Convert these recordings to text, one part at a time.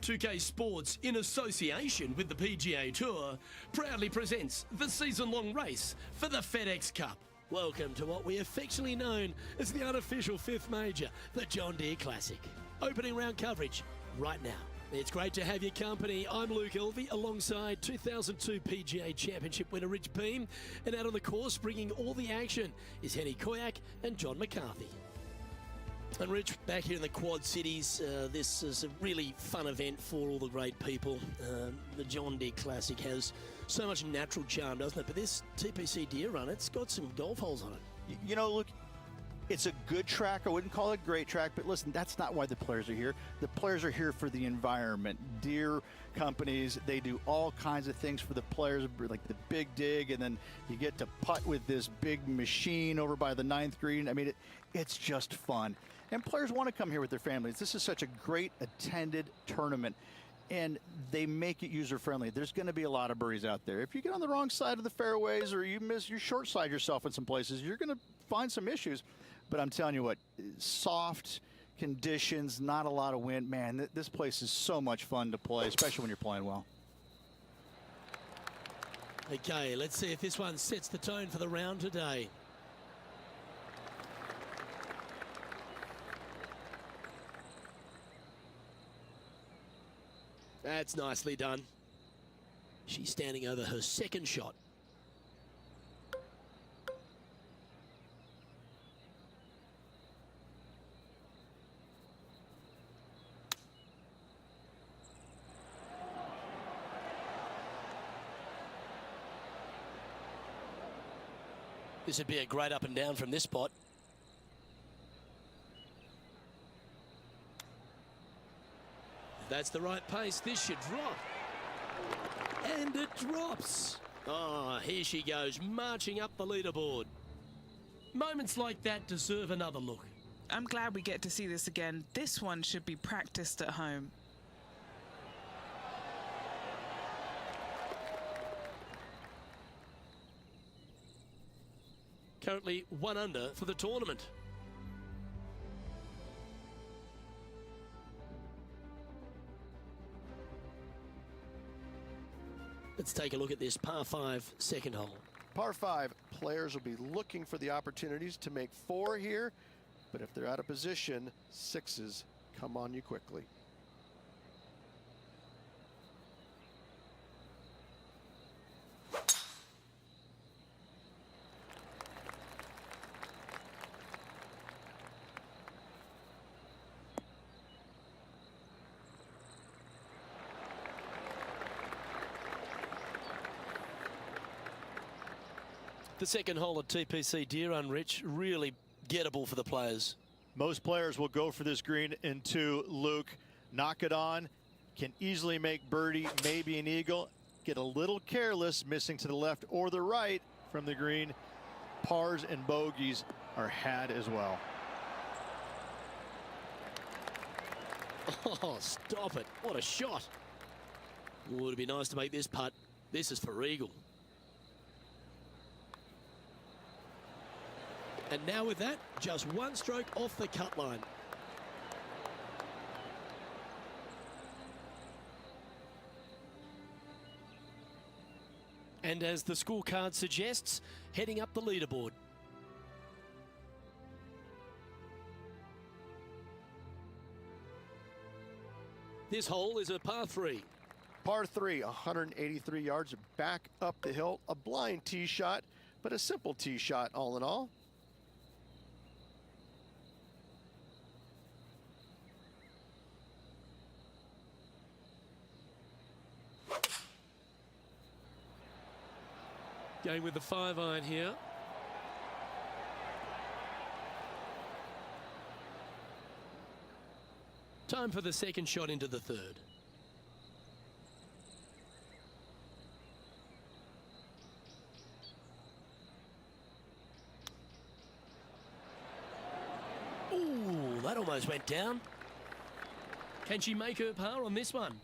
2K Sports, in association with the PGA Tour, proudly presents the season-long race for the FedEx Cup. Welcome to what we affectionately known as the unofficial fifth major, the John Deere Classic. Opening round coverage right now. It's great to have your company. I'm Luke Elvey alongside 2002 PGA Championship winner Rich Beam, and out on the course bringing all the action is Henny Koyak and John McCarthy. And Rich, back here in the Quad Cities, this is a really fun event for all the great people. The John Deere Classic has so much natural charm, doesn't it? But this TPC Deere Run, it's got some golf holes on it. You know, look, it's a good track. I wouldn't call it a great track, but listen, that's not why the players are here. The players are here for the environment. Deere companies, they do all kinds of things for the players, like the big dig, and then you get to putt with this big machine over by the 9th green. I mean, it's just fun. And players want to come here with their families. This is such a great attended tournament, and they make it user-friendly. There's going to be a lot of birdies out there. If you get on the wrong side of the fairways or you short side yourself in some places, you're going to find some issues. But I'm telling you what, soft conditions, not a lot of wind. Man, this place is so much fun to play, especially when you're playing well. Okay, let's see if this one sets the tone for the round today. That's nicely done. She's standing over her second shot. This would be a great up and down from this spot. That's the right pace. This should drop. And it drops. Oh, here she goes, marching up the leaderboard. Moments like that deserve another look. I'm glad we get to see this again. This one should be practiced at home. Currently 1 under for the tournament. Let's take a look at this par 5 second hole. Par 5, players will be looking for the opportunities to make 4 here, but if they're out of position, 6s come on you quickly. The second hole at TPC Deere Run, Rich, really gettable for the players. Most players will go for this green into Luke, knock it on, can easily make birdie, maybe an eagle, get a little careless, missing to the left or the right from the green. Pars and bogeys are had as well. Oh, stop it. What a shot. Ooh, it'd be nice to make this putt. This is for eagle. And now with that, just 1 stroke off the cut line. And as the scorecard suggests, heading up the leaderboard. This hole is a par 3. Par 3, 183 yards back up the hill. A blind tee shot, but a simple tee shot all in all. Going with the 5-iron here. Time for the second shot into the third. Ooh, that almost went down. Can she make her par on this one?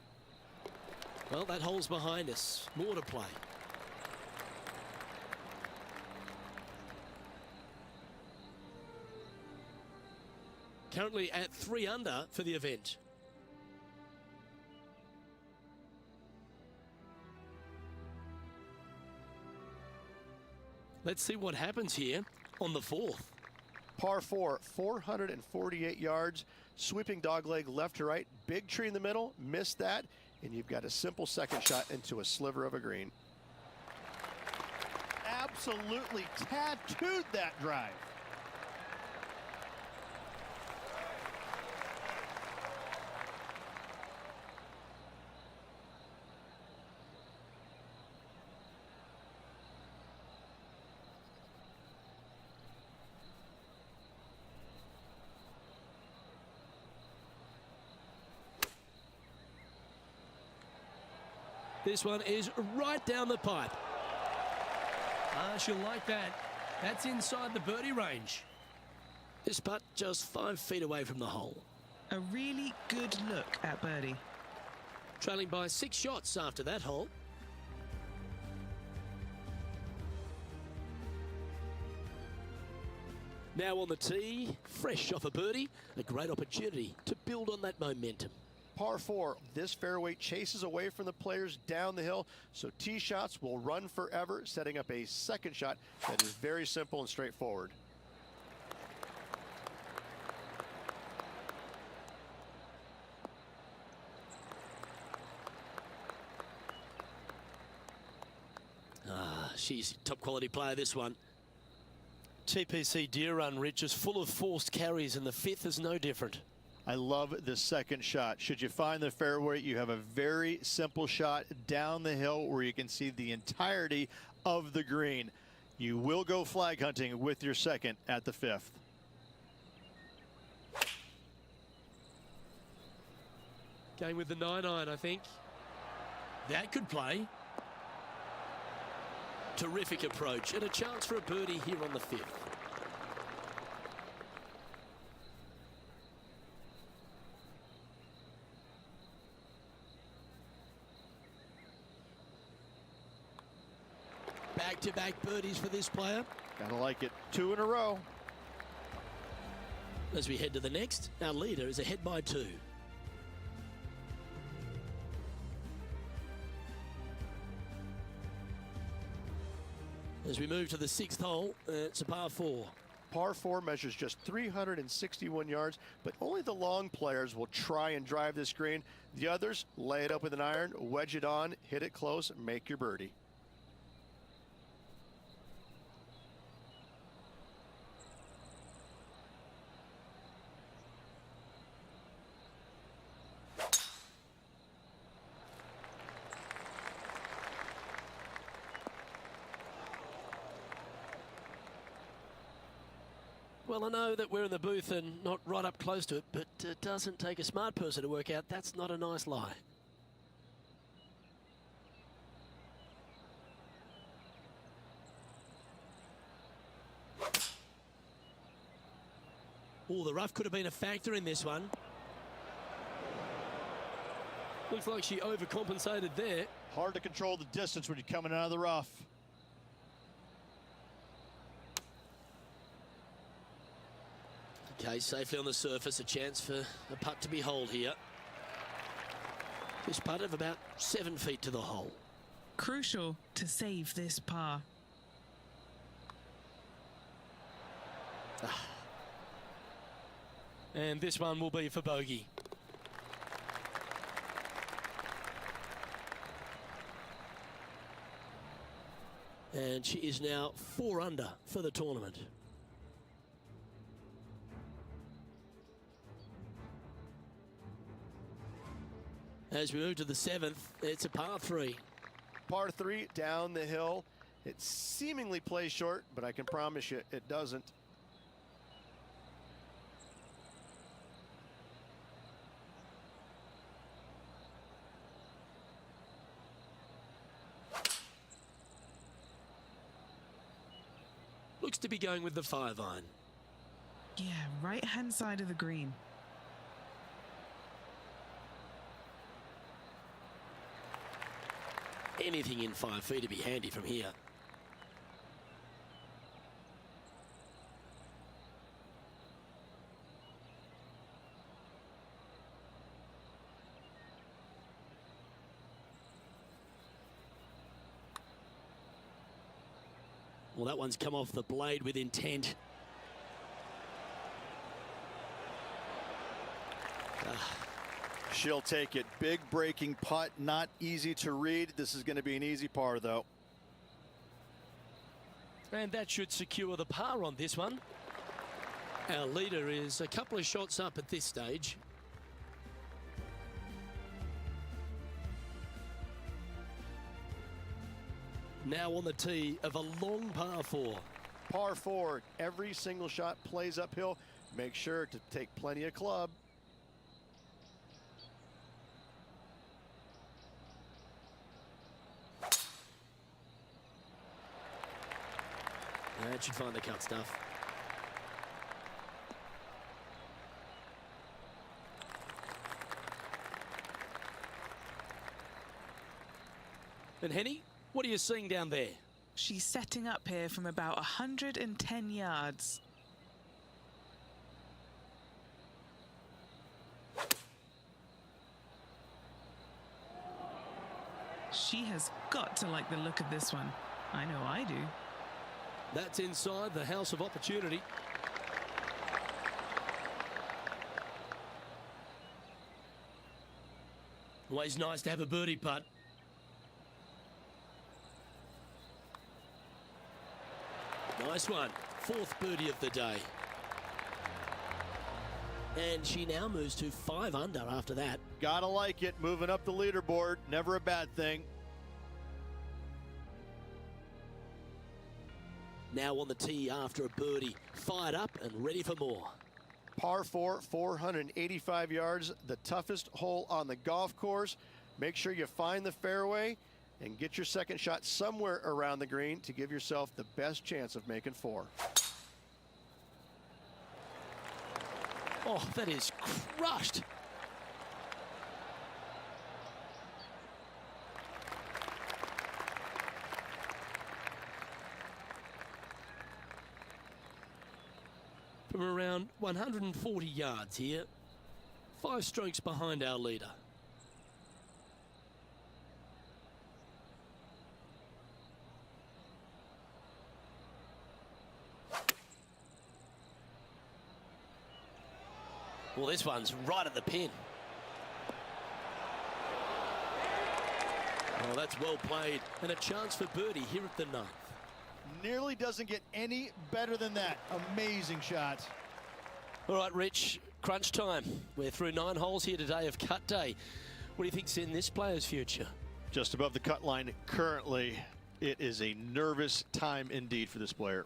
Well, that hole's behind us. More to play. Currently at 3 under for the event. Let's see what happens here on the 4th. Par 4, 448 yards, sweeping dogleg left to right, big tree in the middle, missed that, and you've got a simple second shot into a sliver of a green. Absolutely tattooed that drive. This one is right down the pipe. Ah, she'll like that. That's inside the birdie range. This putt just 5 feet away from the hole. A really good look at birdie. Trailing by 6 shots after that hole. Now on the tee, fresh off a birdie, a great opportunity to build on that momentum. Par 4, this fairway chases away from the players down the hill, so tee shots will run forever, setting up a second shot that is very simple and straightforward. Ah, she's a top quality player, this one. TPC Deer Run, Rich, is full of forced carries, and the 5th is no different. I love the second shot. Should you find the fairway, you have a very simple shot down the hill where you can see the entirety of the green. You will go flag hunting with your second at the 5th. Going with the 9-iron, I think. That could play. Terrific approach and a chance for a birdie here on the 5th. Back-to-back birdies for this player. Gotta like it. 2 in a row. As we head to the next, our leader is ahead by 2. As we move to the 6th hole, it's a par 4. Par 4 measures just 361 yards, but only the long players will try and drive this green. The others lay it up with an iron, wedge it on, hit it close, make your birdie. Well, I know that we're in the booth and not right up close to it, but it doesn't take a smart person to work out that's not a nice lie. Oh, the rough could have been a factor in this one. Looks like she overcompensated there. Hard to control the distance when you're coming out of the rough. Okay, safely on the surface, a chance for a putt to be holed here. This putt of about 7 feet to the hole. Crucial to save this par. And this one will be for bogey. And she is now 4 under for the tournament. As we move to the 7th, it's a par 3. Par 3 down the hill. It seemingly plays short, but I can promise you it doesn't. Looks to be going with the 5-iron. Yeah, right-hand side of the green. Anything in 5 feet to be handy from here. Well, that one's come off the blade with intent. She'll take it. Big breaking putt, not easy to read. This is going to be an easy par, though. And that should secure the par on this one. Our leader is a couple of shots up at this stage. Now on the tee of a long par 4. Par 4, every single shot plays uphill. Make sure to take plenty of club. That should find the cut stuff. And Henny, what are you seeing down there? She's setting up here from about 110 yards. She has got to like the look of this one. I know I do. That's inside the house of opportunity. Always nice to have a birdie putt. Nice one. 4th birdie of the day. And she now moves to 5 under after that. Gotta like it. Moving up the leaderboard. Never a bad thing. Now on the tee after a birdie. Fired up and ready for more. Par 4, 485 yards, the toughest hole on the golf course. Make sure you find the fairway and get your second shot somewhere around the green to give yourself the best chance of making 4. Oh, that is crushed. From around 140 yards here, 5 strokes behind our leader. Well, this one's right at the pin. Oh, that's well played. And a chance for birdie here at the 9th. Nearly doesn't get any better than that. Amazing shots. All right, Rich, crunch time. We're through 9 holes here today of cut day. What do you think's in this player's future? Just above the cut line currently. It is a nervous time indeed for this player.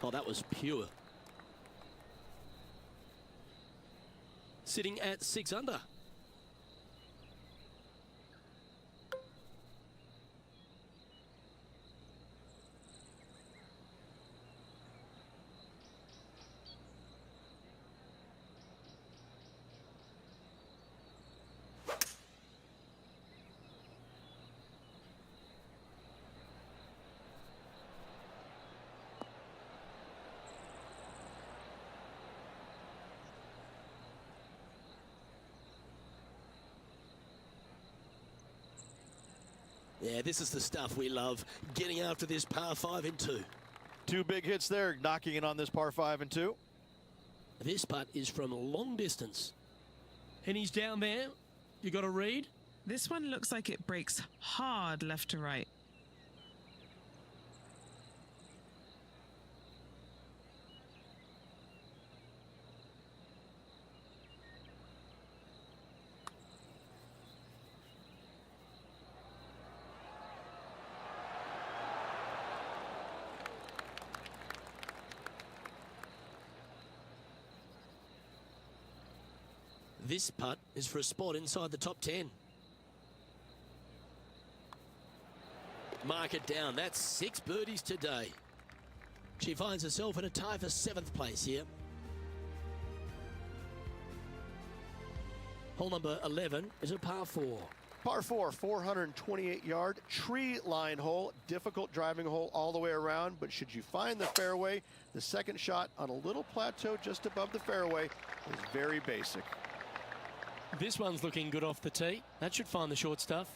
Oh, that was pure. Sitting at 6 under. Yeah, this is the stuff we love, getting after this par 5 in 2. 2 big hits there, knocking in on this par 5 and 2. This putt is from a long distance. And he's down there. You got a read? This one looks like it breaks hard left to right. This putt is for a spot inside the top 10. Mark it down. That's 6 birdies today. She finds herself in a tie for 7th place here. Hole number 11 is a par 4. Par 4, 428-yard tree line hole. Difficult driving hole all the way around, but should you find the fairway, the second shot on a little plateau just above the fairway is very basic. This one's looking good off the tee. That should find the short stuff.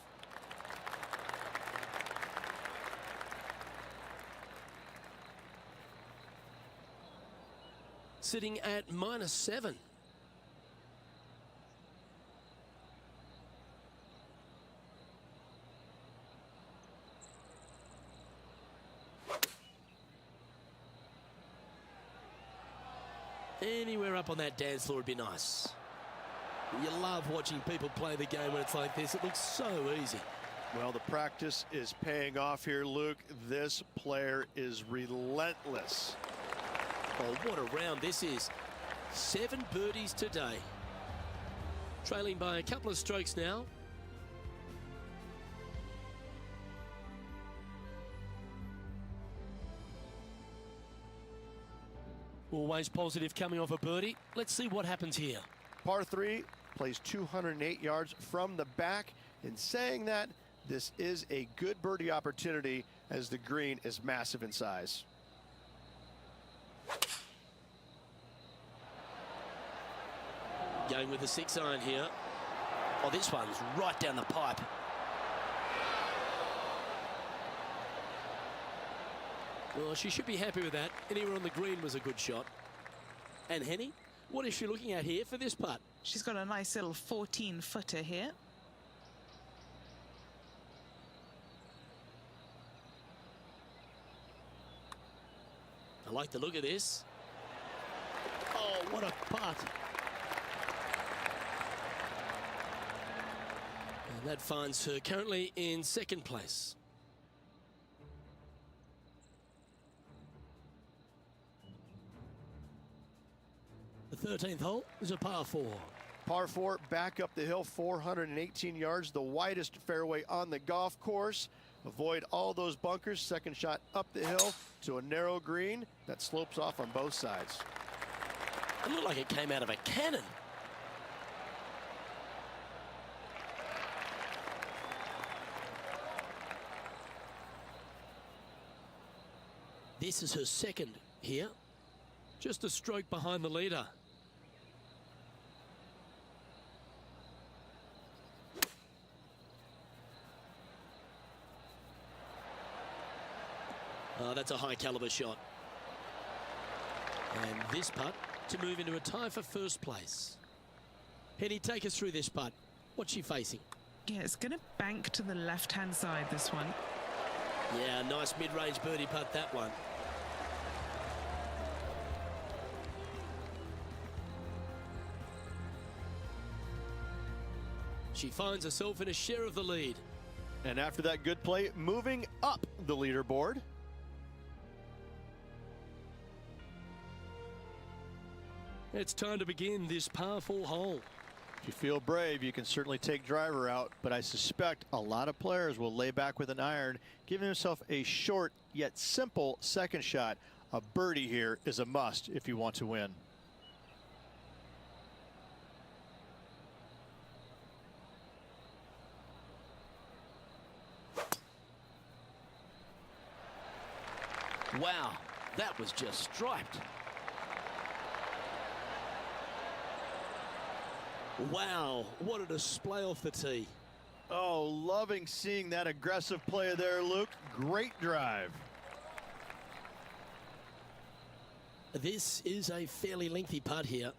Sitting at -7. Anywhere up on that dance floor would be nice. You love watching people play the game when it's like this. It looks so easy. Well, the practice is paying off here, Luke. This player is relentless. Oh, what a round this is. 7 birdies today. Trailing by a couple of strokes now. Always positive coming off a birdie. Let's see what happens here. Par 3 plays 208 yards from the back. In saying that, this is a good birdie opportunity as the green is massive in size. Going with the 6-iron here. Oh, this one's right down the pipe. Well, she should be happy with that. Anywhere on the green was a good shot. And Henny, what is she looking at here for this putt? She's got a nice little 14-footer here. I like the look of this. Oh, what a putt. And that finds her currently in 2nd place. The 13th hole is a par 4. Par 4, back up the hill, 418 yards, the widest fairway on the golf course. Avoid all those bunkers. Second shot up the hill to a narrow green that slopes off on both sides. It looked like it came out of a cannon. This is her 2nd here. Just a stroke behind the leader. Oh, that's a high caliber shot. And this putt to move into a tie for 1st place. Henny, take us through this putt. What's she facing? Yeah, it's going to bank to the left-hand side, this one. Yeah, nice mid-range birdie putt, that one. She finds herself in a share of the lead. And after that good play, moving up the leaderboard. It's time to begin this par 4 hole. If you feel brave, you can certainly take driver out, but I suspect a lot of players will lay back with an iron, giving themselves a short yet simple second shot. A birdie here is a must if you want to win. Wow, that was just striped. Wow, what a display off the tee. Oh, loving seeing that aggressive play there, Luke. Great drive. This is a fairly lengthy putt here.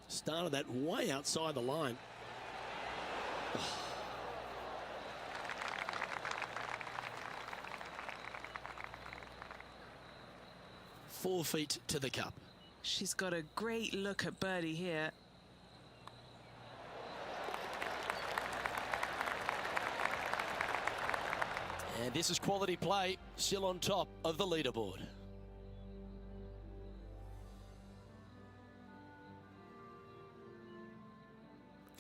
Started that way outside the line. Oh. 4 feet to the cup. She's got a great look at birdie here. And this is quality play, still on top of the leaderboard.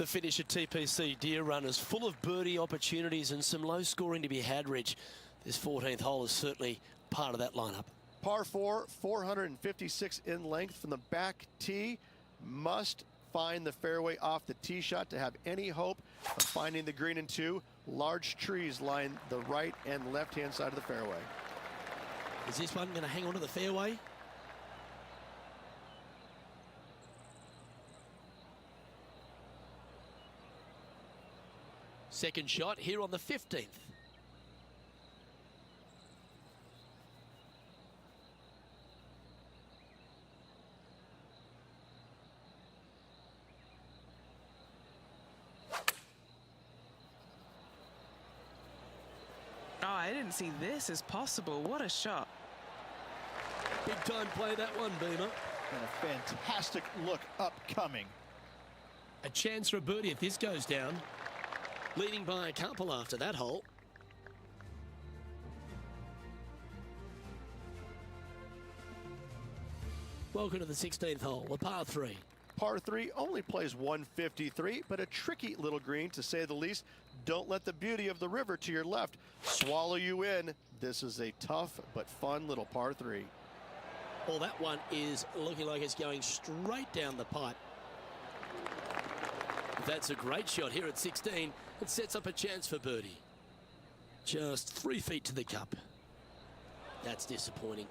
The finish at TPC Deer Run is full of birdie opportunities and some low scoring to be had, Rich. This 14th hole is certainly part of that lineup. Par 4, 456 in length from the back tee. Must find the fairway off the tee shot to have any hope of finding the green in 2. Large trees line the right and left-hand side of the fairway. Is this one going to hang on to the fairway? Second shot here on the 15th. Oh, I didn't see this as possible. What a shot. Big time play that one, Beamer. And a fantastic look upcoming. A chance for a birdie if this goes down. Leading by a couple after that hole. Welcome to the 16th hole, a par 3. Par 3 only plays 153, but a tricky little green to say the least. Don't let the beauty of the river to your left swallow you in. This is a tough but fun little par 3. Well, that one is looking like it's going straight down the pipe. That's a great shot here at 16. It sets up a chance for birdie. Just 3 feet to the cup. That's disappointing.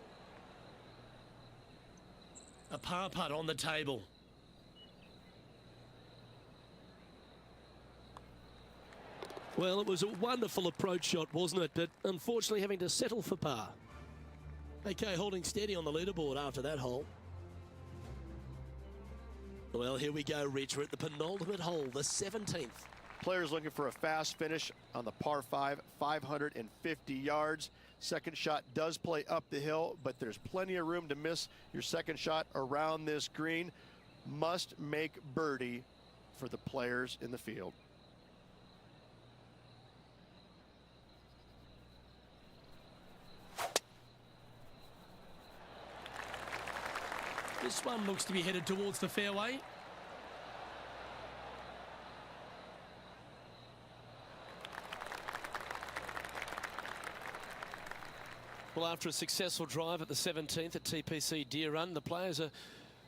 A par putt on the table. Well, it was a wonderful approach shot, wasn't it? But unfortunately having to settle for par. Okay, holding steady on the leaderboard after that hole. Well, here we go, Rich. We're at the penultimate hole, the 17th. Players looking for a fast finish on the par 5, 550 yards. Second shot does play up the hill, but there's plenty of room to miss your second shot around this green. Must make birdie for the players in the field. This one looks to be headed towards the fairway. Well, after a successful drive at the 17th at TPC Deer Run, the players are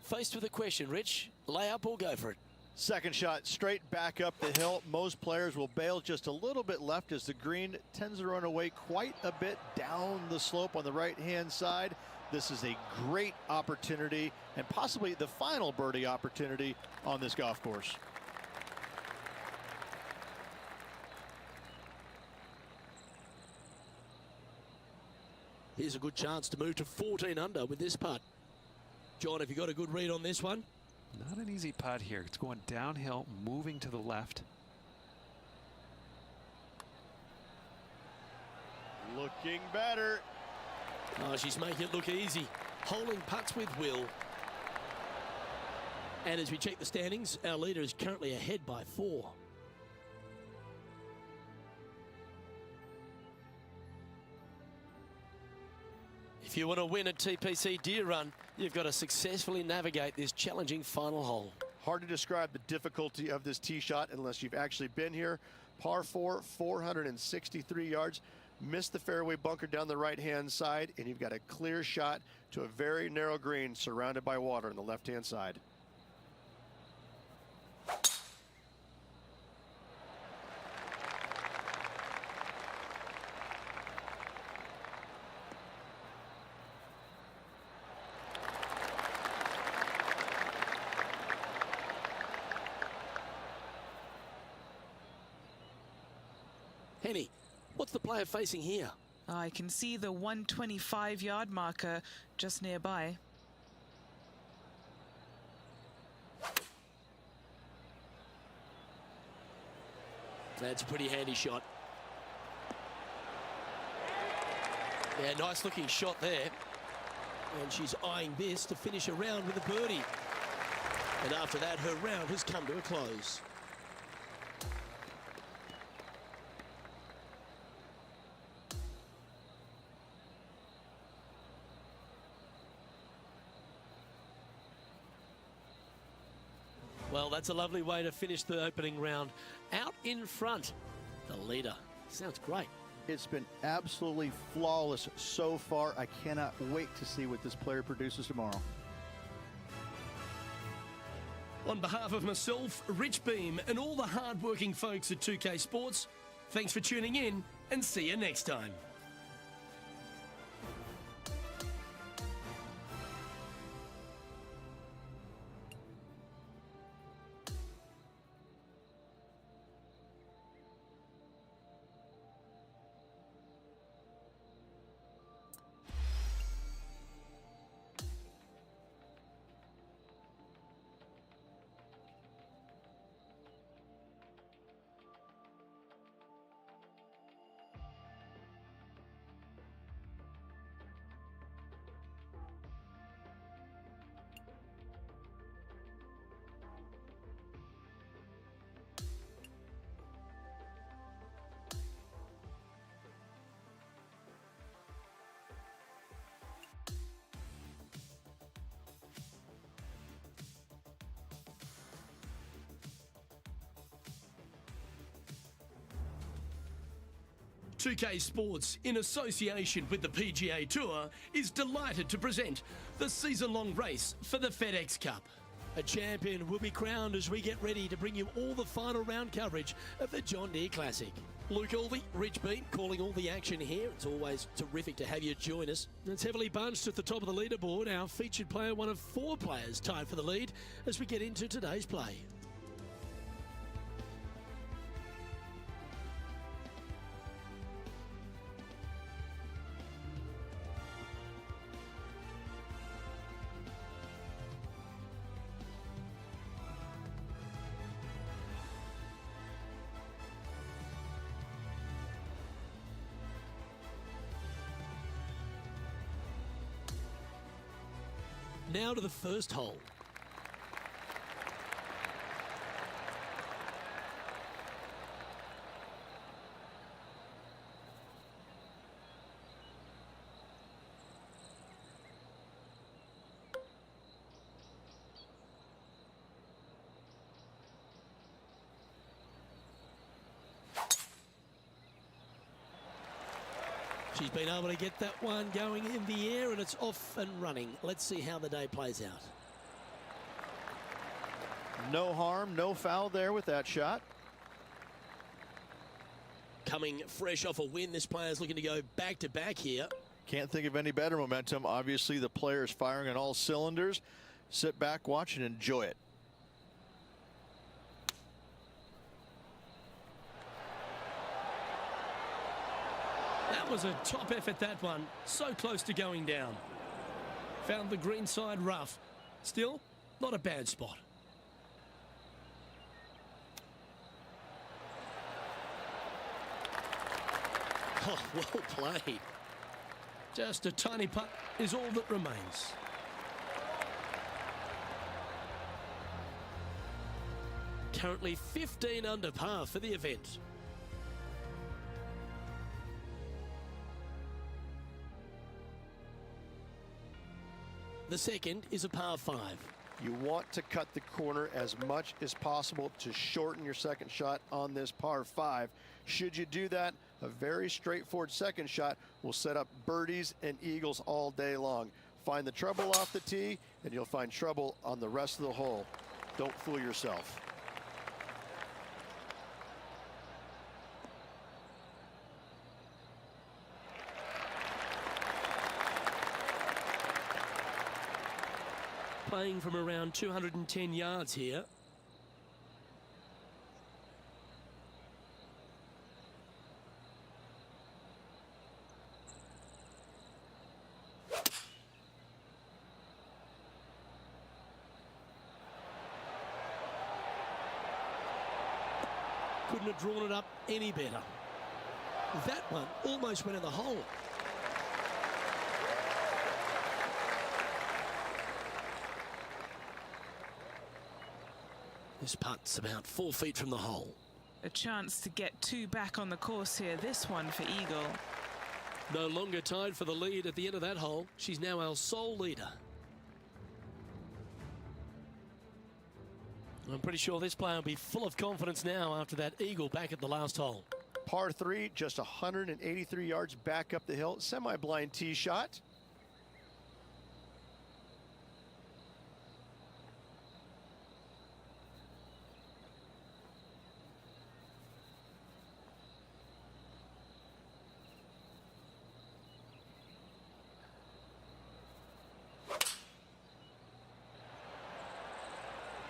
faced with a question, Rich. Lay up or go for it? Second shot straight back up the hill. Most players will bail just a little bit left as the green tends to run away quite a bit down the slope on the right-hand side. This is a great opportunity and possibly the final birdie opportunity on this golf course. Here's a good chance to move to 14 under with this putt. John, have you got a good read on this one? Not an easy putt here. It's going downhill, moving to the left. Looking better. Oh, she's making it look easy. Holding putts with will. And as we check the standings, our leader is currently ahead by 4. If you want to win at TPC Deer Run, you've got to successfully navigate this challenging final hole. Hard to describe the difficulty of this tee shot unless you've actually been here. Par 4, 463 yards. Missed the fairway bunker down the right-hand side, and you've got a clear shot to a very narrow green surrounded by water on the left-hand side. Henny, what's the player facing here? I can see the 125-yard marker just nearby. That's a pretty handy shot. Yeah, nice looking shot there. And she's eyeing this to finish a round with a birdie. And after that, her round has come to a close. Well, that's a lovely way to finish the opening round. Out in front, the leader. Sounds great. It's been absolutely flawless so far. I cannot wait to see what this player produces tomorrow. On behalf of myself, Rich Beam, and all the hard-working folks at 2K Sports, thanks for tuning in, and see you next time. "2K Sports, in association with the PGA Tour, is delighted to present the season-long race for the FedEx Cup. A champion will be crowned as we get ready to bring you all the final round coverage of the John Deere Classic. Luke Alvey, Rich Beam, calling all the action here. It's always terrific to have you join us. It's heavily bunched at the top of the leaderboard. Our featured player, one of 4 players tied for the lead as we get into today's play. Now to the first hole. She's been able to get that one going in the air, and it's off and running. Let's see how the day plays out. No harm, no foul there with that shot. Coming fresh off a win, this player's looking to go back-to-back here. Can't think of any better momentum. Obviously, the player is firing on all cylinders. Sit back, watch, and enjoy it. That was a top effort, that one. So close to going down. Found the green side rough. Still, not a bad spot. Oh, well played. Just a tiny putt is all that remains. Currently 15 under par for the event. The second is a par 5. You want to cut the corner as much as possible to shorten your second shot on this par 5. Should you do that, a very straightforward second shot will set up birdies and eagles all day long. Find the trouble off the tee, and you'll find trouble on the rest of the hole. Don't fool yourself. Playing from around 210 yards here. Couldn't have drawn it up any better. That one almost went in the hole. This putt's about 4 feet from the hole. A chance to get 2 back on the course here. This one for eagle. No longer tied for the lead at the end of that hole. She's now our sole leader. I'm pretty sure this player will be full of confidence now after that eagle back at the last hole. Par 3, just 183 yards back up the hill. Semi-blind tee shot.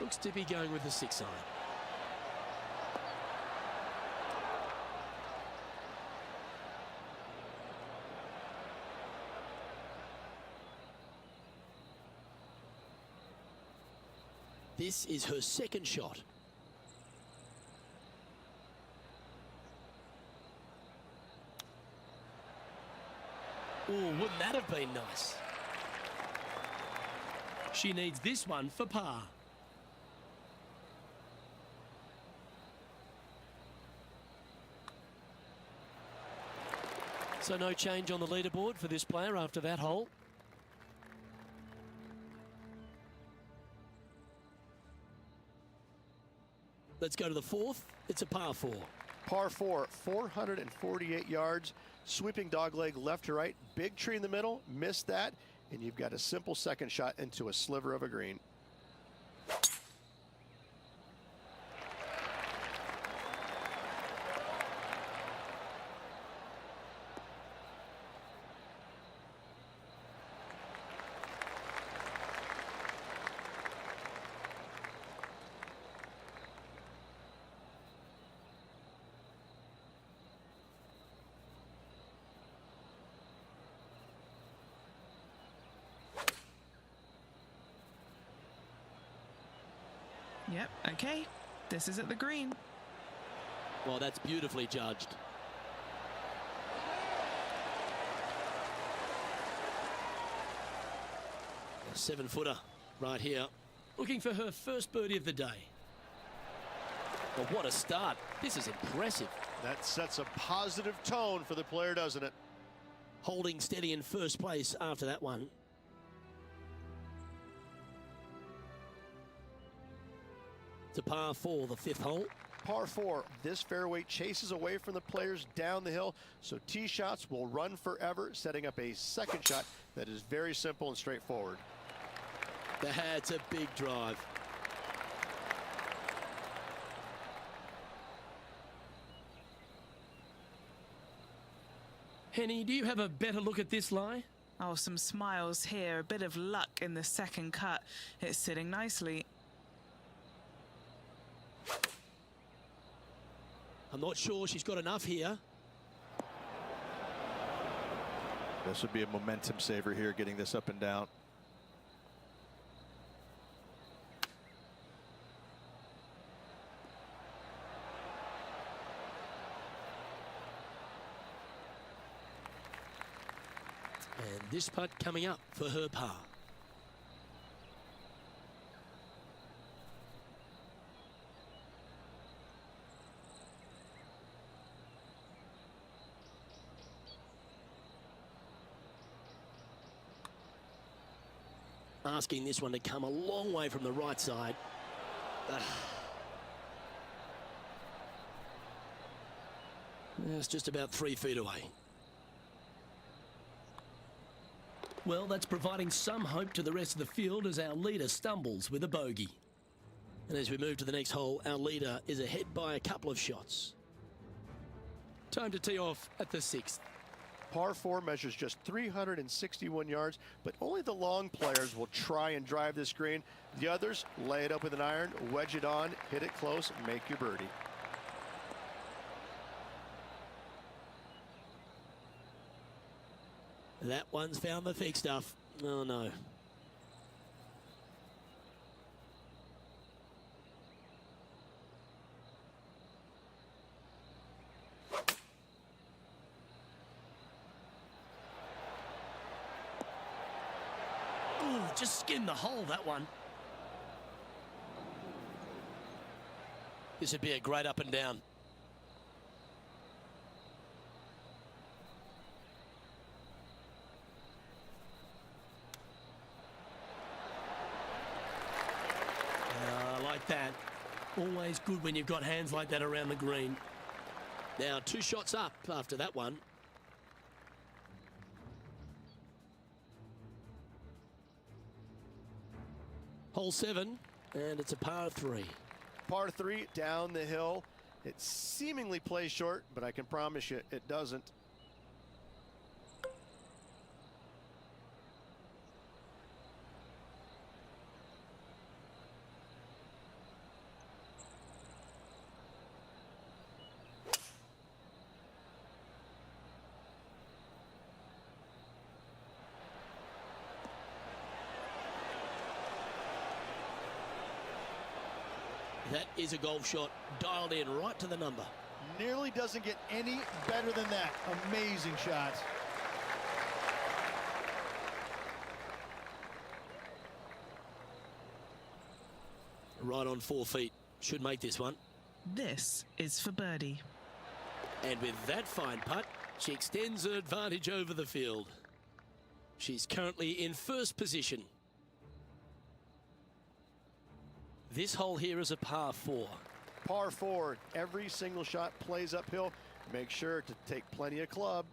Looks to be going with the 6 iron. This is her second shot. Oh, wouldn't that have been nice? She needs this one for par. So no change on the leaderboard for this player after that hole. Let's go to the 4th. It's a par 4. Par 4, 448 yards. Sweeping dogleg left to right. Big tree in the middle. Missed that. And you've got a simple second shot into a sliver of a green. Yep, okay. This is at the green. Well, that's beautifully judged. A 7-footer right here. Looking for her first birdie of the day. Well, what a start. This is impressive. That sets a positive tone for the player, doesn't it? Holding steady in first place after that one. It's a par 4, the 5th hole. Par 4, this fairway chases away from the players down the hill, so tee shots will run forever, setting up a second shot that is very simple and straightforward. That's a big drive. Henny, do you have a better look at this lie? Oh, some smiles here. A bit of luck in the second cut. It's sitting nicely. I'm not sure she's got enough here. This would be a momentum saver here, getting this up and down. And this putt coming up for her par. Asking this one to come a long way from the right side. It's just about 3 feet away. Well, that's providing some hope to the rest of the field as our leader stumbles with a bogey. And as we move to the next hole, our leader is ahead by a couple of shots. Time to tee off at the 6th. Par 4 measures just 361 yards, but only the long players will try and drive this green. The others lay it up with an iron, wedge it on, hit it close, make your birdie. That one's found the thick stuff. Oh no. Ooh, just skinned the hole, that one. This would be a great up and down. Like that. Always good when you've got hands like that around the green. Now 2 shots up after that one. Hole 7, and it's a par 3. Par 3 down the hill. It seemingly plays short, but I can promise you it doesn't. That is a golf shot dialed in right to the number. Nearly doesn't get any better than that. Amazing shot. Right on 4 feet. Should make this one. This is for birdie. And with that fine putt, she extends her advantage over the field. She's currently in first position. This hole here is a par 4. Par 4, every single shot plays uphill. Make sure to take plenty of club.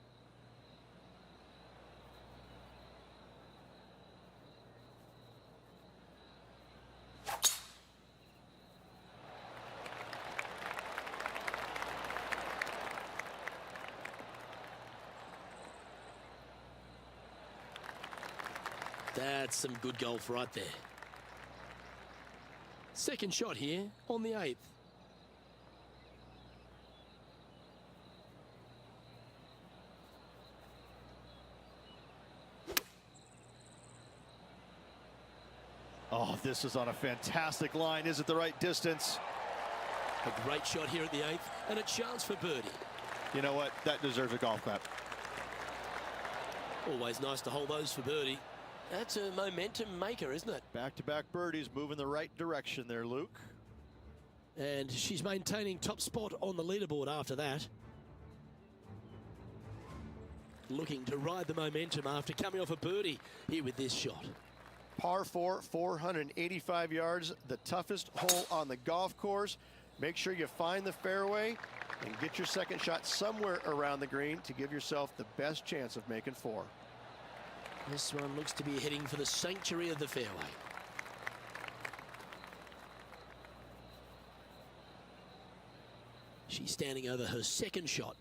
That's some good golf right there. Second shot here on the 8th. Oh, this is on a fantastic line. Is it the right distance? A great shot here at the 8th, and a chance for birdie. You know what? That deserves a golf clap. Always nice to hold those for birdie. That's a momentum maker, isn't it? Back-to-back birdies, moving the right direction there, Luke. And she's maintaining top spot on the leaderboard after that. Looking to ride the momentum after coming off a birdie here with this shot. Par 4, 485 yards, the toughest hole on the golf course. Make sure you find the fairway and get your second shot somewhere around the green to give yourself the best chance of making 4. This one looks to be heading for the sanctuary of the fairway. She's standing over her second shot.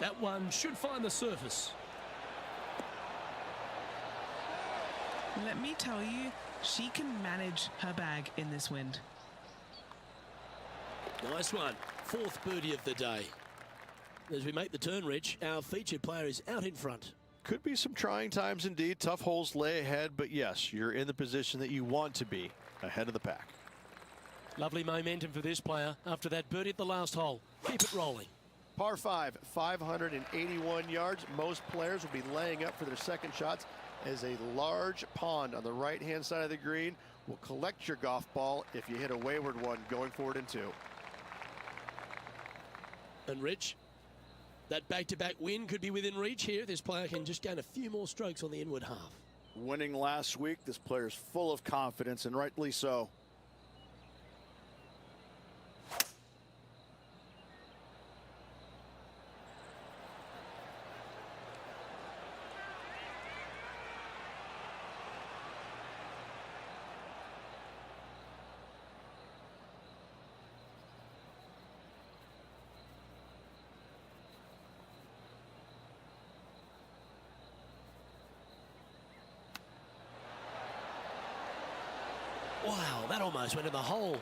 That one should find the surface. Let me tell you, she can manage her bag in this wind. Nice one. 4th birdie of the day. As we make the turn, Rich, our featured player is out in front. Could be some trying times indeed. Tough holes lay ahead, but yes, you're in the position that you want to be, ahead of the pack. Lovely momentum for this player after that birdie at the last hole. Keep it rolling. Par 5, 581 yards. Most players will be laying up for their second shots as a large pond on the right-hand side of the green will collect your golf ball if you hit a wayward one going forward in 2. And Rich, that back-to-back win could be within reach here. This player can just gain a few more strokes on the inward half. Winning last week, this player's full of confidence, and rightly so. Wow, that almost went in the hole.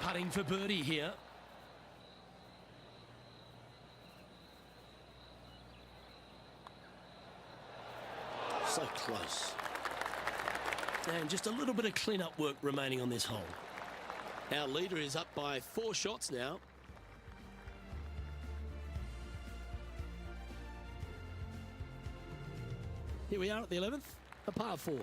Putting for birdie here. So close. And just a little bit of clean-up work remaining on this hole. Our leader is up by 4 shots now. Here we are at the 11th, a par 4.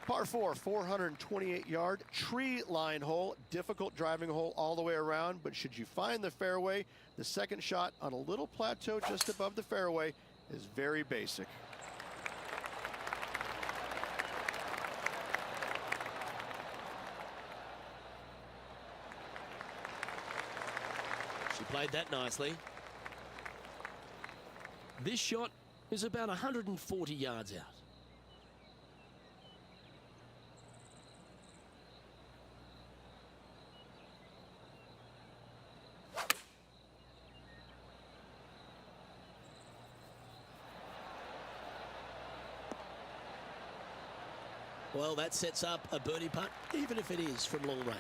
Par 4, 428-yard tree line hole. Difficult driving hole all the way around, but should you find the fairway, the second shot on a little plateau just above the fairway is very basic. She played that nicely. This shot is about 140 yards out. Well, that sets up a birdie putt, even if it is from long range.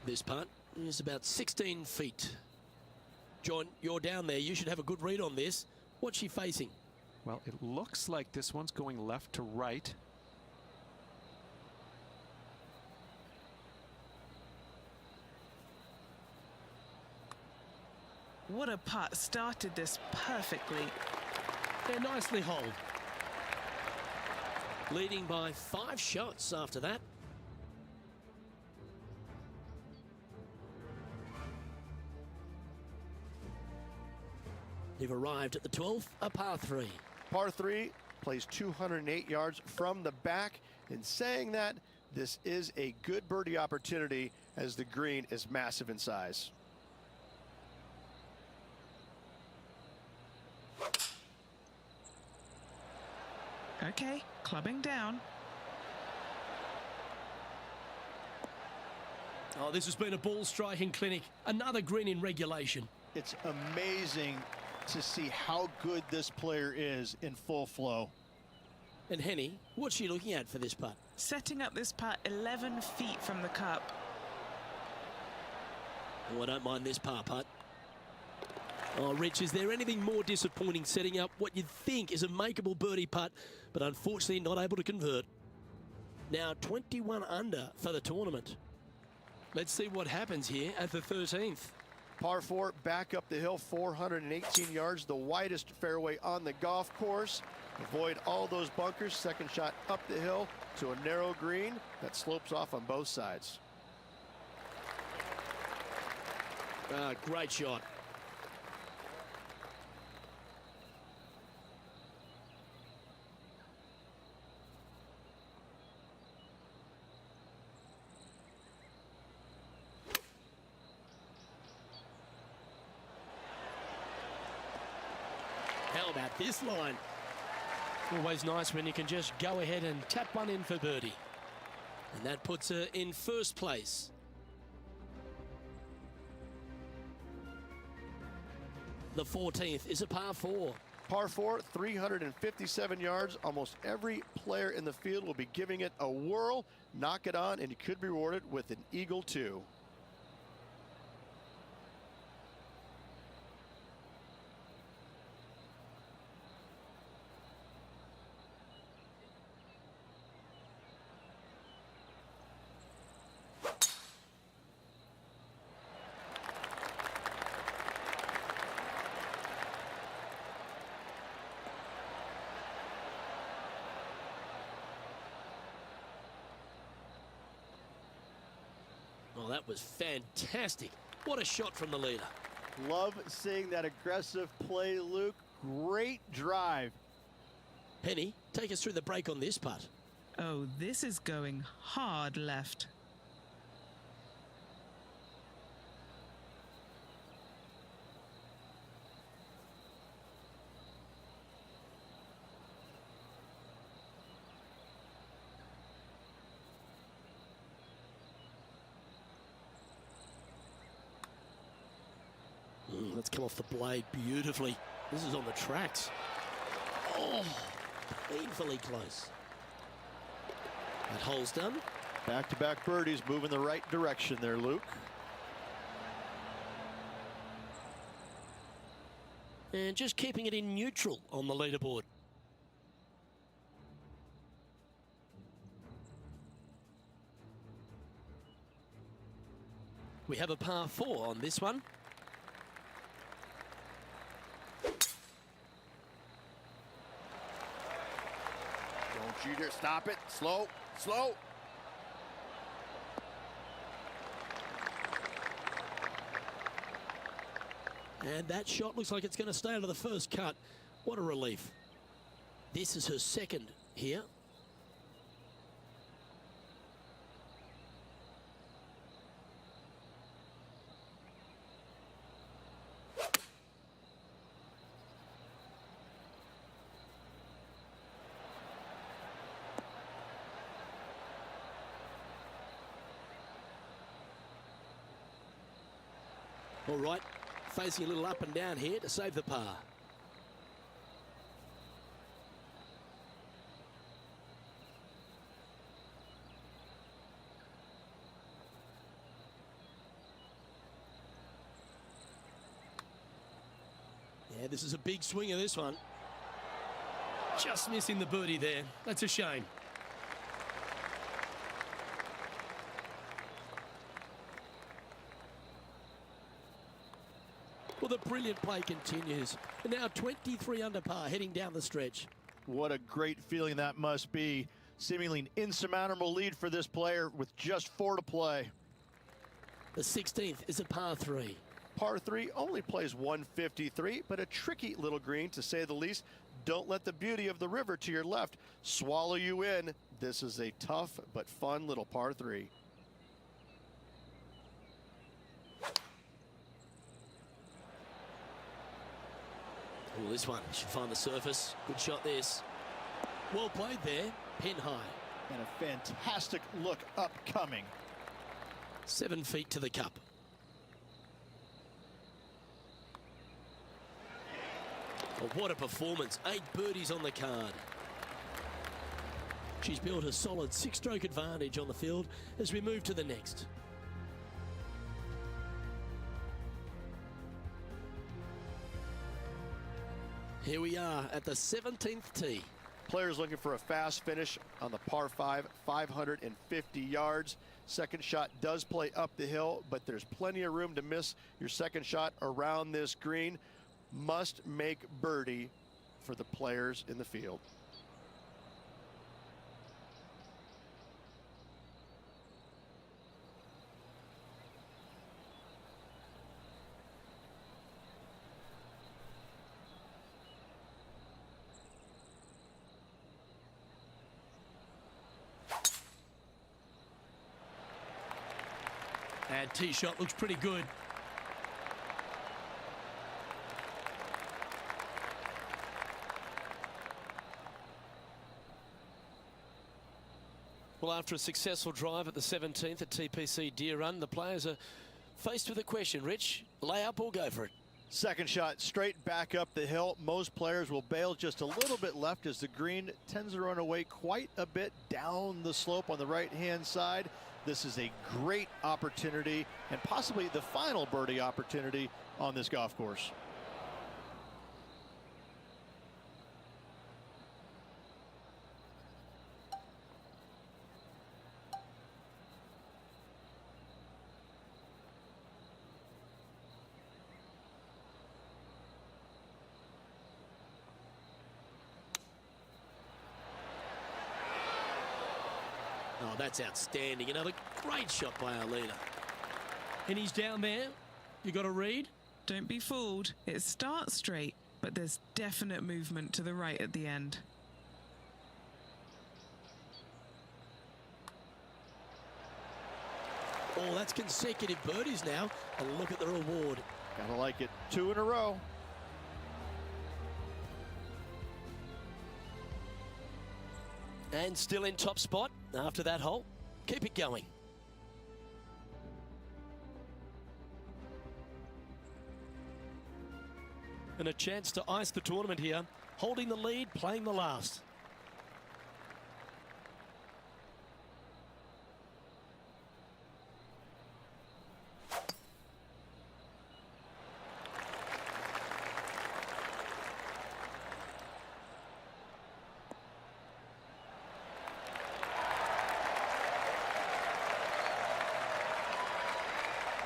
This putt is about 16 feet. John, you're down there. You should have a good read on this. What's she facing? Well, it looks like this one's going left to right. What a putt. Started this perfectly. Yeah, nicely holed. Leading by 5 shots after that. You've arrived at the 12th, a par 3. Par 3 plays 208 yards from the back. In saying that, this is a good birdie opportunity as the green is massive in size. Okay, clubbing down. Oh, this has been a ball striking clinic. Another green in regulation. It's amazing to see how good this player is in full flow. And Henny, what's she looking at for this putt? Setting up this putt 11 feet from the cup. Oh, I don't mind this par putt. Oh, Rich, is there anything more disappointing setting up what you'd think is a makeable birdie putt, but unfortunately not able to convert? Now 21 under for the tournament. Let's see what happens here at the 13th. Par 4, back up the hill, 418 yards, the widest fairway on the golf course. Avoid all those bunkers. Second shot up the hill to a narrow green that slopes off on both sides. Great shot. How about this line? Always nice when you can just go ahead and tap one in for birdie. And that puts her in first place. The 14th is a par 4. Par 4, 357 yards. Almost every player in the field will be giving it a whirl. Knock it on, and you could be rewarded with an eagle too. Oh, that was fantastic. What a shot from the leader. Love seeing that aggressive play, Luke. Great drive. Penny, take us through the break on this putt. Oh, this is going hard left. Let's come off the blade beautifully. This is on the tracks. Oh, painfully close. That hole's done. Back-to-back birdies, moving the right direction there, Luke. And just keeping it in neutral on the leaderboard. We have a par 4 on this one. you dare stop it. Slow, slow. And that shot looks like it's going to stay out of the first cut. What a relief. This is her second here. All right, facing a little up and down here to save the par. Yeah, this is a big swing of this one. Just missing the birdie there. That's a shame. Well, the brilliant play continues. And now 23 under par, heading down the stretch. What a great feeling that must be. Seemingly an insurmountable lead for this player with just 4 to play. The 16th is a par 3. Par 3 only plays 153, but a tricky little green to say the least. Don't let the beauty of the river to your left swallow you in. This is a tough but fun little par 3. Oh, this one should find the surface. Good shot this. Well played there, pin high. And a fantastic look upcoming. 7 feet to the cup. Oh, what a performance. 8 birdies on the card. She's built a solid 6-stroke advantage on the field as we move to the next. Here we are at the 17th tee. Players looking for a fast finish on the par 5, 550 yards. Second shot does play up the hill, but there's plenty of room to miss your second shot around this green. Must make birdie for the players in the field. And tee shot looks pretty good. Well, after a successful drive at the 17th at TPC Deer Run, the players are faced with a question. Rich, lay up or go for it? Second shot straight back up the hill. Most players will bail just a little bit left as the green tends to run away quite a bit down the slope on the right-hand side. This is a great opportunity and possibly the final birdie opportunity on this golf course. Oh, that's outstanding. Another great shot by our leader. And he's down there. You got a read? Don't be fooled. It starts straight, but there's definite movement to the right at the end. Oh, that's consecutive birdies now. And look at the reward. Gotta like it. 2 in a row. And still in top spot after that hole. Keep it going. And a chance to ice the tournament here. Holding the lead, playing the last.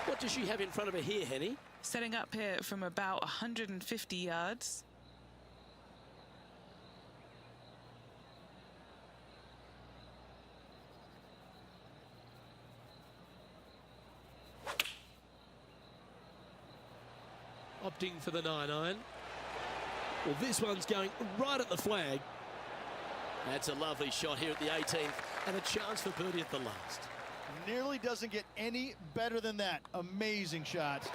What does she have in front of her here, Henny? Setting up here from about 150 yards. opting for the 9-iron. Well, this one's going right at the flag. That's a lovely shot here at the 18th and a chance for birdie at the last. Nearly doesn't get any better than that. Amazing shot.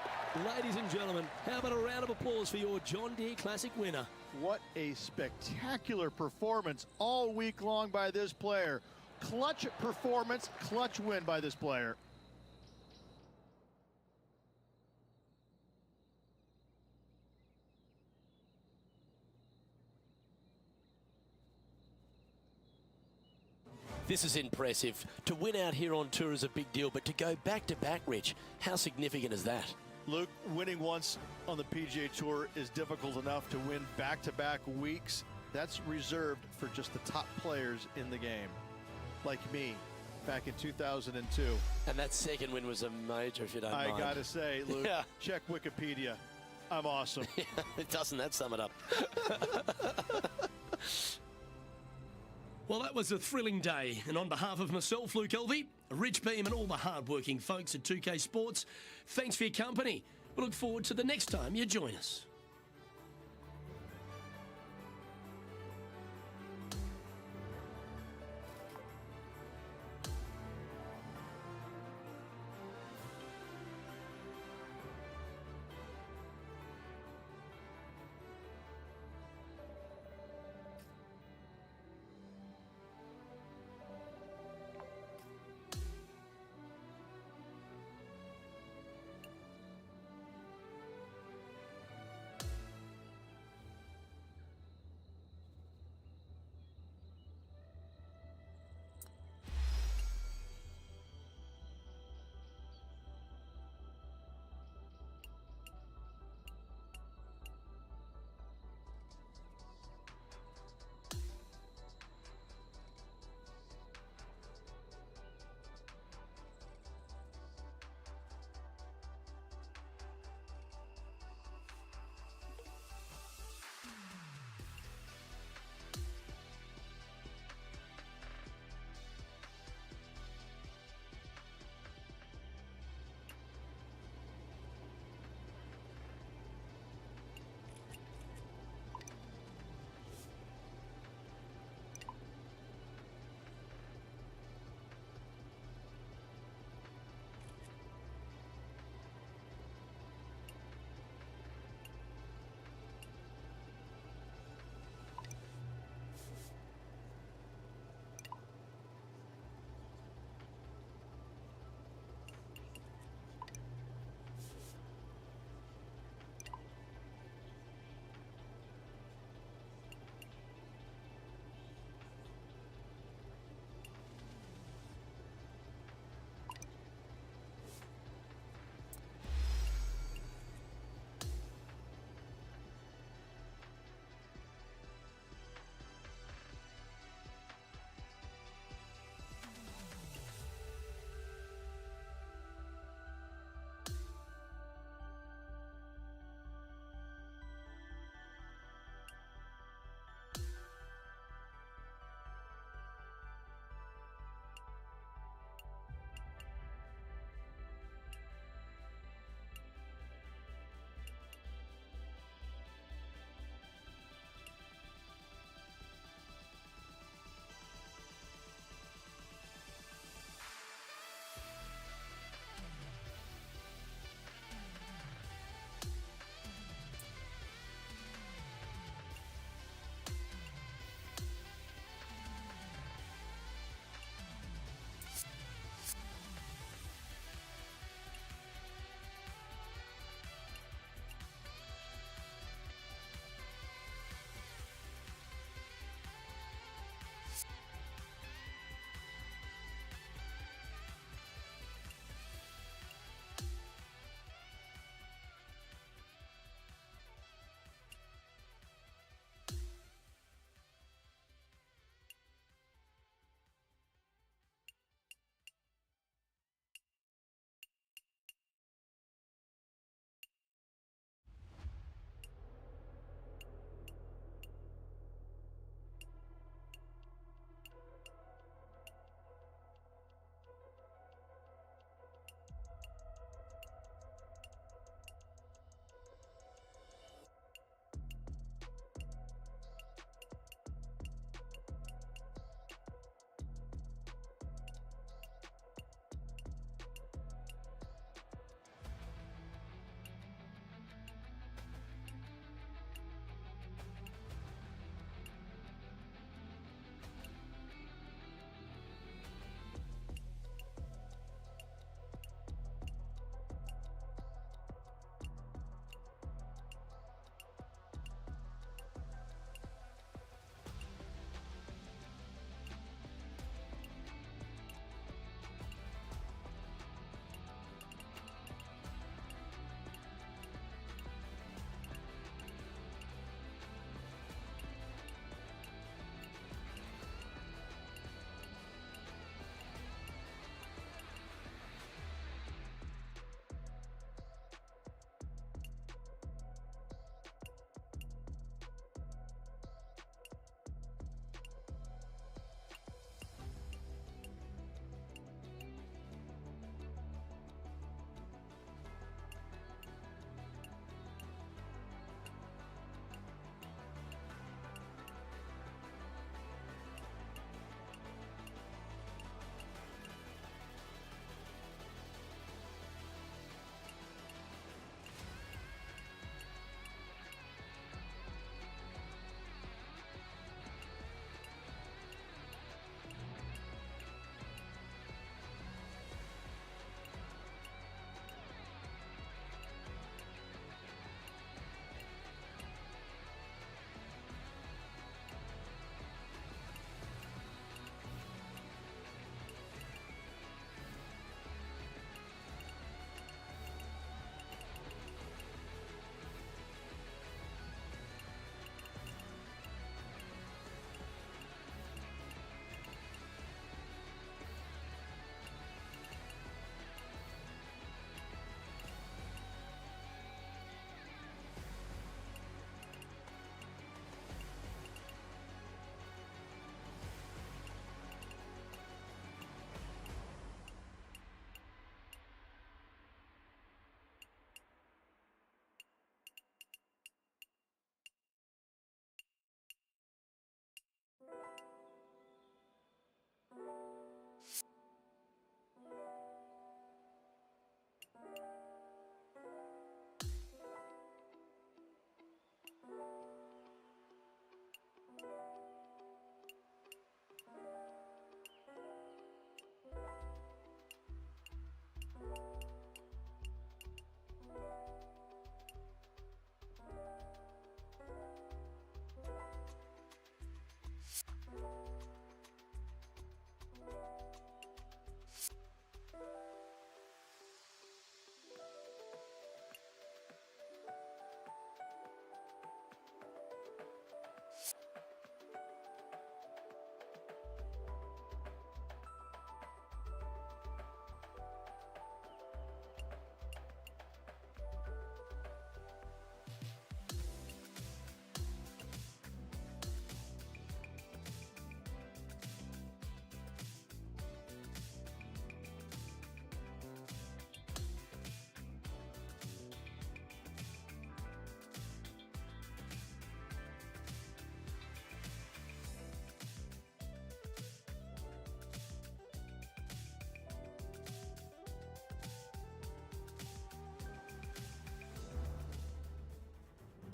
Ladies and gentlemen, how about a round of applause for your John Deere Classic winner? What a spectacular performance all week long by this player. Clutch performance, clutch win by this player. This is impressive. To win out here on tour is a big deal, but to go back-to-back, Rich, how significant is that? Luke, winning once on the PGA Tour is difficult enough. To win back-to-back weeks, that's reserved for just the top players in the game, like me back in 2002. And that second win was a major, if you don't mind. I gotta say, Luke, Yeah. check Wikipedia. I'm awesome. Doesn't that sum it up? Well, that was a thrilling day, and on behalf of myself, Luke Elvey, Rich Beam, and all the hard-working folks at 2K Sports, thanks for your company. We look forward to the next time you join us.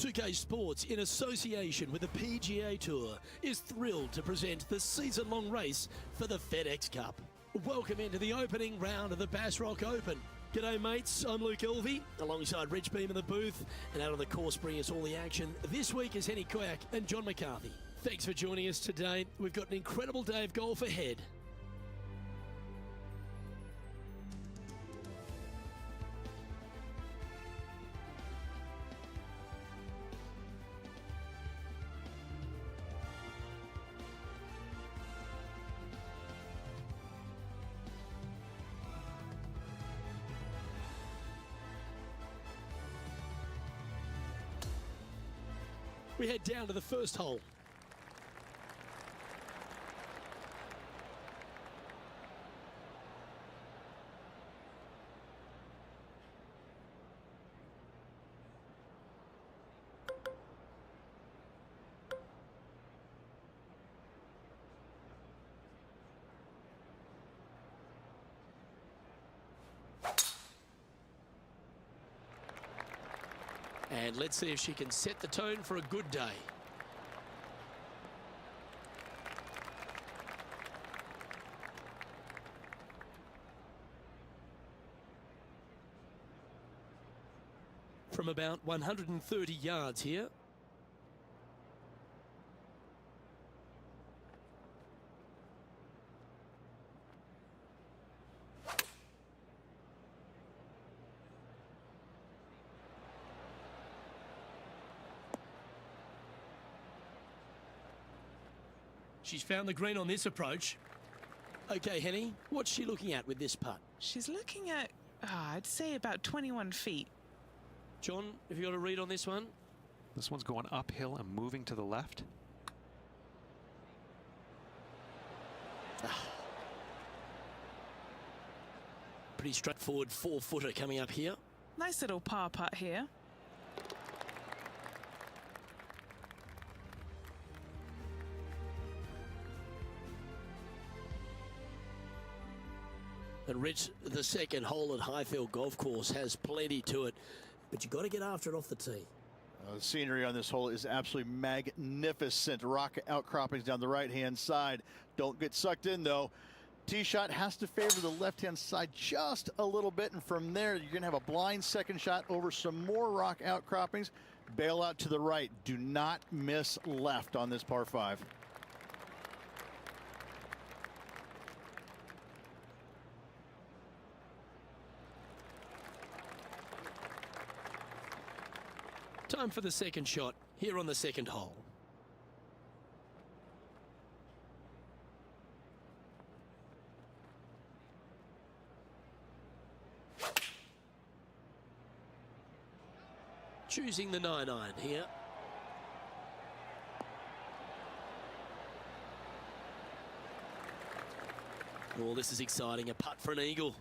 2K Sports, in association with the PGA Tour, is thrilled to present the season-long race for the FedEx Cup. Welcome into the opening round of the Bass Rock Open. G'day mates, I'm Luke Elvey, alongside Rich Beam in the booth, and out on the course bringing us all the action this week is Henny Quack and John McCarthy. Thanks for joining us today. We've got an incredible day of golf ahead. We head down to the first hole. And let's see if she can set the tone for a good day. From about 130 yards here. She's found the green on this approach. Okay, Henny, what's she looking at with this putt? She's looking at, I'd say about 21 feet. John, have you got a read on this one? This one's going uphill and moving to the left. Pretty straightforward 4-footer coming up here. Nice little par putt here. And Rich, the second hole at Highfield Golf Course has plenty to it, but you've got to get after it off the tee. The scenery on this hole is absolutely magnificent. Rock outcroppings down the right-hand side. Don't get sucked in, though. Tee shot has to favor the left-hand side just a little bit, and from there, you're going to have a blind second shot over some more rock outcroppings. Bail out to the right. Do not miss left on this par 5. Time for the second shot here on the second hole. Choosing the 9-iron here. Oh, this is exciting. A putt for an eagle.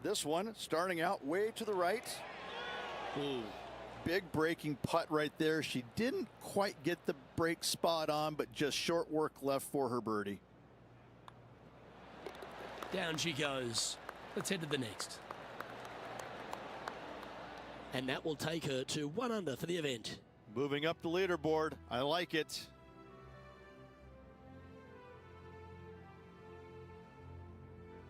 This one starting out way to the right. Ooh. Big breaking putt right there. She didn't quite get the break spot on, but just short work left for her birdie. Down she goes. Let's head to the next. And that will take her to 1 under for the event. Moving up the leaderboard. I like it.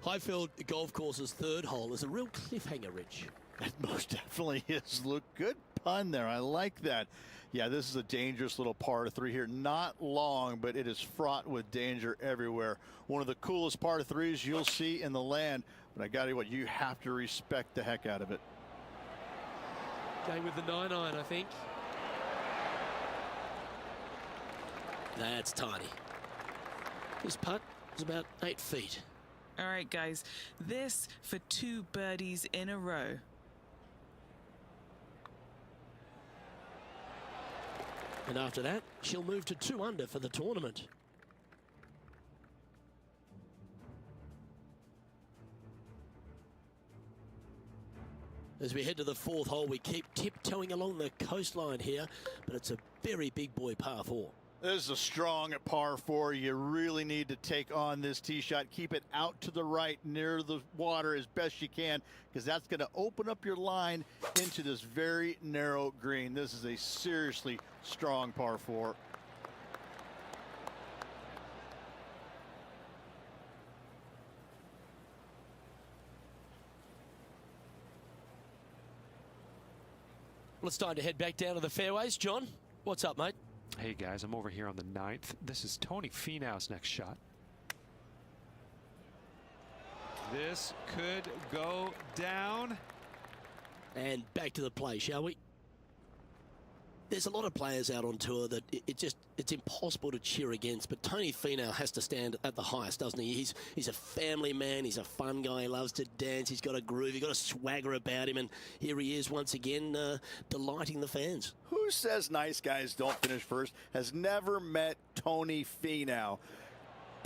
Highfield Golf Course's third hole is a real cliffhanger, Rich. That most definitely is. Look, good pun there. I like that. Yeah, this is a dangerous little par 3 here. Not long, but it is fraught with danger everywhere. One of the coolest par 3s you'll see in the land. But I got to tell you what, you have to respect the heck out of it. Going with the 9-iron, I think. That's tiny. This putt is about 8 feet. All right, guys, this for 2 birdies in a row. And after that, she'll move to 2 under for the tournament. As we head to the 4th hole, we keep tiptoeing along the coastline here, but it's a very big boy par 4. This is a strong par 4. You really need to take on this tee shot. Keep it out to the right near the water as best you can, because that's going to open up your line into this very narrow green. This is a seriously strong par 4. Well, it's time to head back down to the fairways. John, what's up, mate? Hey guys, I'm over here on the 9th. This is Tony Finau's next shot. This could go down. And back to the play, shall we? There's a lot of players out on tour that it's impossible to cheer against, but Tony Finau has to stand at the highest, doesn't he? He's a family man, he's a fun guy, he loves to dance, he's got a groove, he's got a swagger about him, and here he is once again delighting the fans. Who says nice guys don't finish first has never met Tony Finau.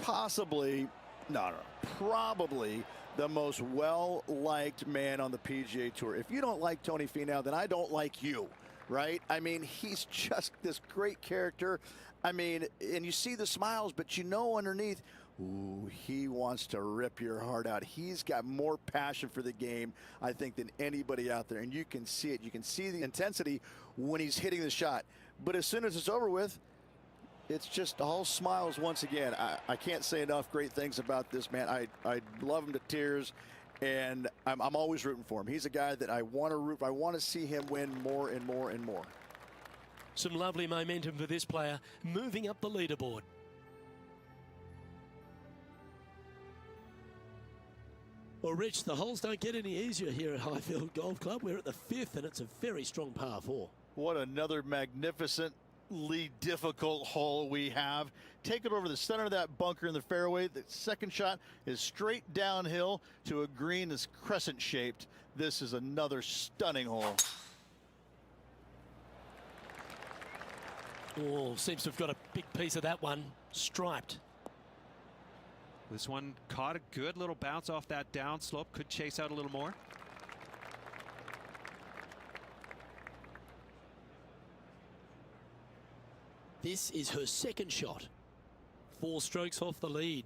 Probably the most well-liked man on the PGA Tour. If you don't like Tony Finau, then I don't like you. Right? I mean, he's just this great character. I mean, and you see the smiles, but you know underneath, ooh, he wants to rip your heart out. He's got more passion for the game, I think, than anybody out there. And you can see it. You can see the intensity when he's hitting the shot. But as soon as it's over with, it's just all smiles once again. I can't say enough great things about this man. I love him to tears. And I'm always rooting for him. He's a guy that I want to root for. I want to see him win more and more and more. Some lovely momentum for this player, moving up the leaderboard. Well, Rich, the holes don't get any easier here at Highfield Golf Club. We're at the 5th, and it's a very strong par 4. What another magnificently difficult hole we have. Take it over the center of that bunker in the fairway. The second shot is straight downhill to a green that's crescent shaped. This is another stunning hole. Oh, seems to have got a big piece of that one striped. This one caught a good little bounce off that downslope. Could chase out a little more. This is her second shot. 4 strokes off the lead.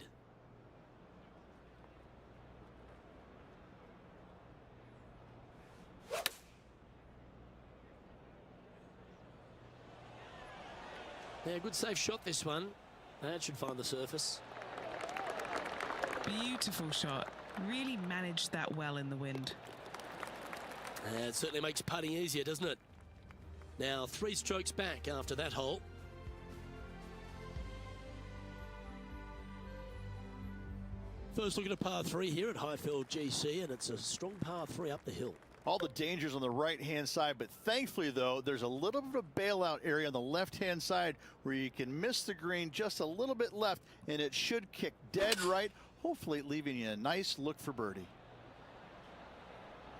Yeah, good safe shot this one. That should find the surface. Beautiful shot. Really managed that well in the wind. It certainly makes putting easier, doesn't it? Now 3 strokes back after that hole. First look at a par 3 here at Highfield GC, and it's a strong par 3 up the hill. All the dangers on the right-hand side, but thankfully, though, there's a little bit of a bailout area on the left-hand side where you can miss the green just a little bit left, and it should kick dead right, hopefully leaving you a nice look for birdie.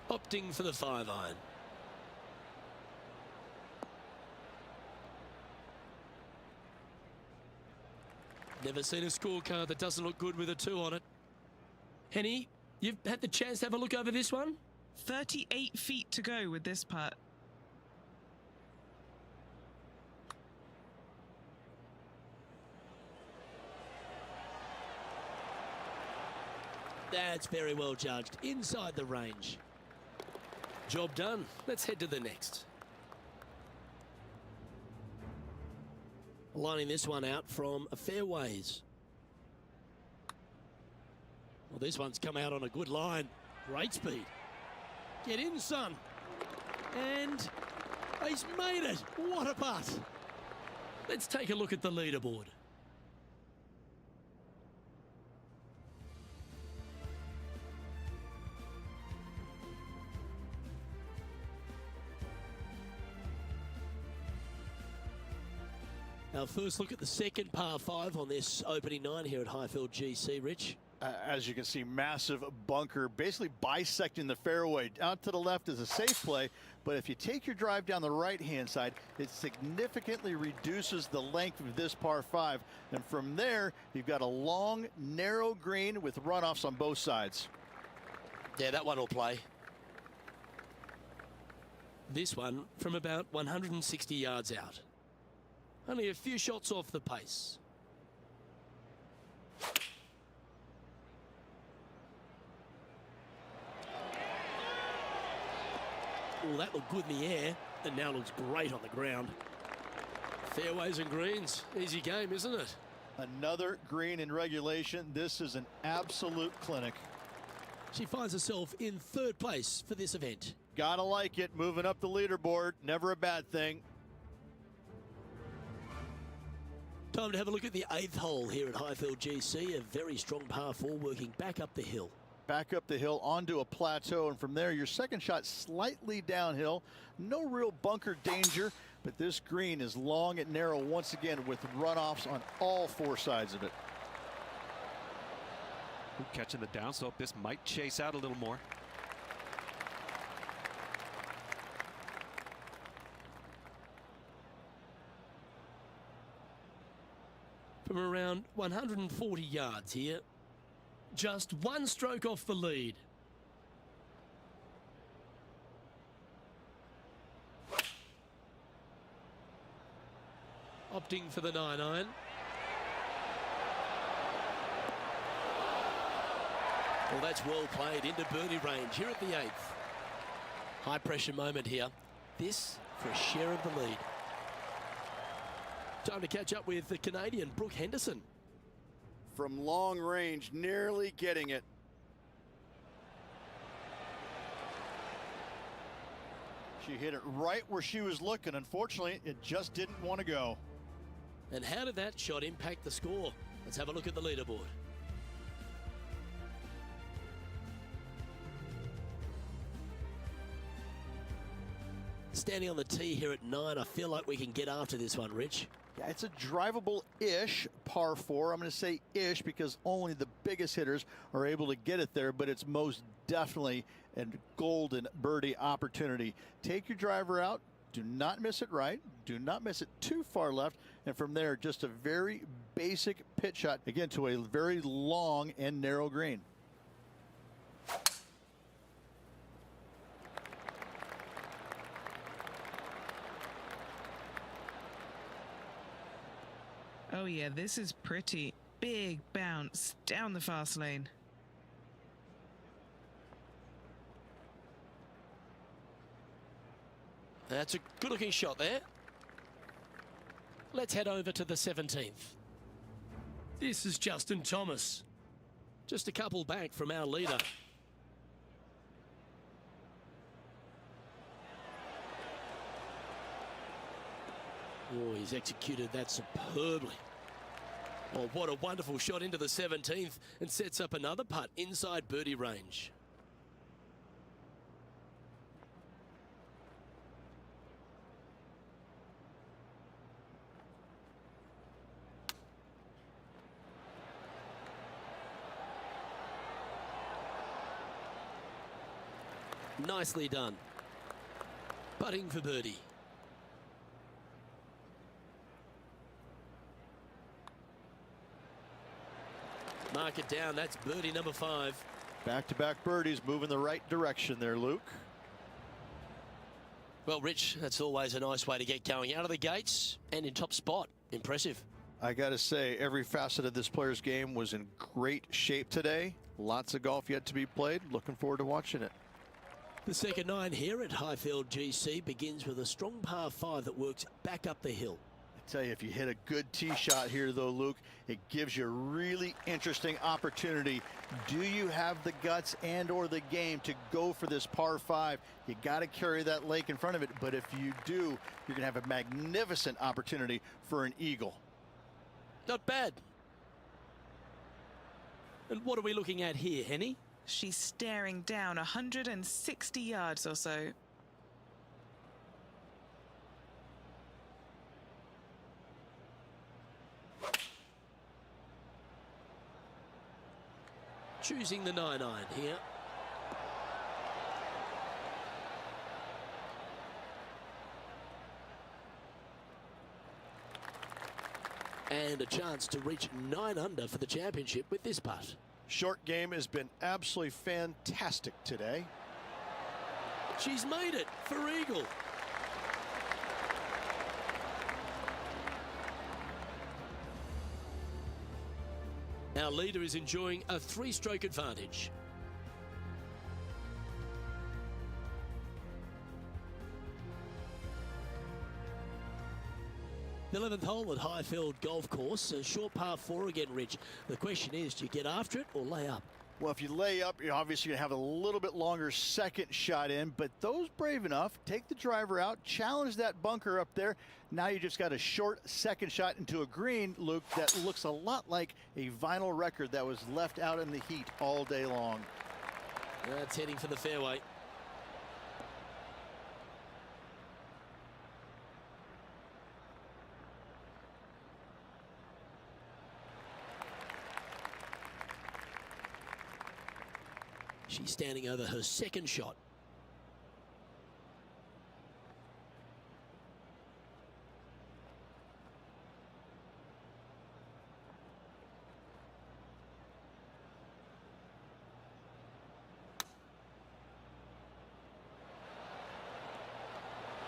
Opting for the 5-iron. Never seen a scorecard that doesn't look good with a 2 on it. Henny, you've had the chance to have a look over this one? 38 feet to go with this putt. That's very well judged. Inside the range. Job done. Let's head to the next. Lining this one out from fairways. Well, this one's come out on a good line. Great speed. Get in, son. And he's made it. What a putt. Let's take a look at the leaderboard. Our first look at the second par 5 on this opening 9 here at Highfield GC, Rich. As you can see, massive bunker basically bisecting the fairway. Out to the left is a safe play, but if you take your drive down the right-hand side, it significantly reduces the length of this par 5. And from there, you've got a long, narrow green with runoffs on both sides. Yeah, that one will play. This one from about 160 yards out. Only a few shots off the pace. Oh, that looked good in the air, and now looks great on the ground. Fairways and greens, easy game, isn't it? Another green in regulation. This is an absolute clinic. She finds herself in third place for this event. Gotta like it, moving up the leaderboard, never a bad thing. Time to have a look at the 8th hole here at Highfield GC. A very strong par 4 working back up the hill. Back up the hill onto a plateau, and from there your second shot slightly downhill. No real bunker danger, but this green is long and narrow once again with runoffs on all 4 sides of it. Ooh, catching the downslope. This might chase out a little more. From around 140 yards here. Just one stroke off the lead. Opting for the 9-iron. Well, that's well played into birdie range here at the 8th. High pressure moment here. This for a share of the lead. Time to catch up with the Canadian Brooke Henderson. From long range, nearly getting it. She hit it right where she was looking. Unfortunately, it just didn't want to go. And how did that shot impact the score? Let's have a look at the leaderboard. Standing on the tee here at 9, I feel like we can get after this one, Rich. Yeah, it's a drivable-ish par 4. I'm going to say ish because only the biggest hitters are able to get it there, but it's most definitely a golden birdie opportunity. Take your driver out. Do not miss it right. Do not miss it too far left. And from there, just a very basic pitch shot, again, to a very long and narrow green. Oh yeah, this is pretty. Big bounce down the fast lane. That's a good looking shot there. Let's head over to the 17th. This is Justin Thomas. Just a couple back from our leader. Oh, he's executed that superbly. Oh, what a wonderful shot into the 17th and sets up another putt inside birdie range. Nicely done. Putting for birdie. Mark it down. That's birdie number 5. Back-to-back birdies, moving the right direction there, Luke. Well, Rich, that's always a nice way to get going out of the gates and in top spot. Impressive. I got to say, every facet of this player's game was in great shape today. Lots of golf yet to be played. Looking forward to watching it. The second 9 here at Highfield GC begins with a strong par 5 that works back up the hill. I tell you, if you hit a good tee shot here, though, Luke, it gives you a really interesting opportunity. Do you have the guts and or the game to go for this par 5? You got to carry that lake in front of it, but if you do, you're going to have a magnificent opportunity for an eagle. Not bad. And what are we looking at here, Henny? She's staring down 160 yards or so. Choosing the 9-iron here. And a chance to reach 9 under for the championship with this putt. Short game has been absolutely fantastic today. She's made it for eagle. Our leader is enjoying a 3-stroke advantage. The 11th hole at Highfield Golf Course, a short par 4 again, Rich. The question is, do you get after it or lay up? Well, if you lay up, you're obviously going to have a little bit longer second shot in, but those brave enough, take the driver out, challenge that bunker up there. Now you just got a short second shot into a green, Luke, that looks a lot like a vinyl record that was left out in the heat all day long. That's heading for the fairway. She's standing over her second shot.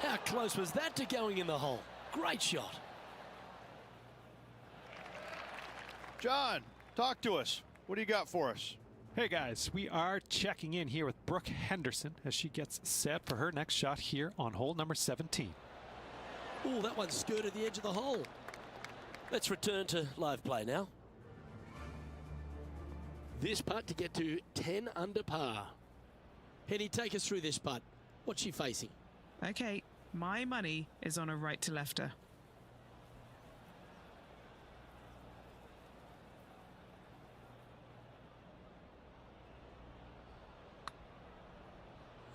How close was that to going in the hole? Great shot. John, talk to us. What do you got for us? Hey guys, we are checking in here with Brooke Henderson as she gets set for her next shot here on hole number 17. Oh, that one skirted the edge of the hole. Let's return to live play now. This putt to get to 10 under par. Henny, take us through this putt. What's she facing? Okay, my money is on a right to lefter.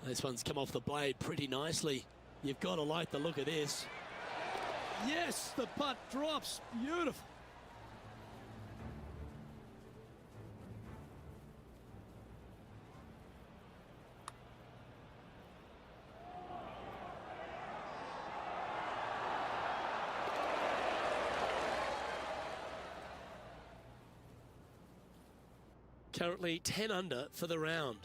This one's come off the blade pretty nicely. You've got to like the look of this. Yes, the putt drops. Beautiful. Currently 10 under for the round.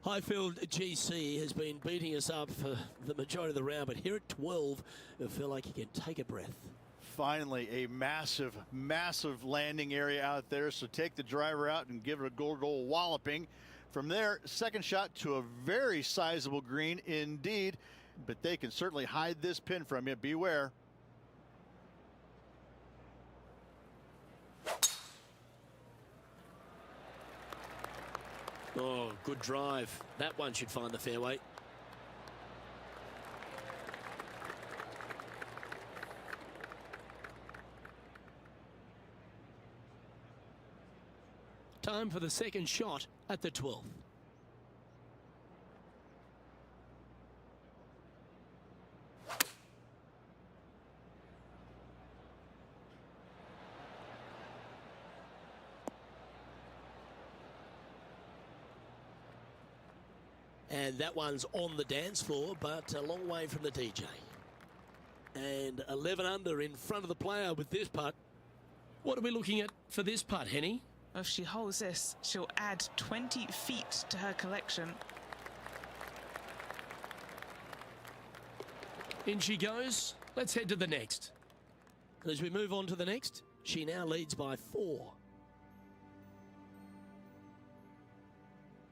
Highfield GC has been beating us up for the majority of the round, but here at 12, I feel like you can take a breath. Finally, a massive, massive landing area out there. So take the driver out and give it a good old walloping. From there, second shot to a very sizable green indeed, but they can certainly hide this pin from you. Beware. Oh, good drive. That one should find the fairway. Time for the second shot at the 12th. And that one's on the dance floor, but a long way from the DJ. And 11 under in front of the player with this putt. What are we looking at for this putt, Henny? If she holds this, she'll add 20 feet to her collection. In she goes. Let's head to the next. As we move on to the next, she now leads by 4.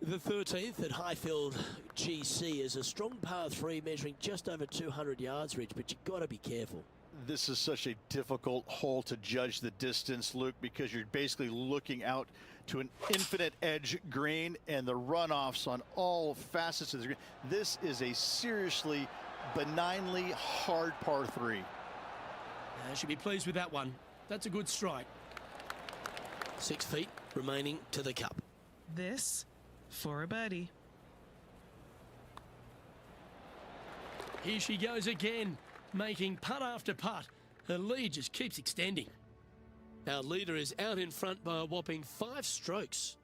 The 13th at Highfield GC is a strong par 3 measuring just over 200 yards, Rich, but you've got to be careful. This is such a difficult hole to judge the distance, Luke, because you're basically looking out to an infinite edge green and the runoffs on all facets of the green. This is a seriously benignly hard par 3. Should be pleased with that one. That's a good strike. 6 feet remaining to the cup. This for a birdie. Here she goes again, making putt after putt. Her lead just keeps extending. Our leader is out in front by a whopping 5 strokes.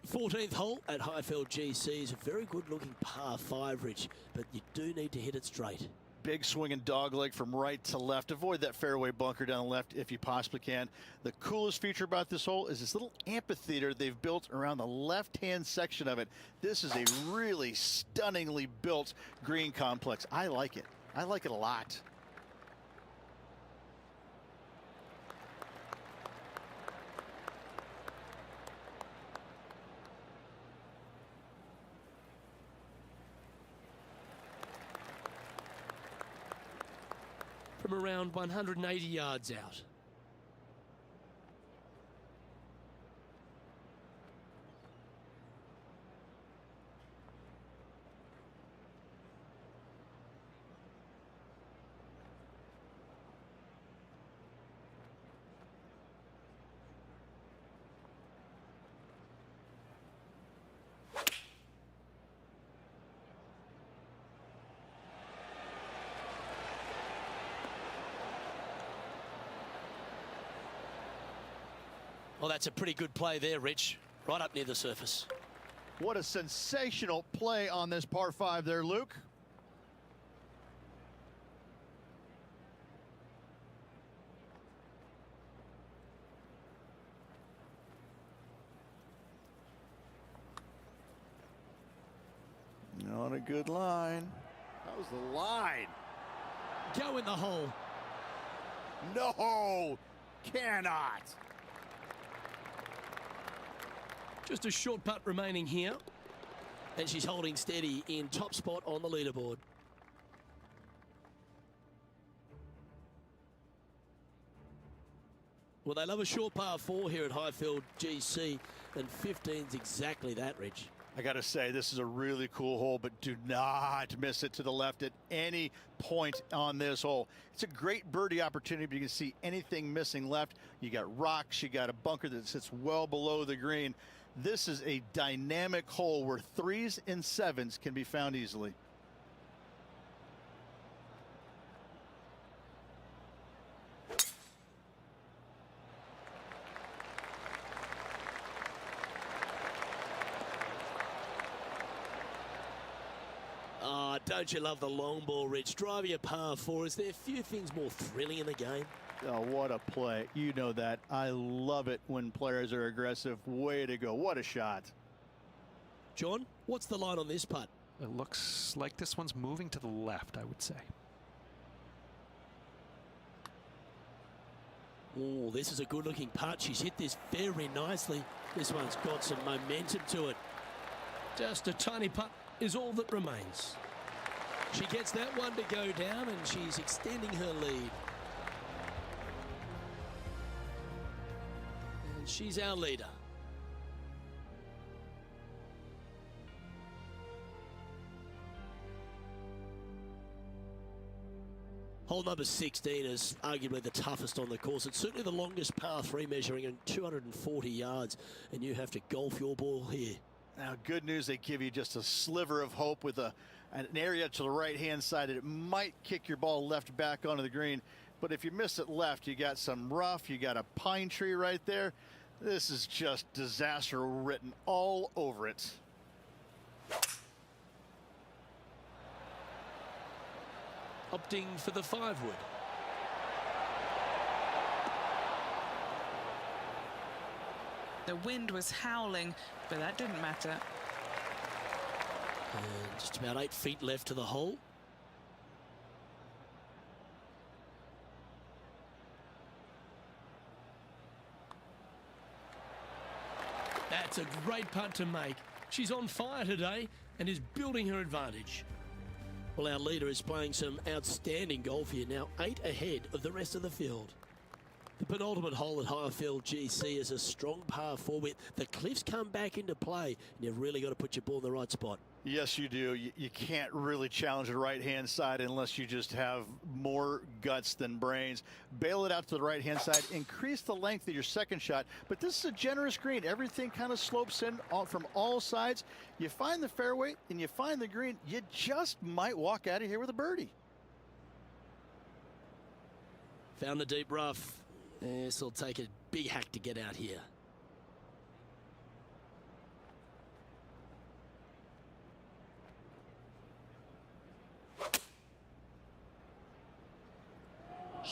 14th hole at Highfield GC is a very good looking par 5, Rich, but you do need to hit it straight. big swinging dog leg from right to left. Avoid that fairway bunker down the left if you possibly can. The coolest feature about this hole is this little amphitheater they've built around the left-hand section of it. This is a really stunningly built green complex. I like it. I like it a lot. From around 180 yards out. Well, that's a pretty good play there, Rich. Right up near the surface. What a sensational play on this par 5 there, Luke. On a good line. That was the line. Go in the hole. No, cannot. Just a short putt remaining here. And she's holding steady in top spot on the leaderboard. Well, they love a short par 4 here at Highfield GC, and 15's exactly that, Rich. I got to say, this is a really cool hole, but do not miss it to the left at any point on this hole. It's a great birdie opportunity, but you can see anything missing left. You got rocks, you got a bunker that sits well below the green. This is a dynamic hole where 3s and 7s can be found easily. Oh, don't you love the long ball, Rich? Driving a par 4, is there few things more thrilling in the game? Oh, what a play. You know that. I love it when players are aggressive. Way to go. What a shot. John, what's the line on this putt? It looks like this one's moving to the left, I would say. Oh, this is a good-looking putt. She's hit this very nicely. This one's got some momentum to it. Just a tiny putt is all that remains. She gets that one to go down, and she's extending her lead. And she's our leader. Hole number 16 is arguably the toughest on the course. It's certainly the longest par 3, measuring in 240 yards, and you have to golf your ball here. Now, good news, they give you just a sliver of hope with an area to the right-hand side that it might kick your ball left back onto the green. But if you miss it left, you got some rough, you got a pine tree right there. This is just disaster written all over it. Opting for the 5-wood. The wind was howling, but that didn't matter. And just about 8 feet left to the hole. That's a great putt to make. She's on fire today and is building her advantage. Well, our leader is playing some outstanding golf here now, 8 ahead of the rest of the field. The penultimate hole at Highfield GC is a strong par 4 with the cliffs come back into play, and you've really got to put your ball in the right spot. Yes, you do. You can't really challenge the right-hand side unless you just have more guts than brains. Bail it out to the right-hand side. Increase the length of your second shot. But this is a generous green. Everything kind of slopes in from all sides. You find the fairway and you find the green. You just might walk out of here with a birdie. Found the deep rough. This will take a big hack to get out here.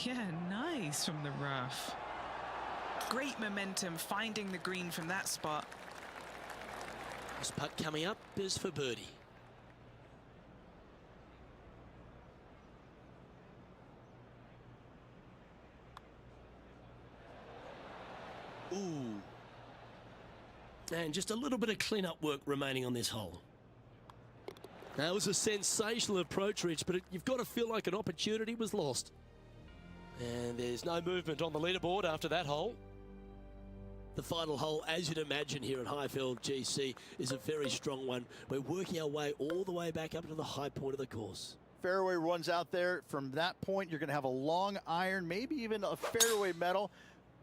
Yeah, nice from the rough. Great momentum finding the green from that spot. This putt coming up is for birdie. Ooh. And just a little bit of clean-up work remaining on this hole. That was a sensational approach, Rich, but you've got to feel like an opportunity was lost. And there's no movement on the leaderboard after that hole. The final hole, as you'd imagine here at Highfield GC, is a very strong one. We're working our way all the way back up to the high point of the course. Fairway runs out there. From that point, you're going to have a long iron, maybe even a fairway metal.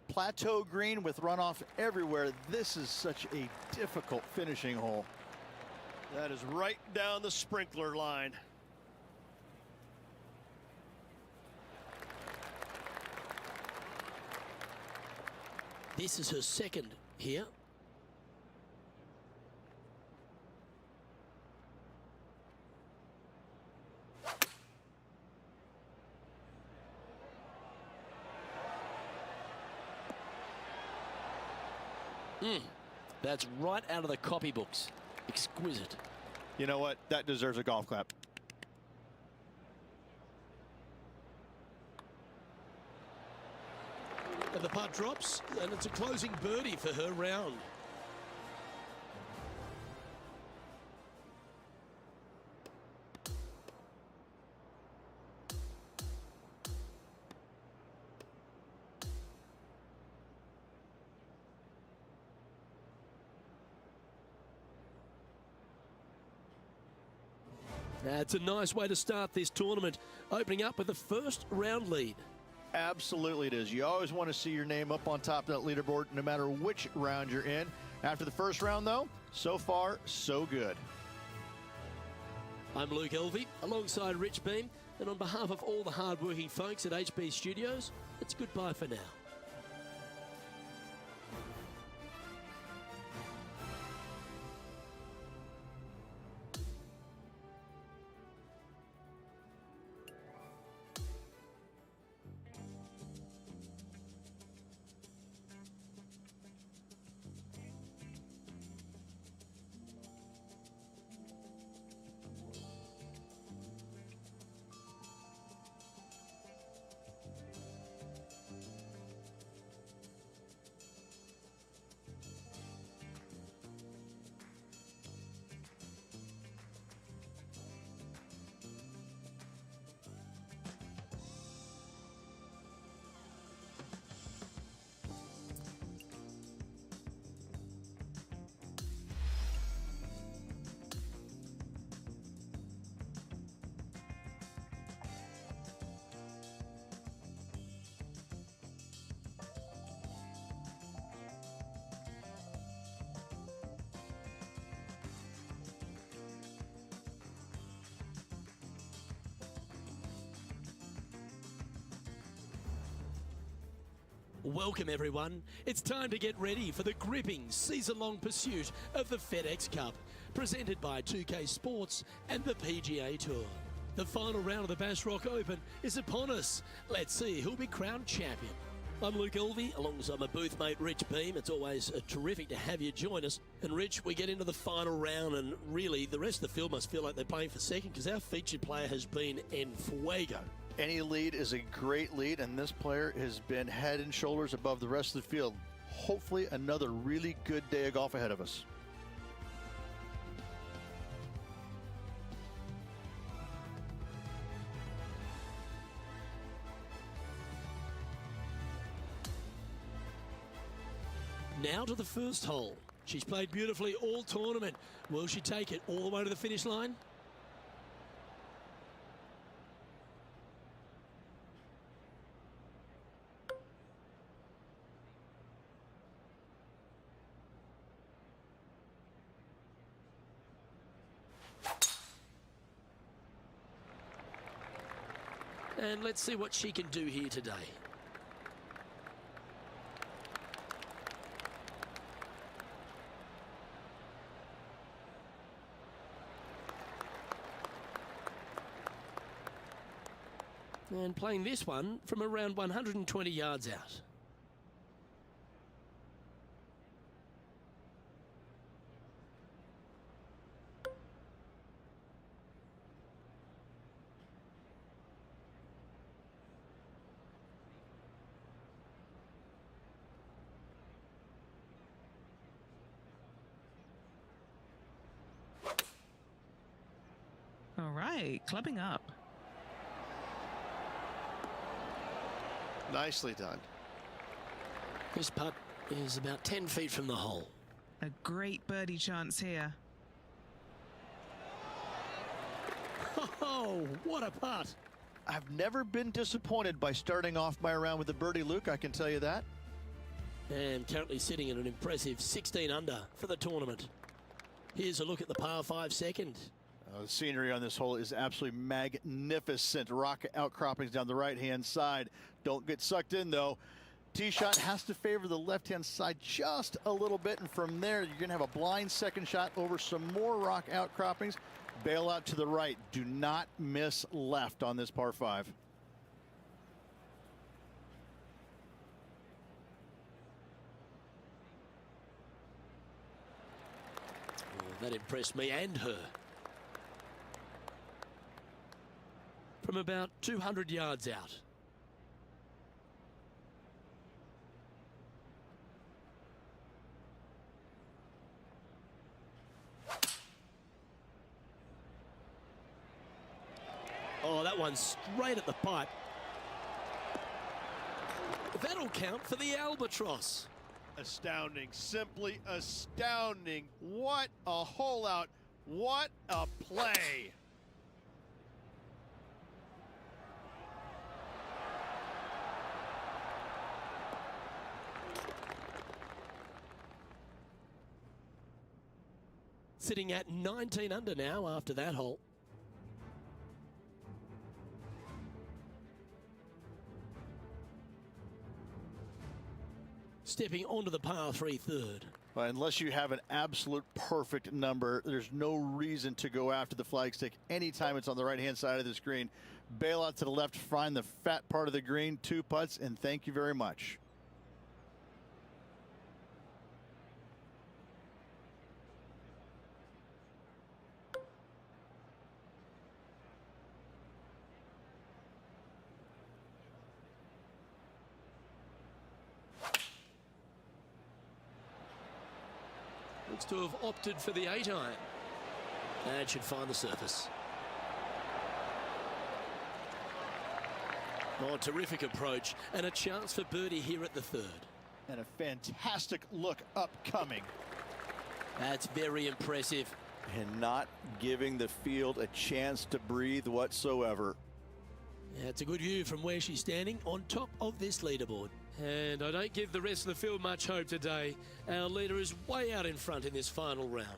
Plateau green with runoff everywhere. This is such a difficult finishing hole. That is right down the sprinkler line. This is her second here. That's right out of the copybooks. Exquisite. You know what? That deserves a golf clap. And the putt drops, and it's a closing birdie for her round. That's a nice way to start this tournament, opening up with the first round lead. Absolutely it is. You always want to see your name up on top of that leaderboard, no matter which round you're in. After the first round, though, so far, so good. I'm Luke Elvey, alongside Rich Beam, and on behalf of all the hard-working folks at HB Studios, it's goodbye for now. Welcome everyone. It's time to get ready for the gripping season-long pursuit of the FedEx Cup, presented by 2K Sports and the PGA Tour. The final round of the Bass Rock Open is upon us. Let's see who'll be crowned champion. I'm Luke Elvey, alongside my booth mate Rich Beam. It's always terrific to have you join us. And Rich, we get into the final round, and really the rest of the field must feel like they're playing for second, because our featured player has been en fuego. Any lead is a great lead, and this player has been head and shoulders above the rest of the field. Hopefully another really good day of golf ahead of us. Now to the first hole. She's played beautifully all tournament. Will she take it all the way to the finish line? And let's see what she can do here today. And playing this one from around 120 yards out. All right, clubbing up. Nicely done. This putt is about 10 feet from the hole. A great birdie chance here. Oh, what a putt. I've never been disappointed by starting off my round with a birdie, Luke, I can tell you that. And currently sitting at an impressive 16 under for the tournament. Here's a look at the par 5 second. The scenery on this hole is absolutely magnificent. Rock outcroppings down the right-hand side. Don't get sucked in, though. Tee shot has to favor the left-hand side just a little bit, and from there, you're going to have a blind second shot over some more rock outcroppings. Bail out to the right. Do not miss left on this par 5. Oh, that impressed me and her. From about 200 yards out. Oh, that one's straight at the pipe. That'll count for the albatross. Astounding, simply astounding. What a hole out. What a play. Sitting at 19 under now after that hole. Stepping onto the par 3 third. Well, unless you have an absolute perfect number, there's no reason to go after the flag stick anytime it's on the right-hand side of the screen. Bail out to the left, find the fat part of the green, 2 putts, and thank you very much. Looks to have opted for the 8-iron. That should find the surface. Oh, terrific approach and a chance for birdie here at the 3rd. And a fantastic look upcoming. That's very impressive. And not giving the field a chance to breathe whatsoever. Yeah, it's a good view from where she's standing on top of this leaderboard. And I don't give the rest of the field much hope today. Our leader is way out in front in this final round.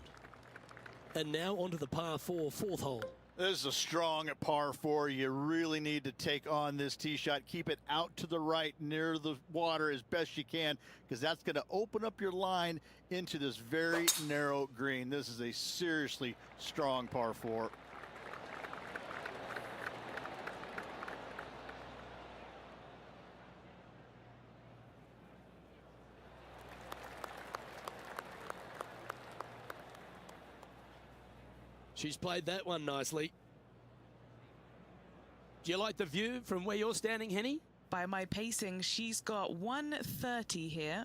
And now onto the par 4 4th hole. This is a strong par 4. You really need to take on this tee shot. Keep it out to the right near the water as best you can, because that's going to open up your line into this very narrow green. This is a seriously strong par 4. She's played that one nicely. Do you like the view from where you're standing, Henny? By my pacing, she's got 130 here.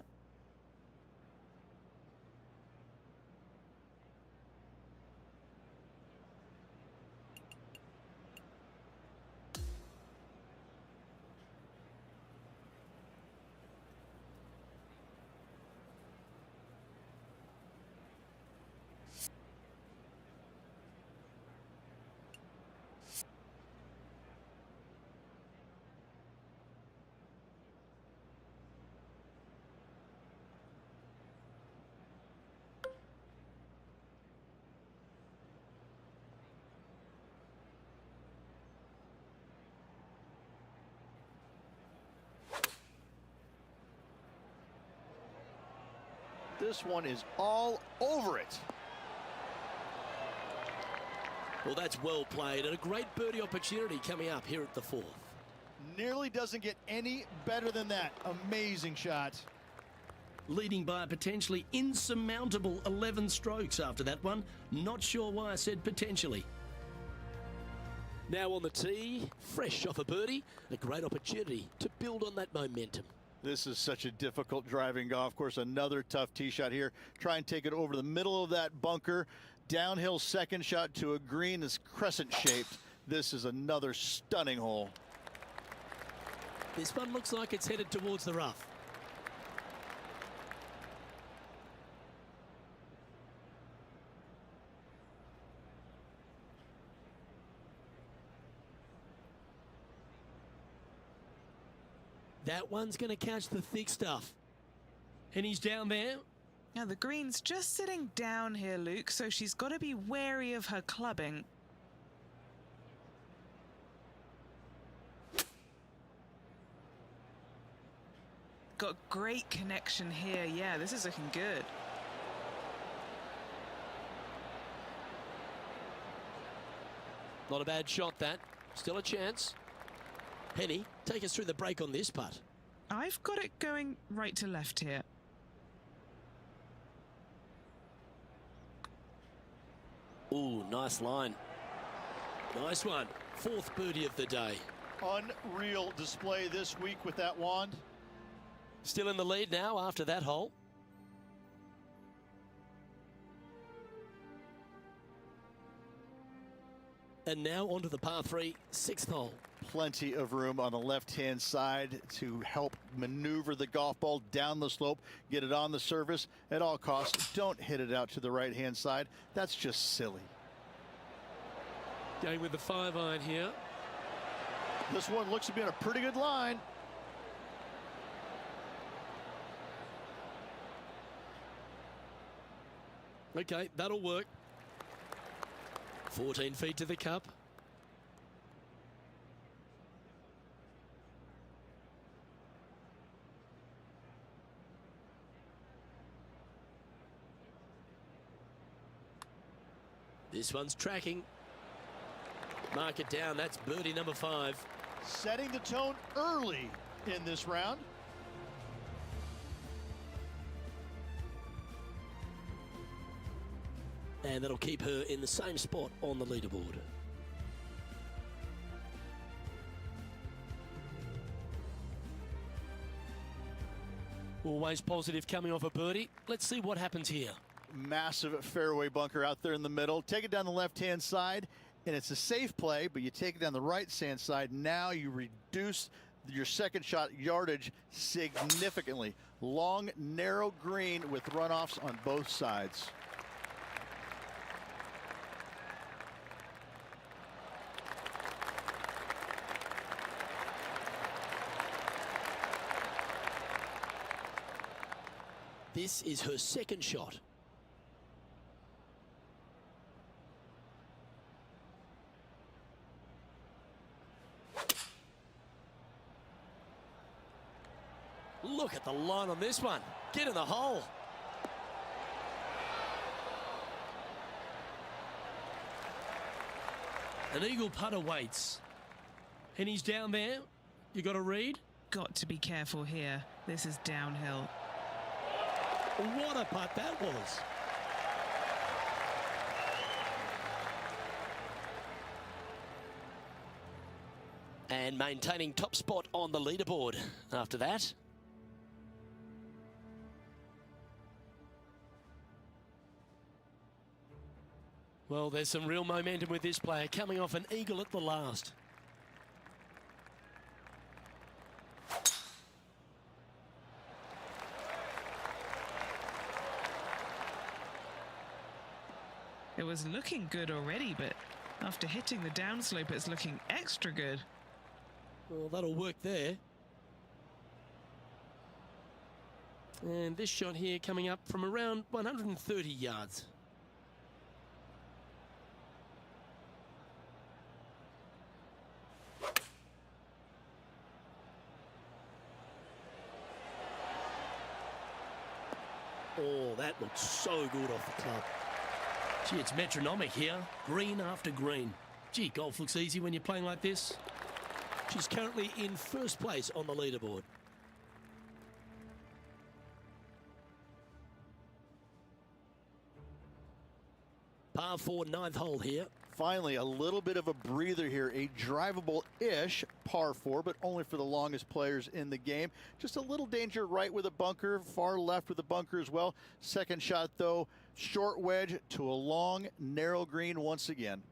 This one is all over it. Well, that's well played and a great birdie opportunity coming up here at the 4th. Nearly doesn't get any better than that. Amazing shot. Leading by a potentially insurmountable 11 strokes after that one. Not sure why I said potentially. Now on the tee, fresh off a birdie, a great opportunity to build on that momentum. This is such a difficult driving golf course. Another tough tee shot here. Try and take it over the middle of that bunker. Downhill second shot to a green that's crescent shaped. This is another stunning hole. This one looks like it's headed towards the rough. That one's going to catch the thick stuff. And he's down there. Now the green's just sitting down here, Luke, so she's got to be wary of her clubbing. Got great connection here. Yeah, this is looking good. Not a bad shot, that. Still a chance. Penny, take us through the break on this putt. I've got it going right to left here. Ooh, nice line. Nice one. Fourth birdie of the day. Unreal display this week with that wand. Still in the lead now after that hole. And now onto the par 3, 6th hole. Plenty of room on the left-hand side to help maneuver the golf ball down the slope, get it on the surface at all costs. Don't hit it out to the right-hand side. That's just silly. Going with the 5-iron here. This one looks to be on a pretty good line. Okay, that'll work. 14 feet to the cup. This one's tracking. Mark it down. That's birdie number 5. Setting the tone early in this round. And that'll keep her in the same spot on the leaderboard. Always positive coming off a birdie. Let's see what happens here. Massive fairway bunker out there in the middle. Take it down the left-hand side, and it's a safe play, but you take it down the right-hand side. Now you reduce your second shot yardage significantly. Long, narrow green with runoffs on both sides. This is her second shot. Look at the line on this one. Get in the hole. An eagle putt awaits. And he's down there. You got to read. Got to be careful here. This is downhill. What a putt that was. And maintaining top spot on the leaderboard after that. Well, there's some real momentum with this player coming off an eagle at the last. It was looking good already, but after hitting the downslope, it's looking extra good. Well, that'll work there. And this shot here coming up from around 130 yards. Oh, that looks so good off the club. Gee, it's metronomic here. Green after green. Gee, golf looks easy when you're playing like this. She's currently in first place on the leaderboard. Par 4, 9th hole here. Finally, a little bit of a breather here. A drivable-ish par 4, but only for the longest players in the game. Just a little danger right with a bunker, far left with a bunker as well. Second shot, though, short wedge to a long, narrow green once again.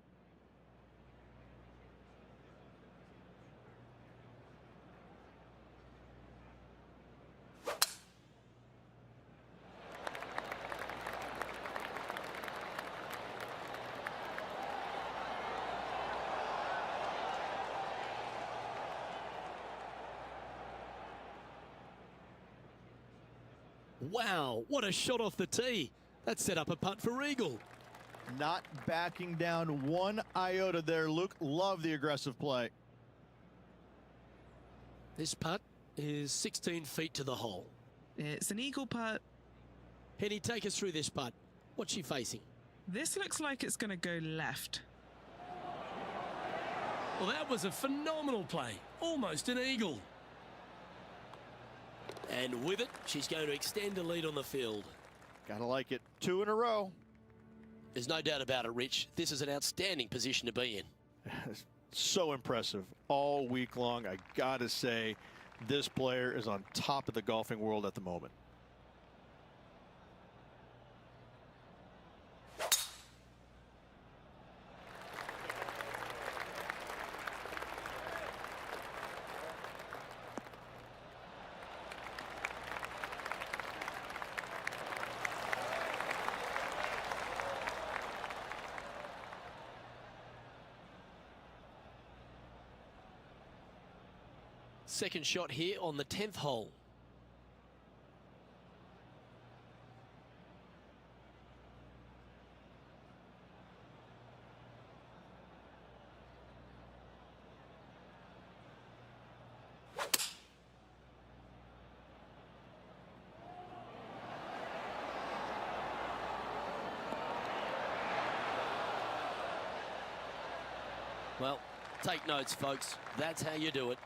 Wow, what a shot off the tee. That set up a putt for eagle. Not backing down one iota there, Luke. Love the aggressive play. This putt is 16 feet to the hole. It's an eagle putt. Henny, take us through this putt. What's she facing? This looks like it's going to go left. Well, that was a phenomenal play. Almost an eagle. And with it, she's going to extend a lead on the field. Gotta like it. 2 in a row. There's no doubt about it, Rich. This is an outstanding position to be in. So impressive all week long. I gotta say, this player is on top of the golfing world at the moment. Second shot here on the 10th hole. Well, take notes, folks. That's how you do it.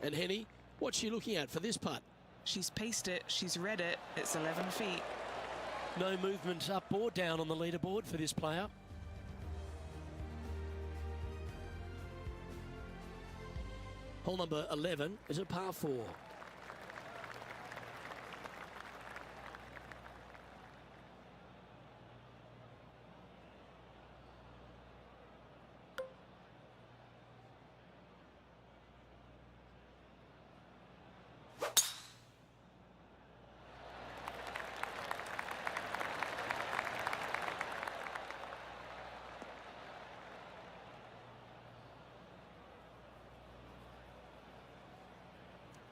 And Henny, what's she looking at for this putt? She's paced it. She's read it. It's 11 feet. No movement up or down on the leaderboard for this player. Hole number 11 is a par 4.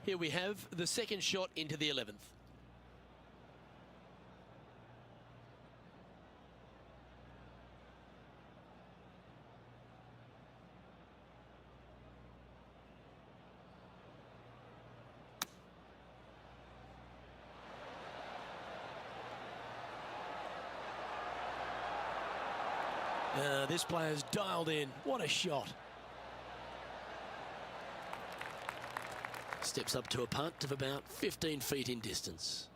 Here we have the second shot into the 11th. This player's dialed in. What a shot. Steps up to a punt of about 15 feet in distance.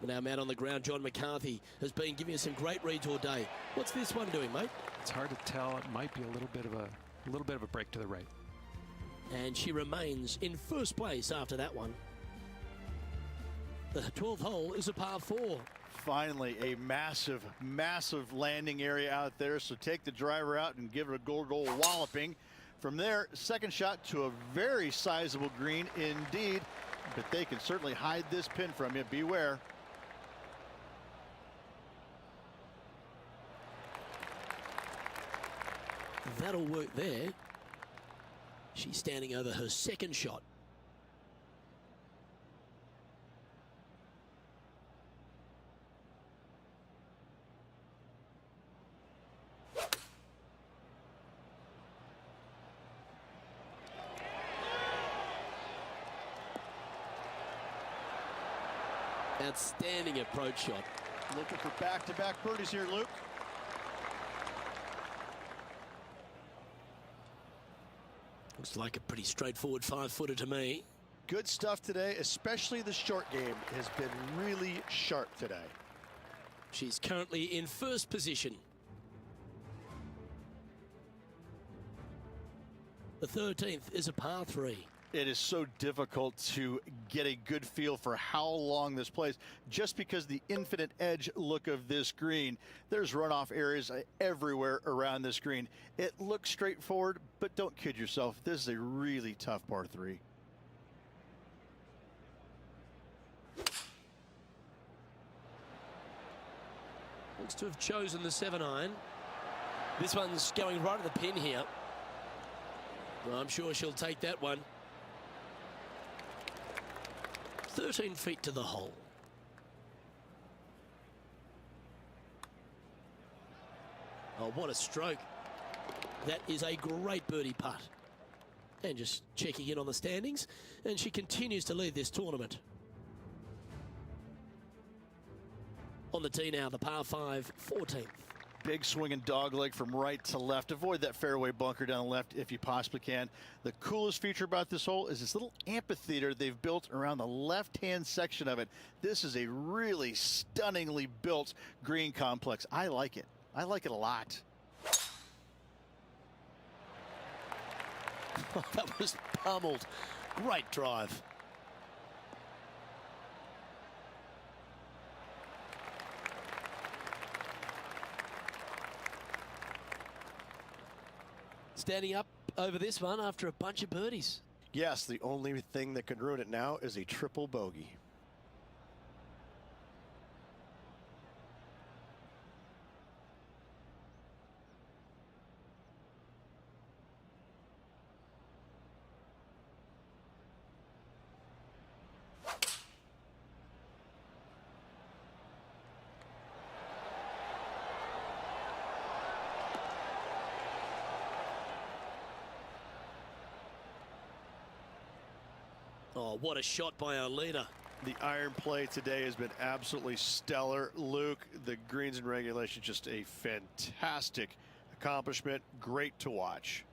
And our man on the ground, John McCarthy, has been giving us some great reads all day. What's this one doing, mate? It's hard to tell. It might be a little bit of a break to the right. And she remains in first place after that one. The 12th hole is a par 4. Finally, a massive, massive landing area out there. So take the driver out and give it a good old walloping. From there, second shot to a very sizable green indeed, but they can certainly hide this pin from you. Beware. That'll work there. She's standing over her second shot. Outstanding approach shot. Looking for back-to-back birdies here, Luke. Looks like a pretty straightforward 5-footer to me. Good stuff today, especially the short game has been really sharp today. She's currently in first position. The 13th is a par 3. It is so difficult to get a good feel for how long this plays just because the infinite edge look of this green. There's runoff areas everywhere around this green. It looks straightforward, but don't kid yourself. This is a really tough par 3. Looks to have chosen the 7-iron. This one's going right at the pin here. Well, I'm sure she'll take that one. 13 feet to the hole. Oh, what a stroke. That is a great birdie putt. And just checking in on the standings, and she continues to lead this tournament. On the tee now, the par 5, 14th. Big swinging dog leg from right to left. Avoid that fairway bunker down the left if you possibly can. The coolest feature about this hole is this little amphitheater they've built around the left-hand section of it. This is a really stunningly built green complex. I like it. I like it a lot. That was pummeled. Great drive. Standing up over this one after a bunch of birdies. Yes, the only thing that can ruin it now is a triple bogey. Oh, what a shot by our leader. The iron play today has been absolutely stellar. Luke, the greens and regulation, just a fantastic accomplishment. Great to watch.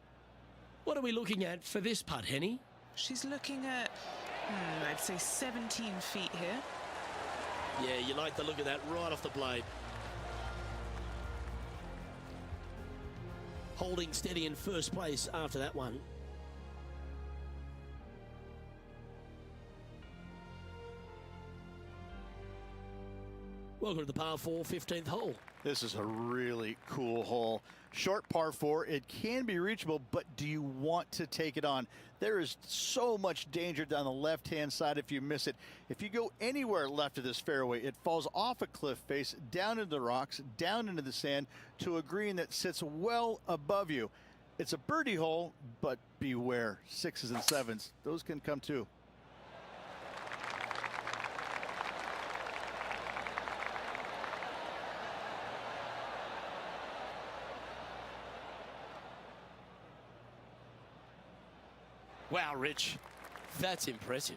What are we looking at for this putt, Henny? She's looking at, I'd say 17 feet here. Yeah, you like the look of that right off the blade. Holding steady in first place after that one. Welcome to the par 4, 15th hole. This is a really cool hole. Short par 4, it can be reachable, but do you want to take it on? There is so much danger down the left-hand side if you miss it. If you go anywhere left of this fairway, it falls off a cliff face, down into the rocks, down into the sand, to a green that sits well above you. It's a birdie hole, but beware. 6s and 7s, those can come too. Wow, Rich, that's impressive.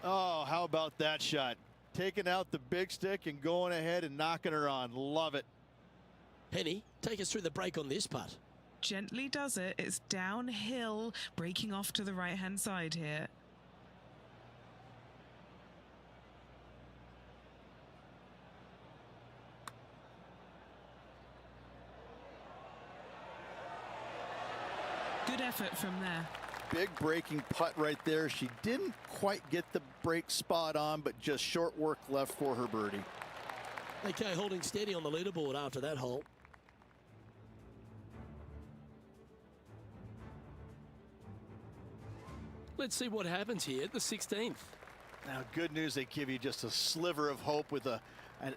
Oh, how about that shot? Taking out the big stick and going ahead and knocking her on. Love it. Henny, take us through the break on this putt. Gently does it. It's downhill, breaking off to the right-hand side here. Good effort from there. Big breaking putt right there. She didn't quite get the break spot on, but just short work left for her birdie. Okay, holding steady on the leaderboard after that hole. Let's see what happens here at the 16th. Now, good news, they give you just a sliver of hope with an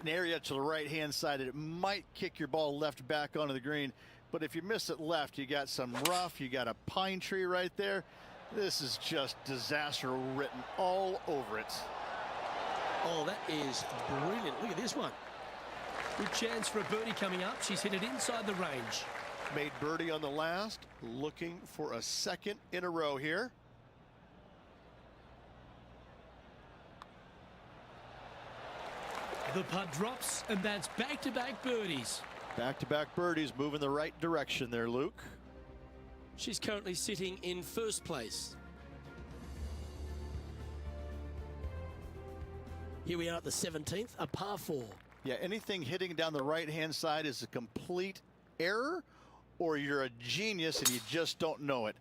area to the right-hand side that it might kick your ball left back onto the green. But if you miss it left, you got some rough, you got a pine tree right there. This is just disaster written all over it. Oh, that is brilliant. Look at this one. Good chance for a birdie coming up. She's hit it inside the range. Made birdie on the last, looking for a second in a row here. The putt drops, and that's back-to-back birdies. Back-to-back birdies, moving the right direction there, Luke. She's currently sitting in first place. Here we are at the 17th, a par 4. Yeah, anything hitting down the right-hand side is a complete error, or you're a genius and you just don't know it.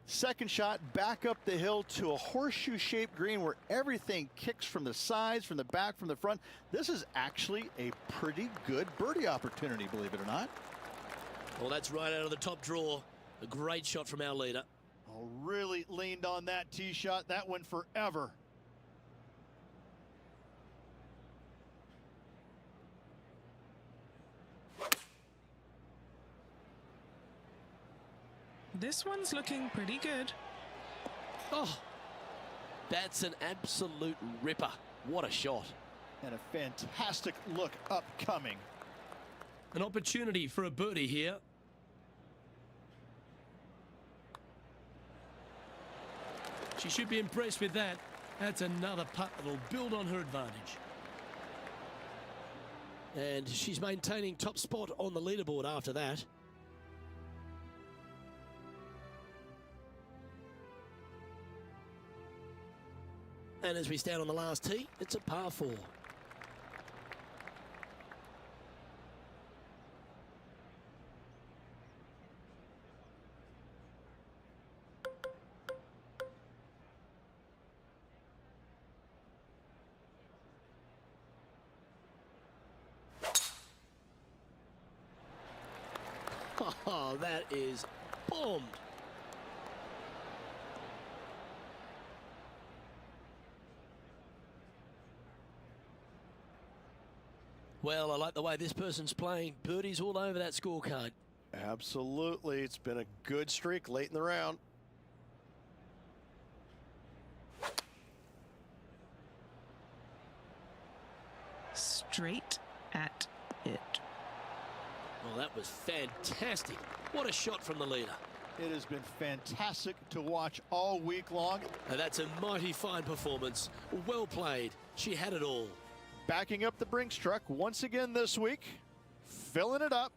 Second shot, back up the hill to a horseshoe-shaped green where everything kicks from the sides, from the back, from the front. This is actually a pretty good birdie opportunity, believe it or not. Well, that's right out of the top draw. A great shot from our leader. Oh, really leaned on that tee shot. That went forever. This one's looking pretty good. Oh, that's an absolute ripper. What a shot. And a fantastic look upcoming. An opportunity for a birdie here. She should be impressed with that. That's another putt that'll build on her advantage. And she's maintaining top spot on the leaderboard after that. And as we stand on the last tee, it's a par 4. Oh, that is bombed. Well, I like the way this person's playing. Birdies all over that scorecard. Absolutely. It's been a good streak late in the round. Straight at it. Well, that was fantastic. What a shot from the leader. It has been fantastic to watch all week long. Now, that's a mighty fine performance. Well played. She had it all. Backing up the Brinks truck once again this week. Filling it up.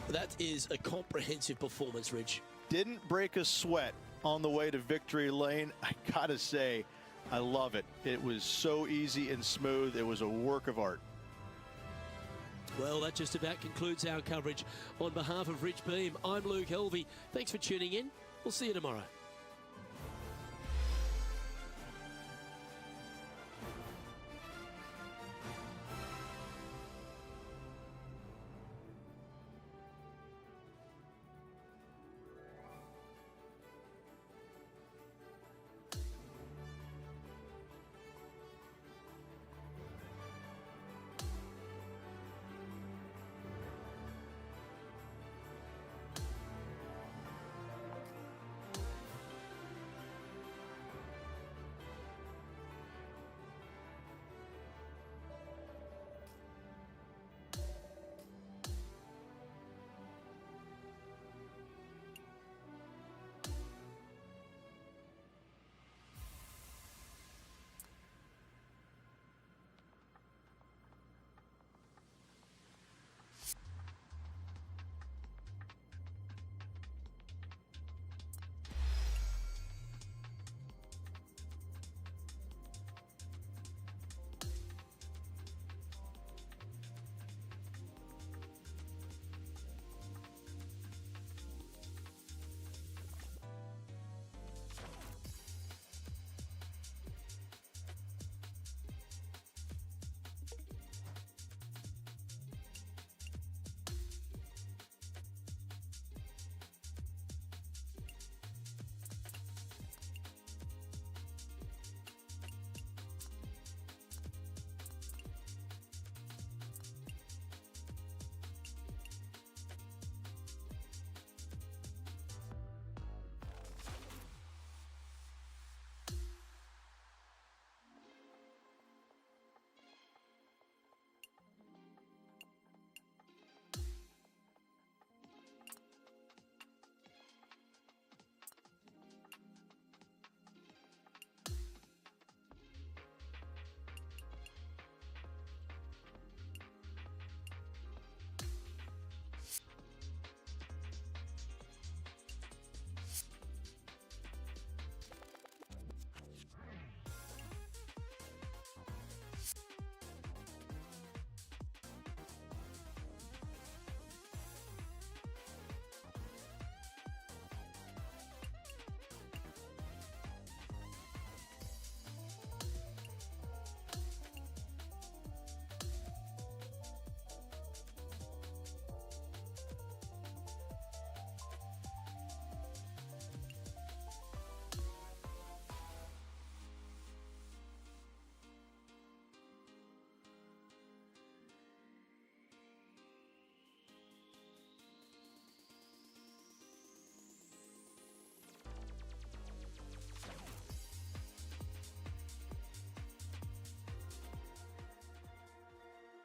That is a comprehensive performance, Rich. Didn't break a sweat on the way to victory lane. I gotta say, I love it. It was so easy and smooth. It was a work of art. Well, that just about concludes our coverage. On behalf of Rich Beam, I'm Luke Helvey. Thanks for tuning in. We'll see you tomorrow.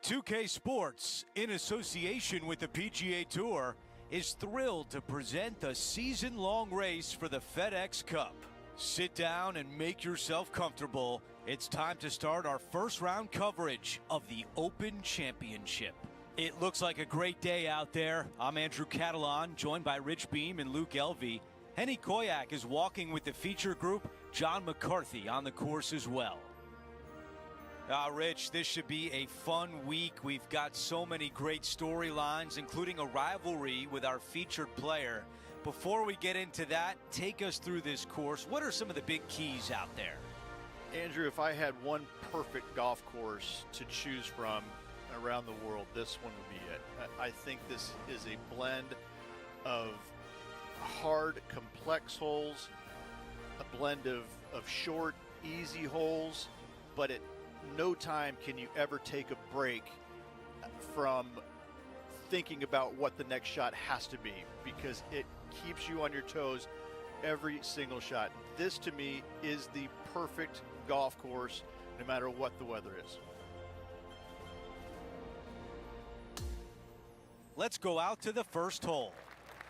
2K Sports, in association with the PGA Tour, is thrilled to present the season-long race for the FedEx Cup. Sit down and make yourself comfortable. It's time to start our first round coverage of the Open Championship. It looks like a great day out there. I'm Andrew Catalan, joined by Rich Beam and Luke Elvey. Henny Koyak is walking with the feature group, John McCarthy on the course as well. Rich, this should be a fun week. We've got so many great storylines, including a rivalry with our featured player. Before we get into that, take us through this course. What are some of the big keys out there? Andrew, if I had one perfect golf course to choose from around the world, this one would be it. I think this is a blend of hard, complex holes, a blend of short, easy holes, but at no time can you ever take a break from thinking about what the next shot has to be, because it keeps you on your toes every single shot. This, to me, is the perfect golf course, no matter what the weather is. Let's go out to the first hole.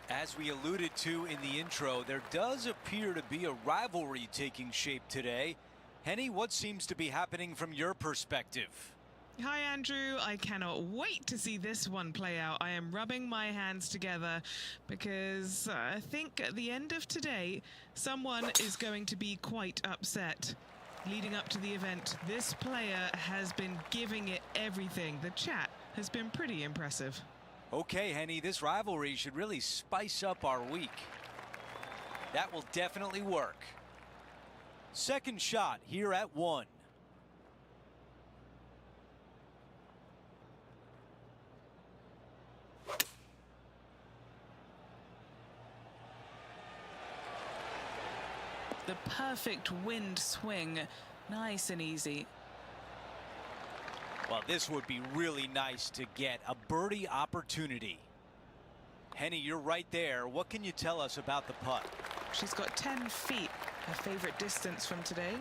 As we alluded to in the intro, there does appear to be a rivalry taking shape today. Henny, what seems to be happening from your perspective? Hi, Andrew. I cannot wait to see this one play out. I am rubbing my hands together because I think at the end of today, someone is going to be quite upset. Leading up to the event, this player has been giving it everything. The chat has been pretty impressive. Okay, Henny, this rivalry should really spice up our week. That will definitely work. Second shot here at 1. The perfect wind swing, nice and easy. Well, this would be really nice to get a birdie opportunity. Henny, you're right there. What can you tell us about the putt? She's got 10 feet, her favorite distance from today.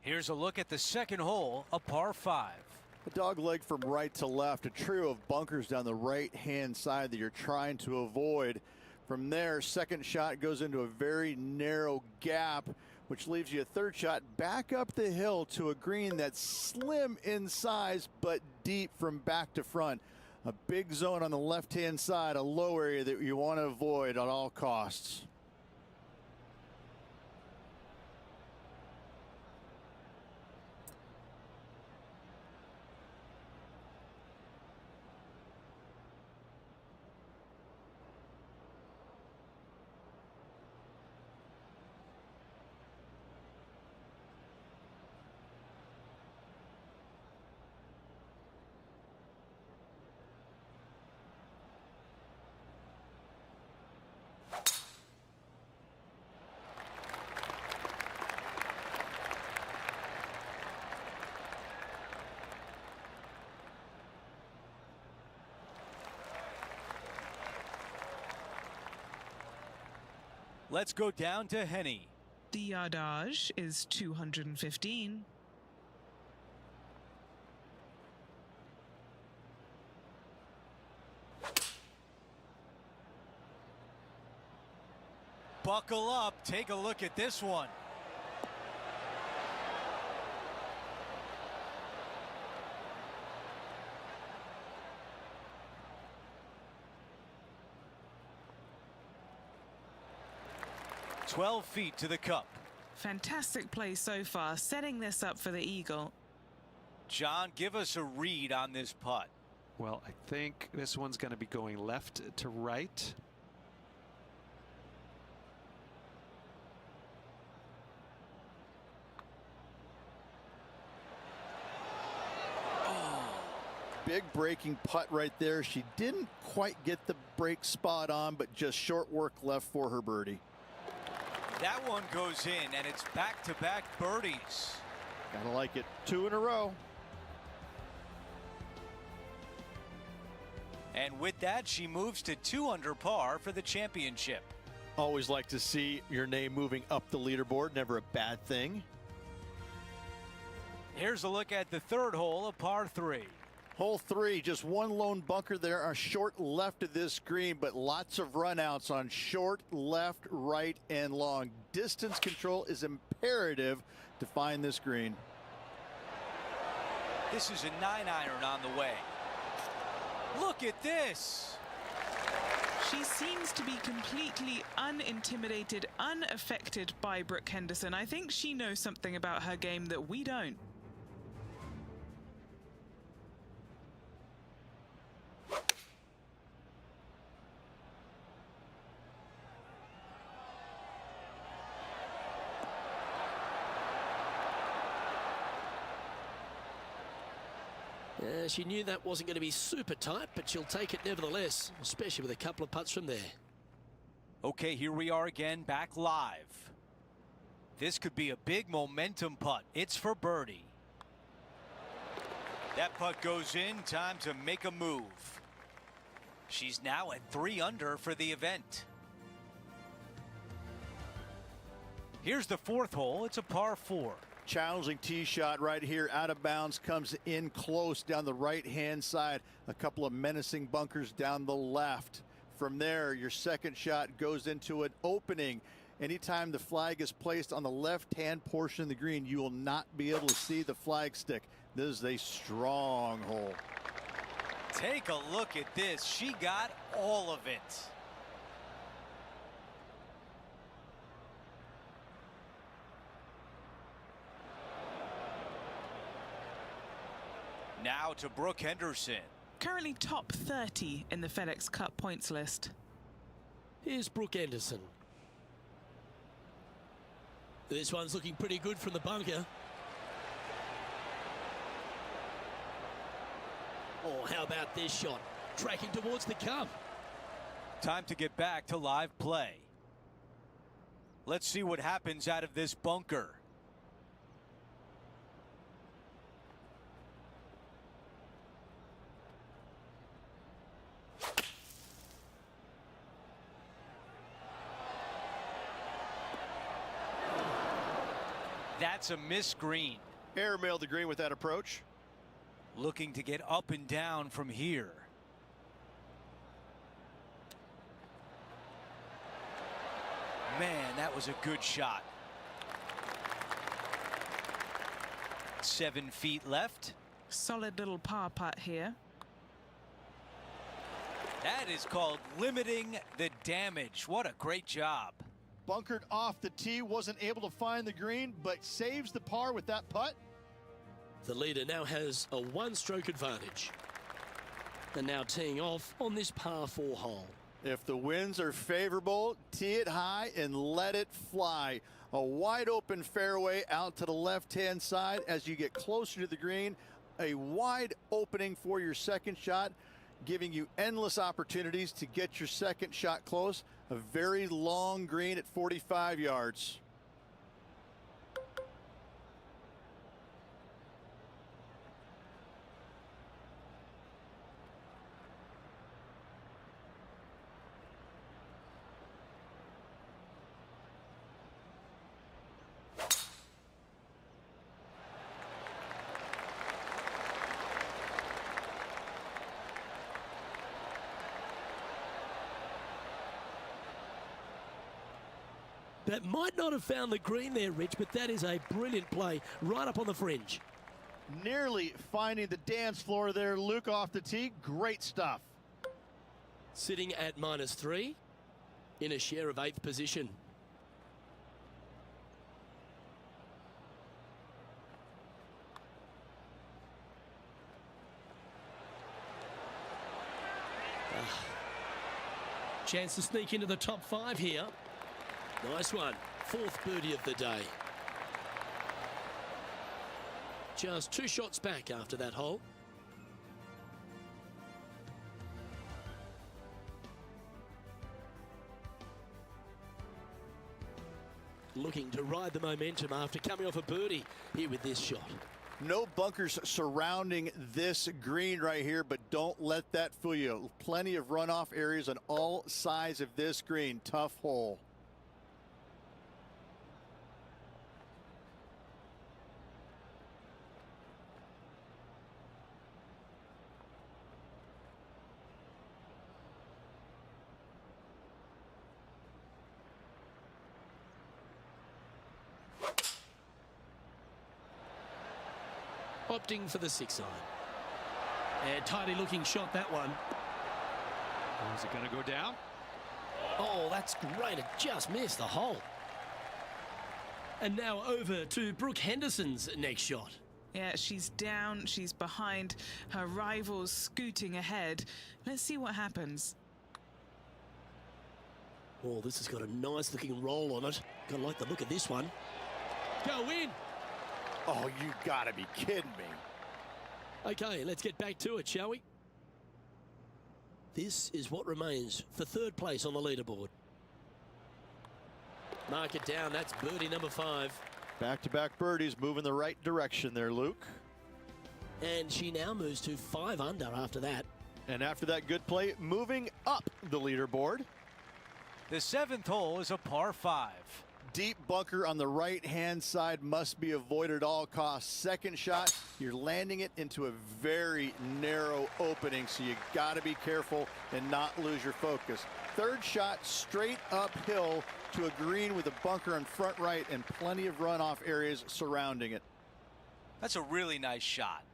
Here's a look at the second hole, a par 5. A dog leg from right to left, a trio of bunkers down the right-hand side that you're trying to avoid. From there, second shot goes into a very narrow gap, which leaves you a third shot back up the hill to a green that's slim in size but deep from back to front. A big zone on the left-hand side, a low area that you want to avoid at all costs. Let's go down to Henny. The yardage is 215. Buckle up, take a look at this one. "12 feet to the cup." Fantastic play so far, setting this up for the eagle. John, give us a read on this putt. Well, I think this one's going to be going left to right. Big breaking putt right there. She didn't quite get the break spot on, but just short work left for her birdie. That one goes in, and it's back-to-back birdies. Gotta like it. 2 in a row. And with that, she moves to 2 under par for the championship. Always like to see your name moving up the leaderboard. Never a bad thing. Here's a look at the third hole, a par 3. Hole 3, just one lone bunker there, a short left of this green, but lots of runouts on short, left, right, and long. Distance control is imperative to find this green. This is a 9-iron on the way. Look at this. She seems to be completely unintimidated, unaffected by Brooke Henderson. I think she knows something about her game that we don't. She knew that wasn't going to be super tight, but she'll take it nevertheless, especially with a couple of putts from there. Okay, here we are again, back live. This could be a big momentum putt. It's for birdie. That putt goes in, time to make a move. She's now at 3 under for the event. Here's the fourth hole. It's a par 4. Challenging tee shot right here, out of bounds, comes in close down the right-hand side. A couple of menacing bunkers down the left. From there, your second shot goes into an opening. Anytime the flag is placed on the left-hand portion of the green, you will not be able to see the flag stick. This is a strong hole. Take a look at this. She got all of it. Now to Brooke Henderson. Currently top 30 in the FedEx Cup points list. Here's Brooke Henderson. This one's looking pretty good from the bunker. Oh, how about this shot? Tracking towards the cup. Time to get back to live play. Let's see what happens out of this bunker. That's a missed green. Airmailed the green with that approach. Looking to get up and down from here. Man, that was a good shot. 7 feet left. Solid little par putt here. That is called limiting the damage. What a great job. Bunkered off the tee, wasn't able to find the green, but saves the par with that putt. The leader now has a one-stroke advantage. And now teeing off on this par 4 hole. If the winds are favorable, tee it high and let it fly. A wide open fairway out to the left-hand side. As you get closer to the green, a wide opening for your second shot, giving you endless opportunities to get your second shot close. A very long green at 45 yards. That might not have found the green there, Rich, but that is a brilliant play right up on the fringe. Nearly finding the dance floor there, Luke, off the tee. Great stuff. Sitting at -3 in a share of 8th position. Chance to sneak into the top 5 here. Nice one. 4th birdie of the day. Just 2 shots back after that hole. Looking to ride the momentum after coming off a birdie here with this shot. No bunkers surrounding this green right here, but don't let that fool you. Plenty of runoff areas on all sides of this green. Tough hole. Opting for the 6 iron. And tidy looking shot, that one. Is it going to go down? Oh, that's great. It just missed the hole. And now over to Brooke Henderson's next shot. Yeah, she's down, she's behind, her rival's scooting ahead. Let's see what happens. Oh, this has got a nice looking roll on it. Gotta like the look of this one. Go in. Oh, you gotta be kidding me. Okay, let's get back to it, shall we? This is what remains for third place on the leaderboard. Mark it down, that's birdie number 5. Back-to-back birdies, moving the right direction there, Luke. And she now moves to 5 under after that. And after that good play, moving up the leaderboard. The 7th hole is a par 5. Deep bunker on the right-hand side must be avoided at all costs. Second shot, you're landing it into a very narrow opening, so you got to be careful and not lose your focus. Third shot, straight uphill to a green with a bunker on front right and plenty of runoff areas surrounding it. That's a really nice shot.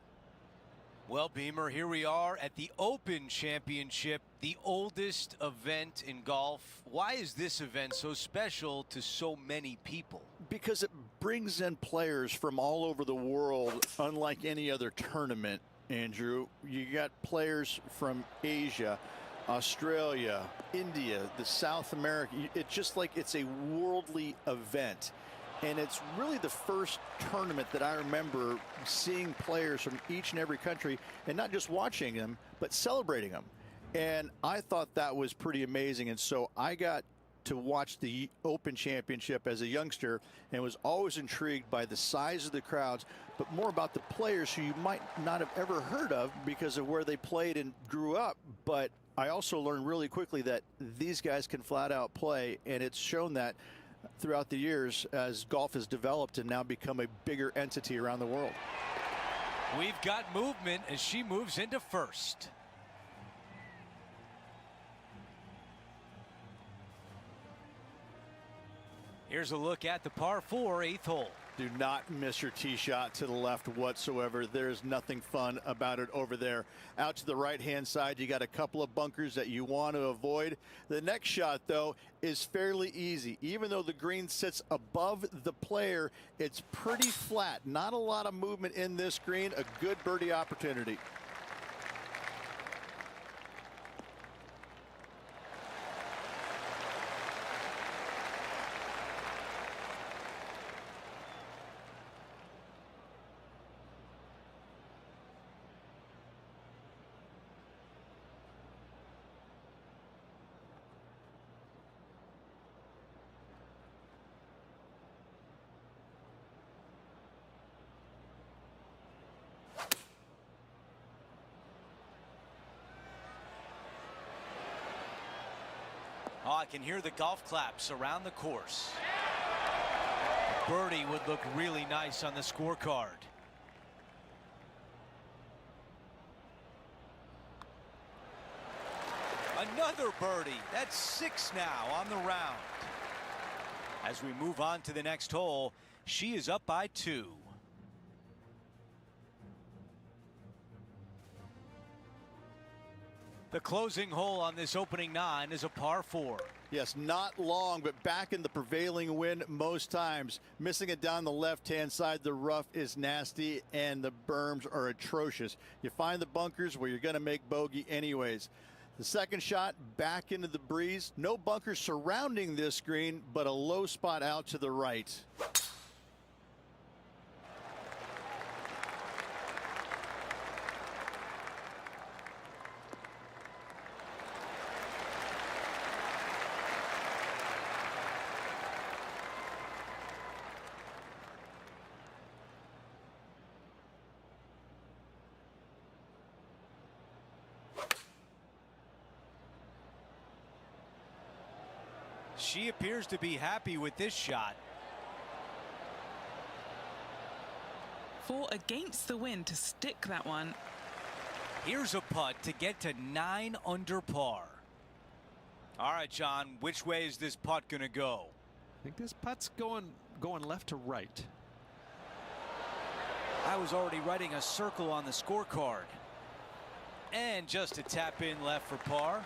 Well, Beamer, here we are at the Open Championship, the oldest event in golf. Why is this event so special to so many people? Because it brings in players from all over the world, unlike any other tournament, Andrew. You got players from Asia, Australia, India, the South America. It's just like it's a worldly event. And it's really the first tournament that I remember seeing players from each and every country, and not just watching them, but celebrating them. And I thought that was pretty amazing. And so I got to watch the Open Championship as a youngster and was always intrigued by the size of the crowds, but more about the players who you might not have ever heard of because of where they played and grew up. But I also learned really quickly that these guys can flat out play, and it's shown that throughout the years as golf has developed and now become a bigger entity around the world. We've got movement as she moves into first. Here's a look at the par 4 8th hole. Do not miss your tee shot to the left whatsoever. There's nothing fun about it over there. Out to the right-hand side, you got a couple of bunkers that you want to avoid. The next shot, though, is fairly easy. Even though the green sits above the player, it's pretty flat. Not a lot of movement in this green. A good birdie opportunity. Oh, I can hear the golf claps around the course. Birdie would look really nice on the scorecard. Another birdie. That's 6 now on the round. As we move on to the next hole, she is up by 2. The closing hole on this opening 9 is a par 4. Yes, not long, but back in the prevailing wind most times. Missing it down the left-hand side. The rough is nasty, and the berms are atrocious. You find the bunkers where you're going to make bogey anyways. The second shot back into the breeze. No bunkers surrounding this green, but a low spot out to the right. She appears to be happy with this shot. 4 against the wind to stick that one. Here's a putt to get to 9 under par. All right, John, which way is this putt going to go? I think this putt's going left to right. I was already writing a circle on the scorecard. And just a tap in left for par.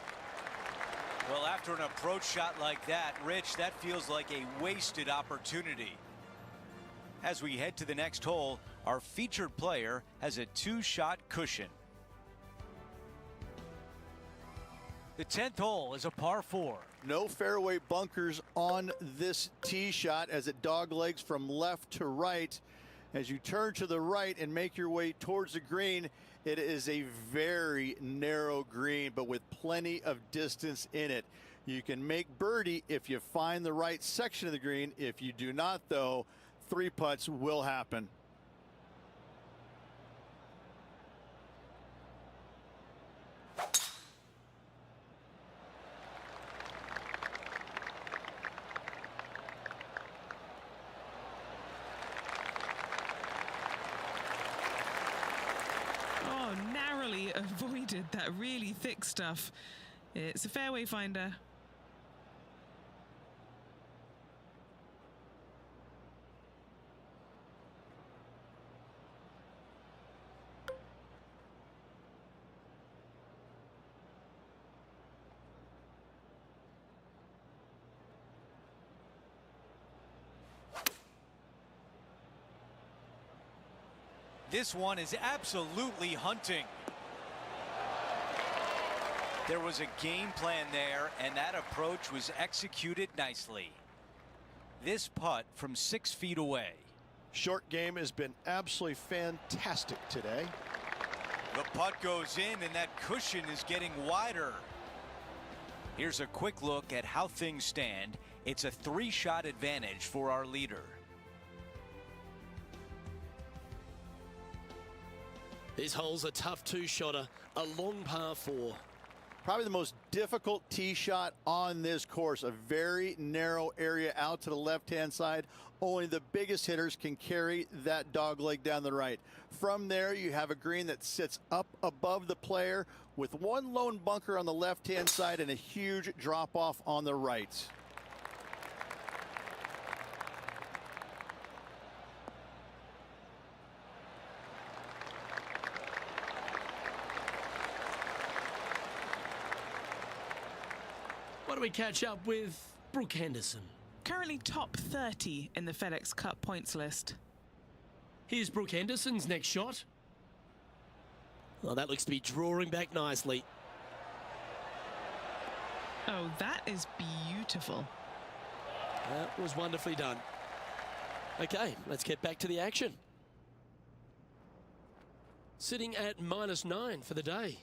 Well, after an approach shot like that, Rich, that feels like a wasted opportunity. As we head to the next hole, our featured player has a 2-shot cushion. The 10th hole is a par 4. No fairway bunkers on this tee shot as it doglegs from left to right. As you turn to the right and make your way towards the green, it is a very narrow green, but with plenty of distance in it. You can make birdie if you find the right section of the green. If you do not, though, 3 putts will happen. Narrowly avoided that really thick stuff. It's a fairway finder. This one is absolutely hunting. There was a game plan there, and that approach was executed nicely. This putt from 6 feet away. Short game has been absolutely fantastic today. The putt goes in, and that cushion is getting wider. Here's a quick look at how things stand. It's a 3-shot advantage for our leader. This hole's a tough 2-shotter, a long par 4. Probably the most difficult tee shot on this course. A very narrow area out to the left-hand side. Only the biggest hitters can carry that dogleg down the right. From there, you have a green that sits up above the player with one lone bunker on the left-hand side and a huge drop-off on the right. Why don't we catch up with Brooke Henderson? Currently top 30 in the FedEx Cup points list. Here's Brooke Henderson's next shot. Well, that looks to be drawing back nicely. Oh, that is beautiful. That was wonderfully done. Okay, let's get back to the action. Sitting at -9 for the day.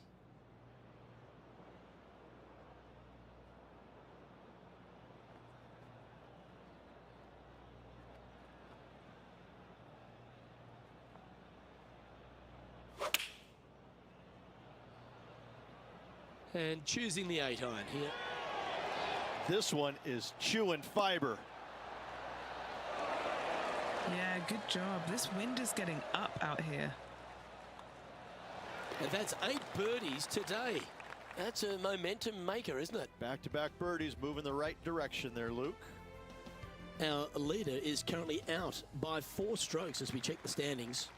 And choosing the 8-iron here. This one is chewing fiber. Yeah, good job. This wind is getting up out here. And that's 8 birdies today. That's a momentum maker, isn't it? Back-to-back birdies, moving the right direction there, Luke. Our leader is currently out by 4 strokes as we check the standings.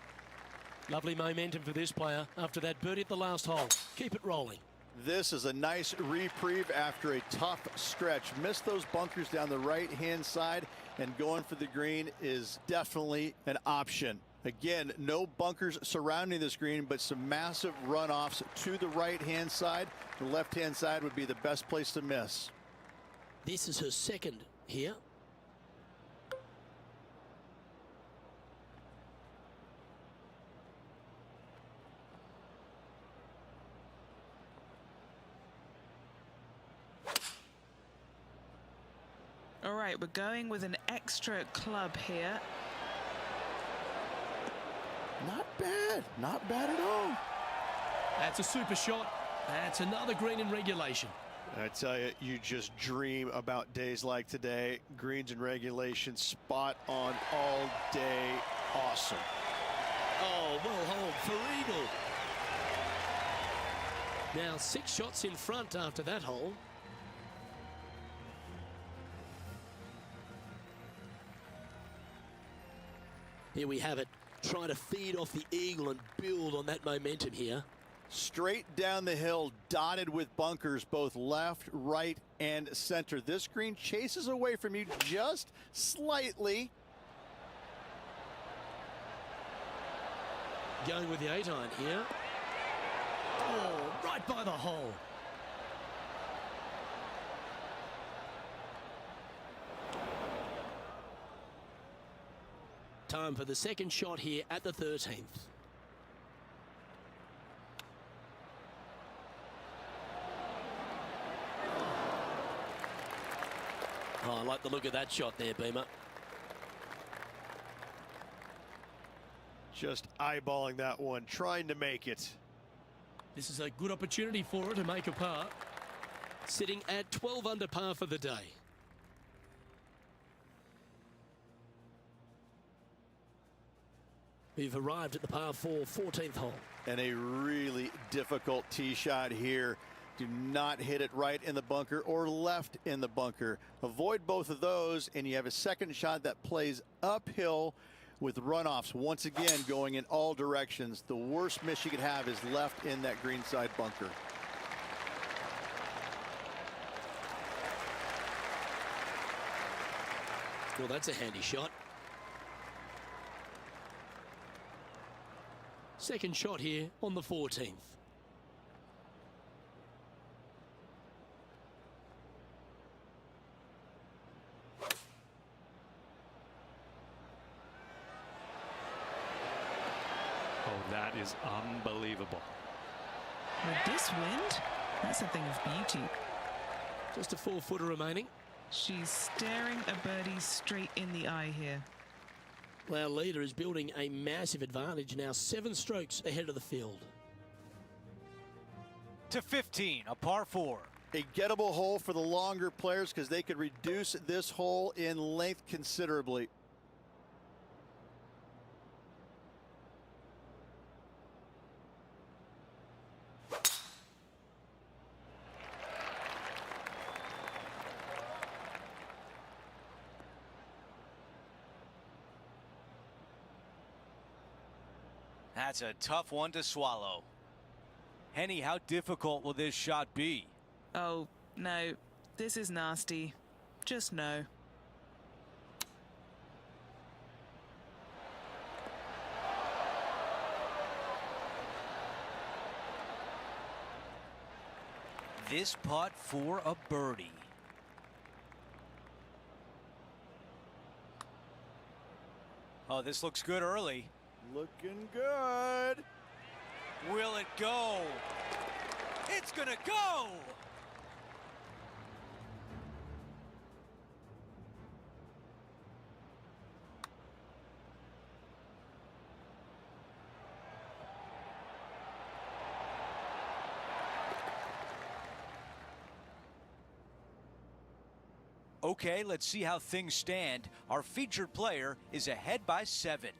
Lovely momentum for this player after that birdie at the last hole. Keep it rolling. This is a nice reprieve after a tough stretch. Missed those bunkers down the right-hand side, and going for the green is definitely an option. Again, no bunkers surrounding this green, but some massive runoffs to the right-hand side. The left-hand side would be the best place to miss. This is her second here. All right, we're going with an extra club here. Not bad at all. That's a super shot. That's another green in regulation. I tell you, you just dream about days like today. Greens and regulation, spot on all day. Awesome. Oh, well hold for eagle. Now 6 shots in front after that hole. Here we have it. Trying to feed off the eagle and build on that momentum here. Straight down the hill, dotted with bunkers, both left, right, and center. This green chases away from you just slightly. Going with the 8-iron here. Oh, right by the hole. Time for the second shot here at the 13th. Oh, I like the look of that shot there, Beamer. Just eyeballing that one, trying to make it. This is a good opportunity for her to make a par. Sitting at 12 under par for the day. We've arrived at the par 4 14th hole. And a really difficult tee shot here. Do not hit it right in the bunker or left in the bunker. Avoid both of those, and you have a second shot that plays uphill with runoffs once again going in all directions. The worst miss you could have is left in that greenside bunker. Well, that's a handy shot. Second shot here on the 14th. Oh, that is unbelievable. With this wind, that's a thing of beauty. Just a 4-footer remaining. She's staring a birdie straight in the eye here. Our leader is building a massive advantage now, 7 strokes ahead of the field. To 15, a par 4. A gettable hole for the longer players because they could reduce this hole in length considerably. That's a tough one to swallow. Henny, how difficult will this shot be? Oh, no. This is nasty. Just no. This putt for a birdie. Oh, this looks good early. Looking good. Will it go? It's gonna go! Okay, let's see how things stand. Our featured player is ahead by 7.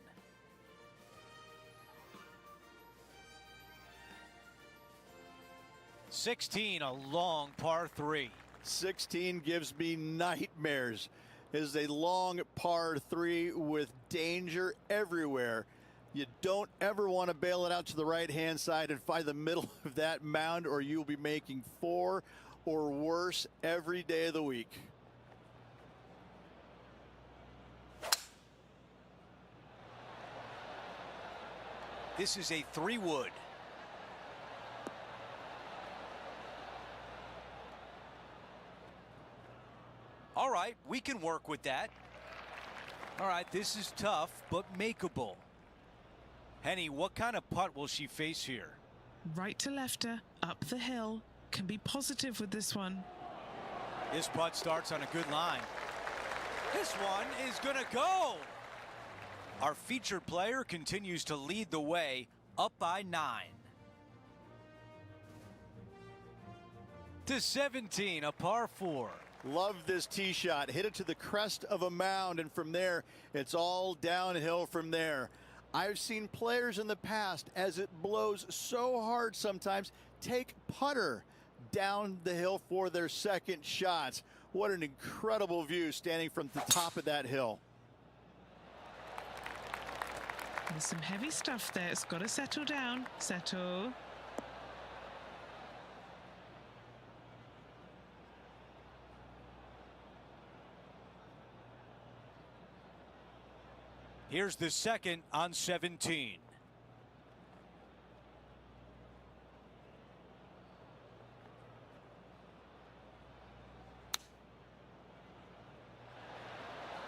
#16, a long par 3. 16 gives me nightmares. It is a long par 3 with danger everywhere. You don't ever want to bail it out to the right-hand side and find the middle of that mound, or you'll be making 4 or worse every day of the week. This is a 3-wood. All right, we can work with that. All right, this is tough, but makeable. Henny, what kind of putt will she face here? Right to lefter, up the hill. Can be positive with this one. This putt starts on a good line. This one is gonna go. Our featured player continues to lead the way, up by 9. to 17, a par 4. Love this tee shot. Hit it to the crest of a mound, and from there, it's all downhill from there. I've seen players in the past, as it blows so hard sometimes, take putter down the hill for their second shots. What an incredible view standing from the top of that hill. There's some heavy stuff there. It's got to settle down. Settle. Here's the second on 17.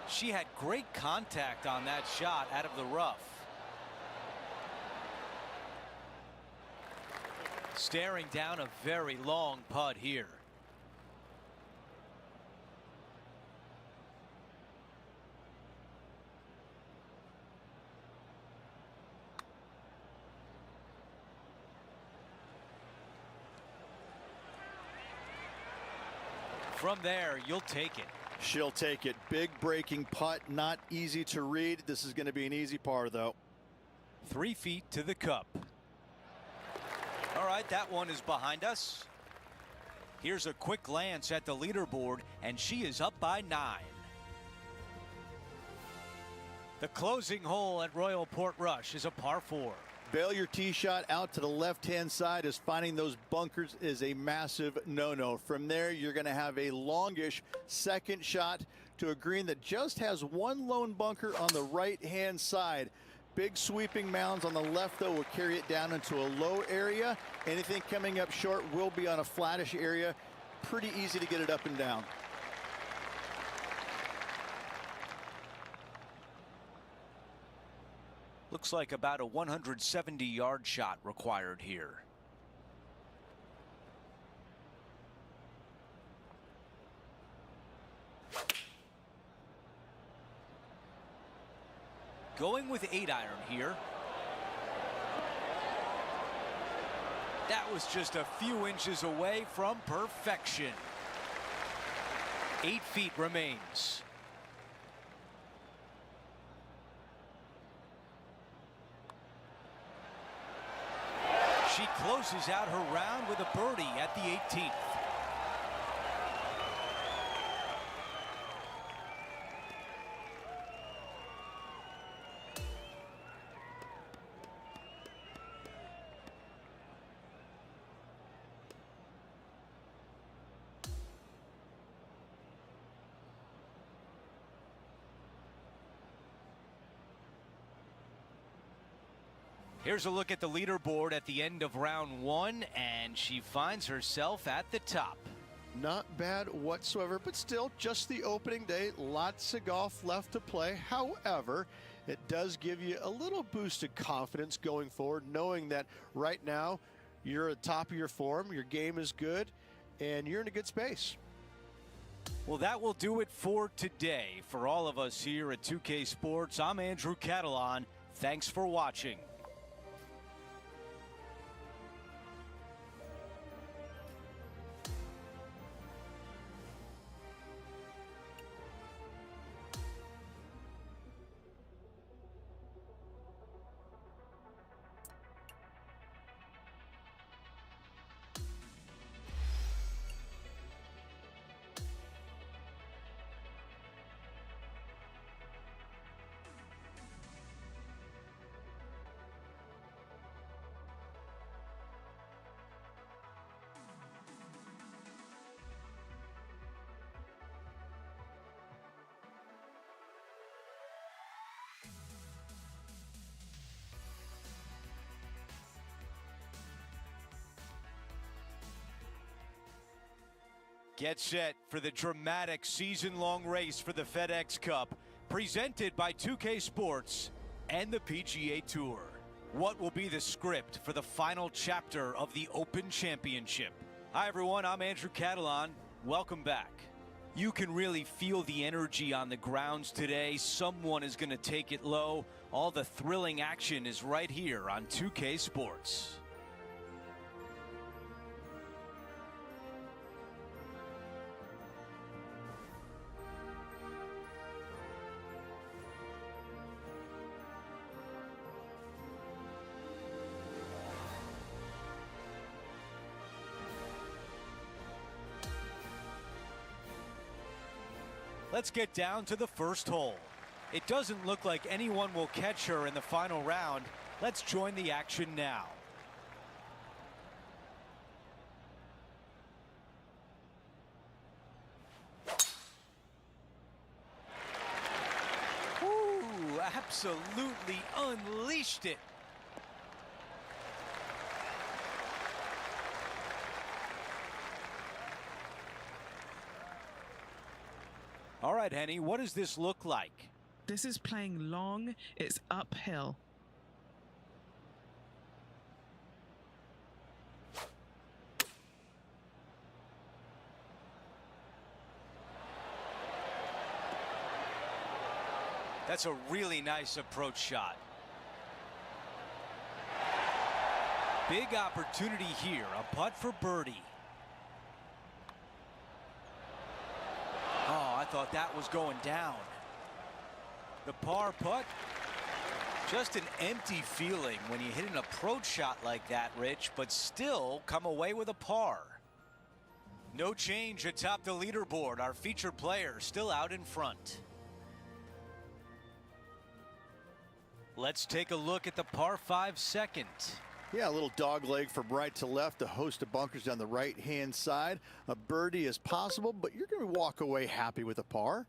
She had great contact on that shot out of the rough. Staring down a very long putt here. From there, you'll take it. She'll take it. Big breaking putt, not easy to read. This is going to be an easy par, though. 3 feet to the cup. All right, that one is behind us. Here's a quick glance at the leaderboard, and she is up by 9. The closing hole at Royal Port Rush is a par 4. Bail your tee shot out to the left-hand side, as finding those bunkers is a massive no-no. From there, you're going to have a longish second shot to a green that just has one lone bunker on the right-hand side. Big sweeping mounds on the left, though, will carry it down into a low area. Anything coming up short will be on a flattish area. Pretty easy to get it up and down. Looks like about a 170-yard shot required here. Going with 8-iron here. That was just a few inches away from perfection. 8 feet remains. She closes out her round with a birdie at the 18th. Here's a look at the leaderboard at the end of round 1, and she finds herself at the top. Not bad whatsoever, but still just the opening day. Lots of golf left to play. However, it does give you a little boost of confidence going forward, knowing that right now you're at the top of your form, your game is good, and you're in a good space. Well, that will do it for today. For all of us here at 2K Sports, I'm Andrew Catalan. Thanks for watching. Get set for the dramatic season-long race for the FedEx Cup, presented by 2K Sports and the PGA Tour. What will be the script for the final chapter of the Open Championship? Hi everyone, I'm Andrew Catalan. Welcome back. You can really feel the energy on the grounds today. Someone is going to take it low. All the thrilling action is right here on 2K Sports. Let's get down to the first hole. It doesn't look like anyone will catch her in the final round. Let's join the action now. Ooh, absolutely unleashed it. All right, Henny, what does this look like? This is playing long. It's uphill. That's a really nice approach shot. Big opportunity here, a putt for birdie. Oh, I thought that was going down. The par putt, just an empty feeling when you hit an approach shot like that, Rich, but still come away with a par. No change atop the leaderboard. Our featured player still out in front. Let's take a look at the par 5 second. Yeah, a little dog leg from right to left, a host of bunkers down the right-hand side. A birdie is possible, but you're going to walk away happy with a par.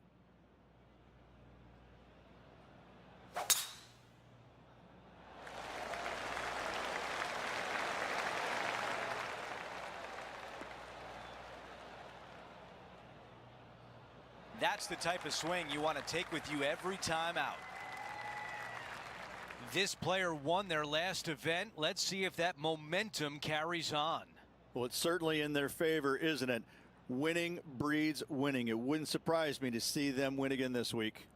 That's the type of swing you want to take with you every time out. This player won their last event. Let's see if that momentum carries on. Well, it's certainly in their favor, isn't it? Winning breeds winning. It wouldn't surprise me to see them win again this week.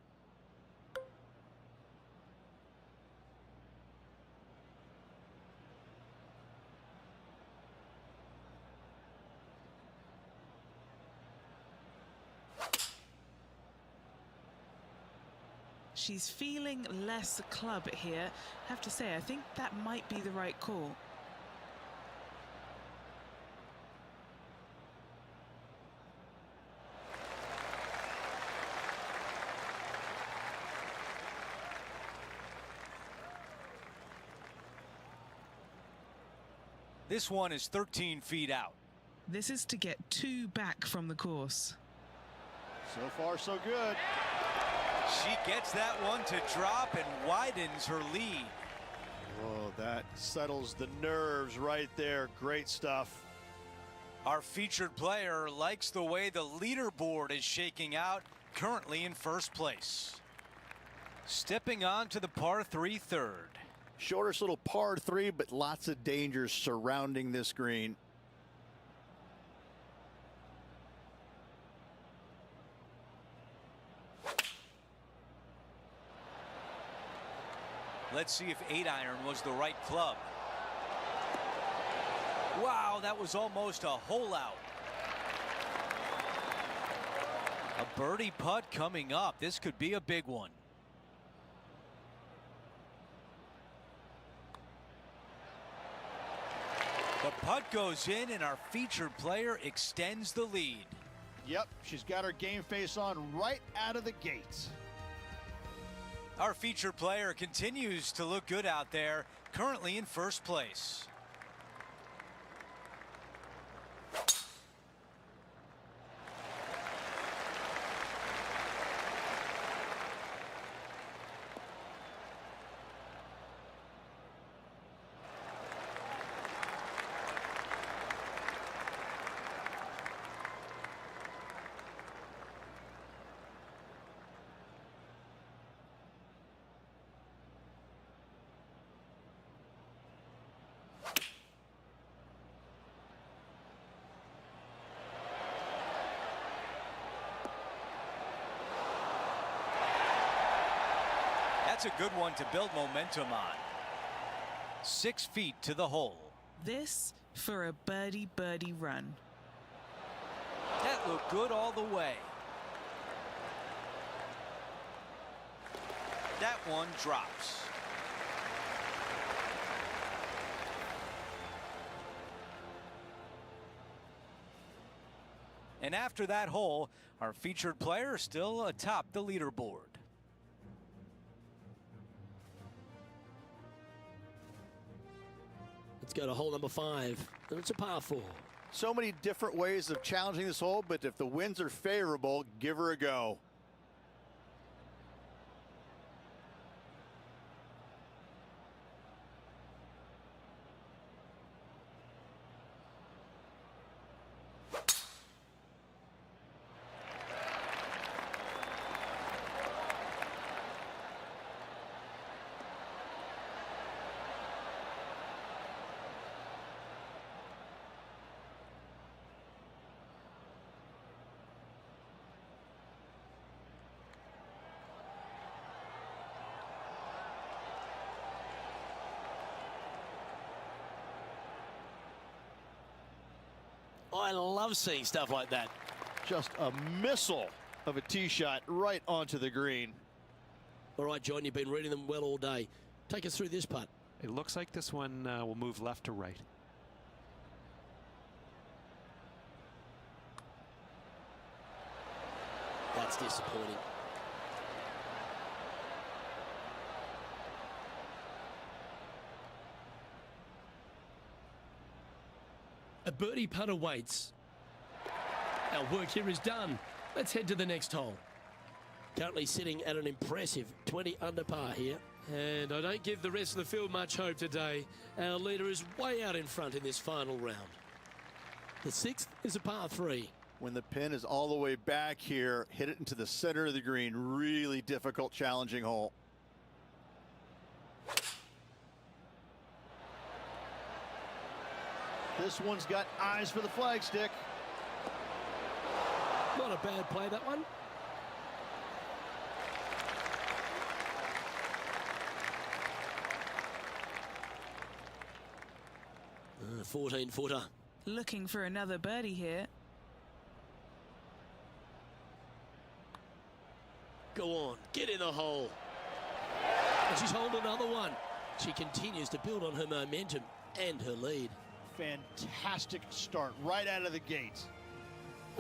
She's feeling less club here. I have to say, I think that might be the right call. This one is 13 feet out. This is to get 2 back from the course. So far, so good. She gets that one to drop and widens her lead. Oh, that settles the nerves right there. Great stuff. Our featured player likes the way the leaderboard is shaking out, currently in first place. Stepping on to the par 3 third. Shortest little par 3, but lots of dangers surrounding this green. Let's see if 8-iron was the right club. Wow, that was almost a hole out. A birdie putt coming up. This could be a big one. The putt goes in and our featured player extends the lead. Yep, she's got her game face on right out of the gates. Our featured player continues to look good out there, currently in first place. That's a good one to build momentum on. 6 feet to the hole. This for a birdie run. That looked good all the way. That one drops. And after that hole, our featured player still atop the leaderboard. Let's go to hole number 5, and it's a par 4. So many different ways of challenging this hole, but if the winds are favorable, give her a go. I love seeing stuff like that. Just a missile of a tee shot right onto the green. All right, John, you've been reading them well all day. Take us through this putt. It looks like this one will move left to right. That's disappointing. A birdie putt awaits. Our work here is done. Let's head to the next hole. Currently sitting at an impressive 20 under par here. And I don't give the rest of the field much hope today. Our leader is way out in front in this final round. The 6th is a par 3. When the pin is all the way back here, hit it into the center of the green. Really difficult, challenging hole. This one's got eyes for the flagstick. Not a bad play, that one. A 14-footer. Looking for another birdie here. Go on, get in the hole. And she's holding another one. She continues to build on her momentum and her lead. Fantastic start right out of the gates.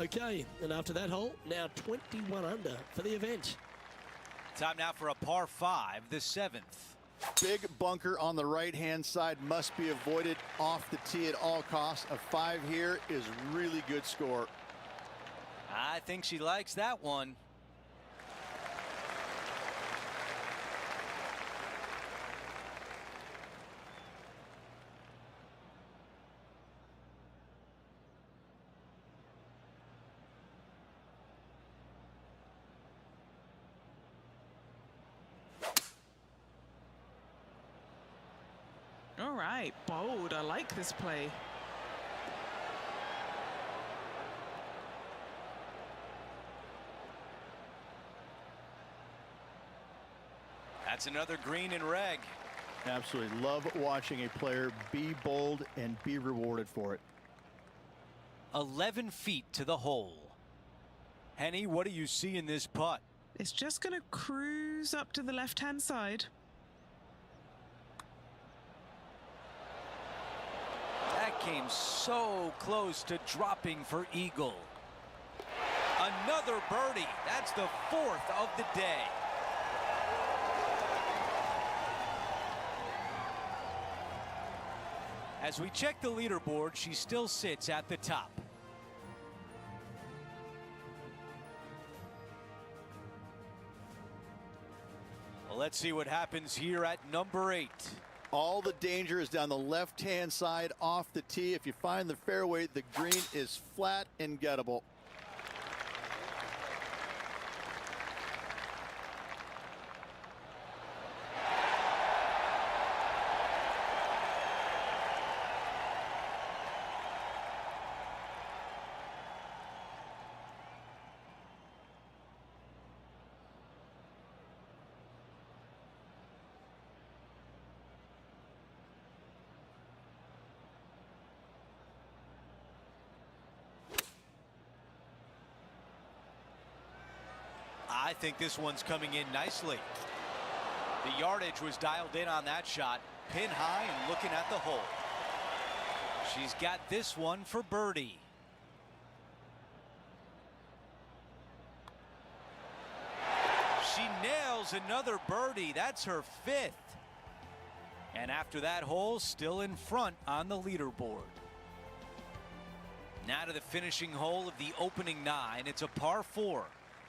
Okay, and after that hole, now 21 under for the event. Time now for a par 5, the 7th. Big bunker on the right-hand side must be avoided off the tee at all costs. A 5 here is really good score. I think she likes that one. All right, bold. I like this play. That's another green and reg. Absolutely love watching a player be bold and be rewarded for it. 11 feet to the hole. Henny, what do you see in this putt? It's just going to cruise up to the left-hand side. That came so close to dropping for eagle. Another birdie. That's the 4th of the day. As we check the leaderboard, she still sits at the top. Well, let's see what happens here at number 8. All the danger is down the left-hand side off the tee. If you find the fairway, the green is flat and gettable. I think this one's coming in nicely. The yardage was dialed in on that shot. Pin high and looking at the hole. She's got this one for birdie. nails another birdie. That's her 5th. And after that hole, still in front on the leaderboard. Now to the finishing hole of the opening 9. It's a par 4.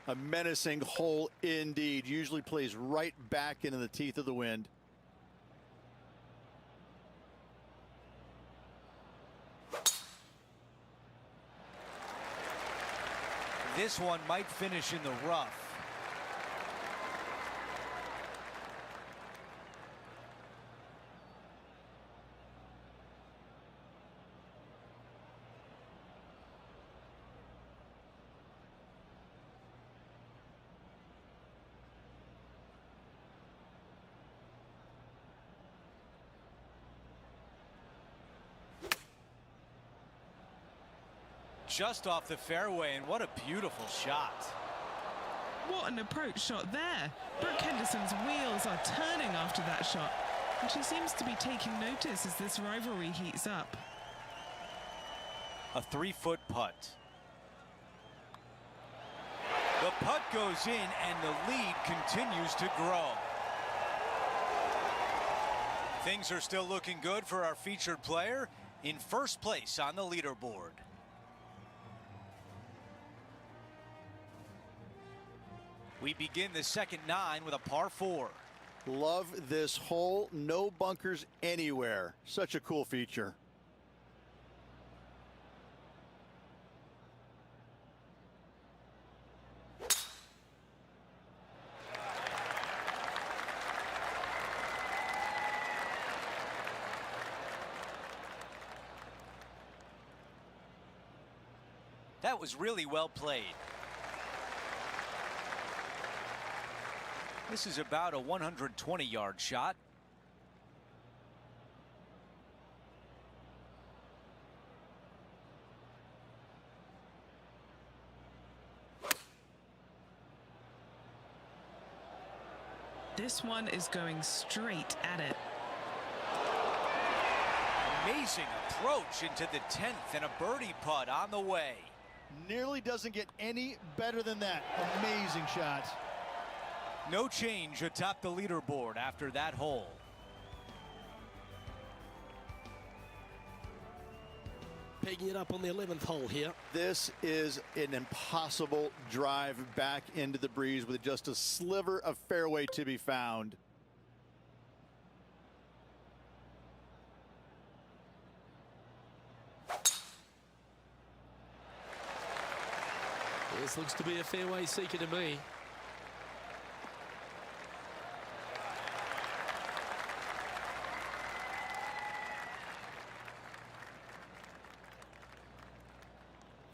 A menacing hole indeed. Usually plays right back into the teeth of the wind. This one might finish in the rough. Just off the fairway, and what a beautiful shot. What an approach shot there. Brooke Henderson's wheels are turning after that shot, and she seems to be taking notice as this rivalry heats up. A 3-foot putt. The putt goes in, and the lead continues to grow. Things are still looking good for our featured player in first place on the leaderboard. We begin the second 9 with a par 4. Love this hole. No bunkers anywhere. Such a cool feature. That was really well played. This is about a 120-yard shot. This one is going straight at it. Amazing approach into the 10th and a birdie putt on the way. Nearly doesn't get any better than that. Amazing shot. No change atop the leaderboard after that hole. Pegging it up on the 11th hole here. This is an impossible drive back into the breeze with just a sliver of fairway to be found. This looks to be a fairway seeker to me.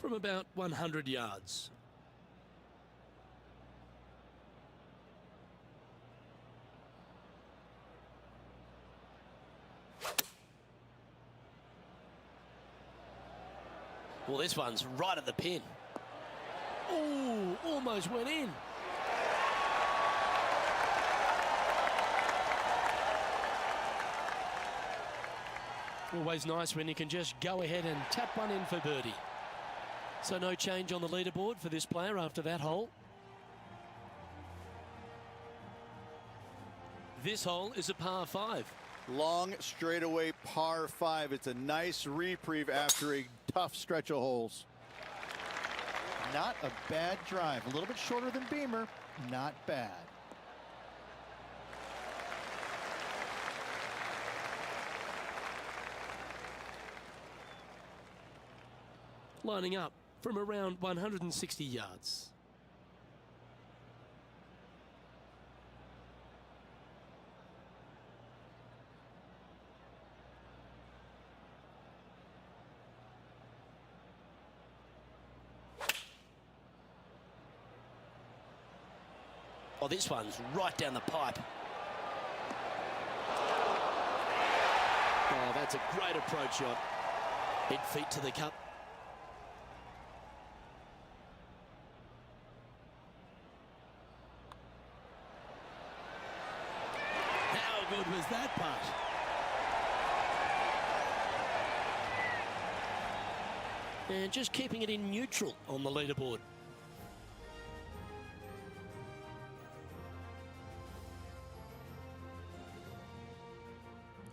From about 100 yards. Well, this one's right at the pin. Oh, almost went in. Always nice when you can just go ahead and tap one in for birdie. So no change on the leaderboard for this player after that hole. This hole is a par 5. Long straightaway par 5. It's a nice reprieve after a tough stretch of holes. Not a bad drive. A little bit shorter than Beamer. Not bad. Lining up from around 160 yards. Oh, this one's right down the pipe. Oh, that's a great approach shot. Head feet to the cup. How good was that putt? And just keeping it in neutral on the leaderboard.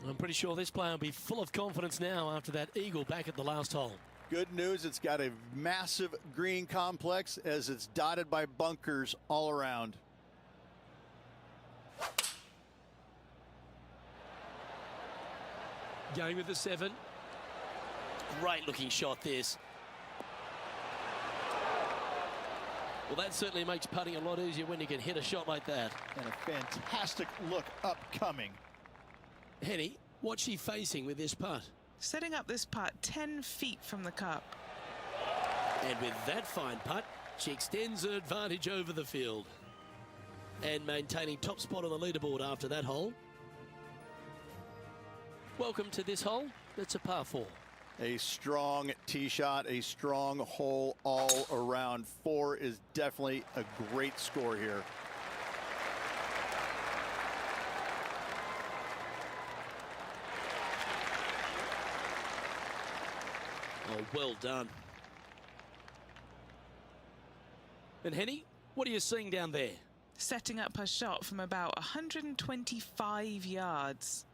I'm pretty sure this player will be full of confidence now after that eagle back at the last hole. Good news, it's got a massive green complex as it's dotted by bunkers all around. Going with the 7. Great looking shot this. Well, that certainly makes putting a lot easier when you can hit a shot like that. And a fantastic look upcoming. Henny, what's she facing with this putt? Setting up this putt 10 feet from the cup. And with that fine putt, she extends her advantage over the field. And maintaining top spot on the leaderboard after that hole. Welcome to this hole. It's a par 4. A strong tee shot, a strong hole all around. 4 is definitely a great score here. Oh, well done. And Henny, what are you seeing down there? Setting up her shot from about 125 yards.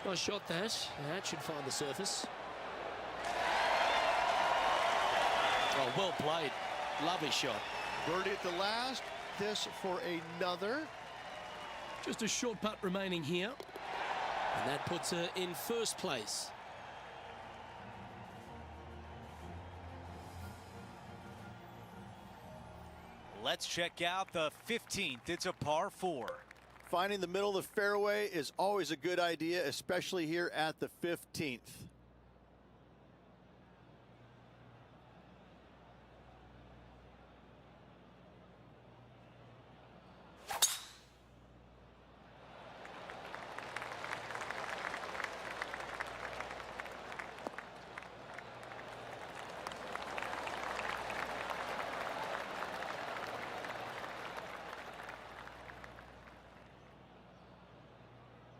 Nice shot that. That should find the surface. Oh, well played. Lovely shot. Birdie at the last. This for another. Just a short putt remaining here. And that puts her in first place. Let's check out the 15th. It's a par 4. Finding the middle of the fairway is always a good idea, especially here at the 15th.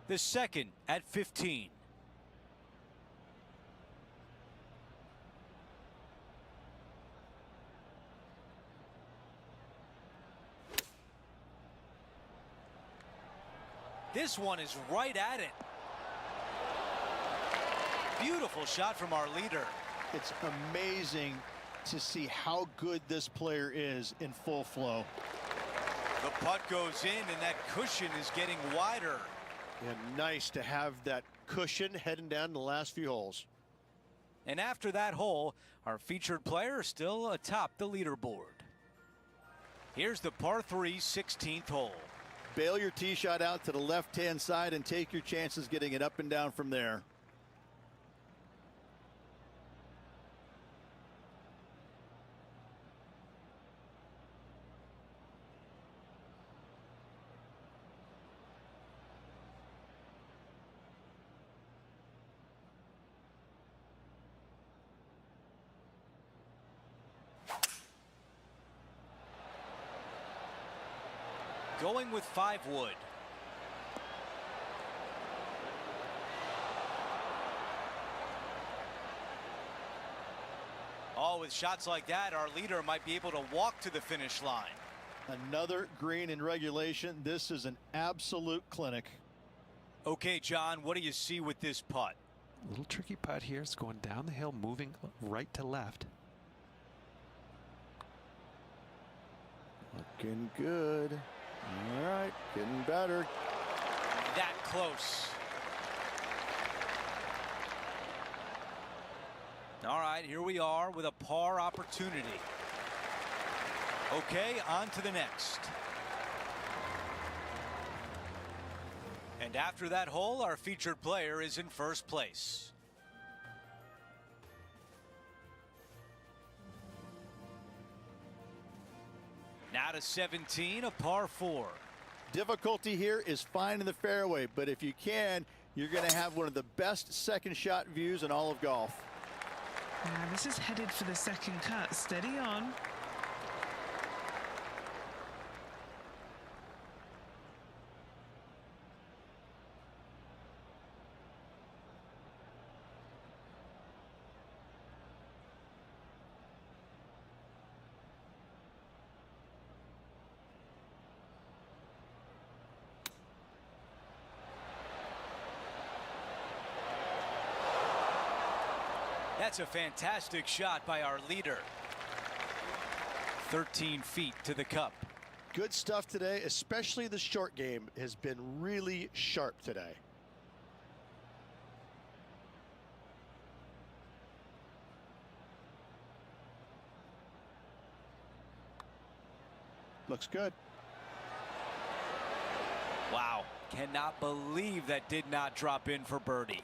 The second at 15. This one is right at it. Beautiful shot from our leader. It's amazing to see how good this player is in full flow. The putt goes in and that cushion is getting wider. And nice to have that cushion heading down the last few holes. And after that hole, our featured player is still atop the leaderboard. Here's the par 3 16th hole. Bail your tee shot out to the left-hand side and take your chances getting it up and down from there. Going with 5 wood. Oh, with shots like that, our leader might be able to walk to the finish line. Another green in regulation. This is an absolute clinic. Okay, John, what do you see with this putt? A little tricky putt here. It's going down the hill, moving right to left. Looking good. All right, getting better. That close. All right, here we are with a par opportunity. Okay, on to the next. And after that hole, our featured player is in first place. Now to 17, a par 4. Difficulty here is finding the fairway, but if you can, you're going to have one of the best second shot views in all of golf. Now this is headed for the second cut. Steady on. That's a fantastic shot by our leader. 13 feet to the cup. Good stuff today, especially the short game has been really sharp today. Looks good. Wow, cannot believe that did not drop in for birdie.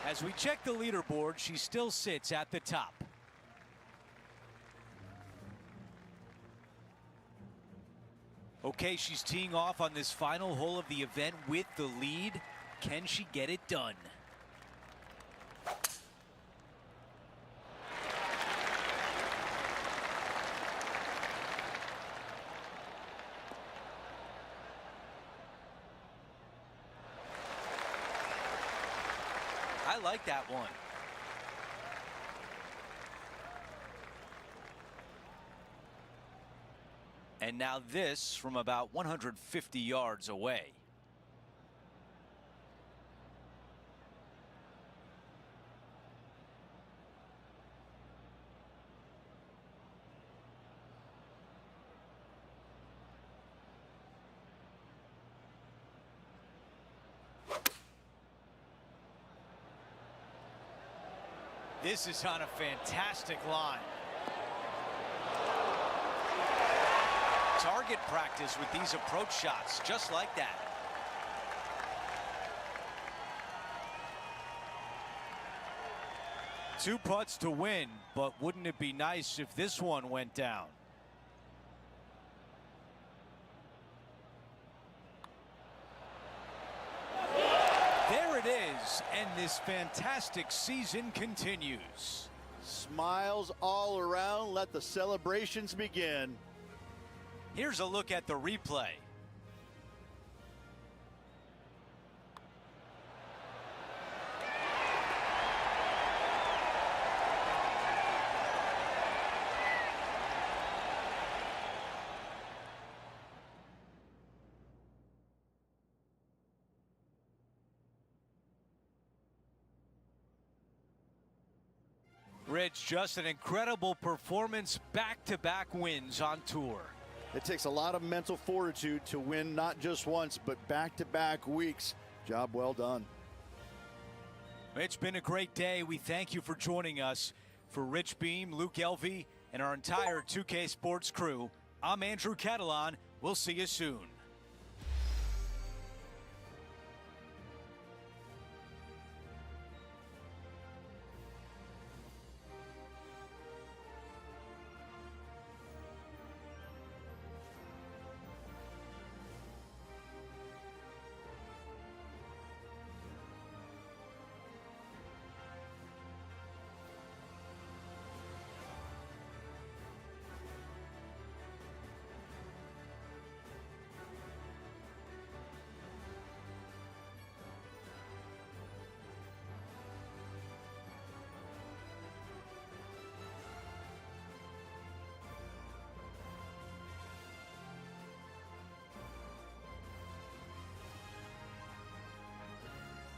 As we check the leaderboard, she still sits at the top. Okay, she's teeing off on this final hole of the event with the lead. Can she get it done? I like that one. And now this from about 150 yards away. This is on a fantastic line. Target practice with these approach shots, just like that. Two putts to win, but wouldn't it be nice if this one went down? There it is, and this fantastic season continues. Smiles all around. Let the celebrations begin. Here's a look at the replay. Rich, just an incredible performance, back-to-back wins on tour. It takes a lot of mental fortitude to win not just once, but back-to-back weeks. Job well done. It's been a great day. We thank you for joining us. For Rich Beam, Luke Elvey, and our entire 2K Sports crew, I'm Andrew Catalan. We'll see you soon.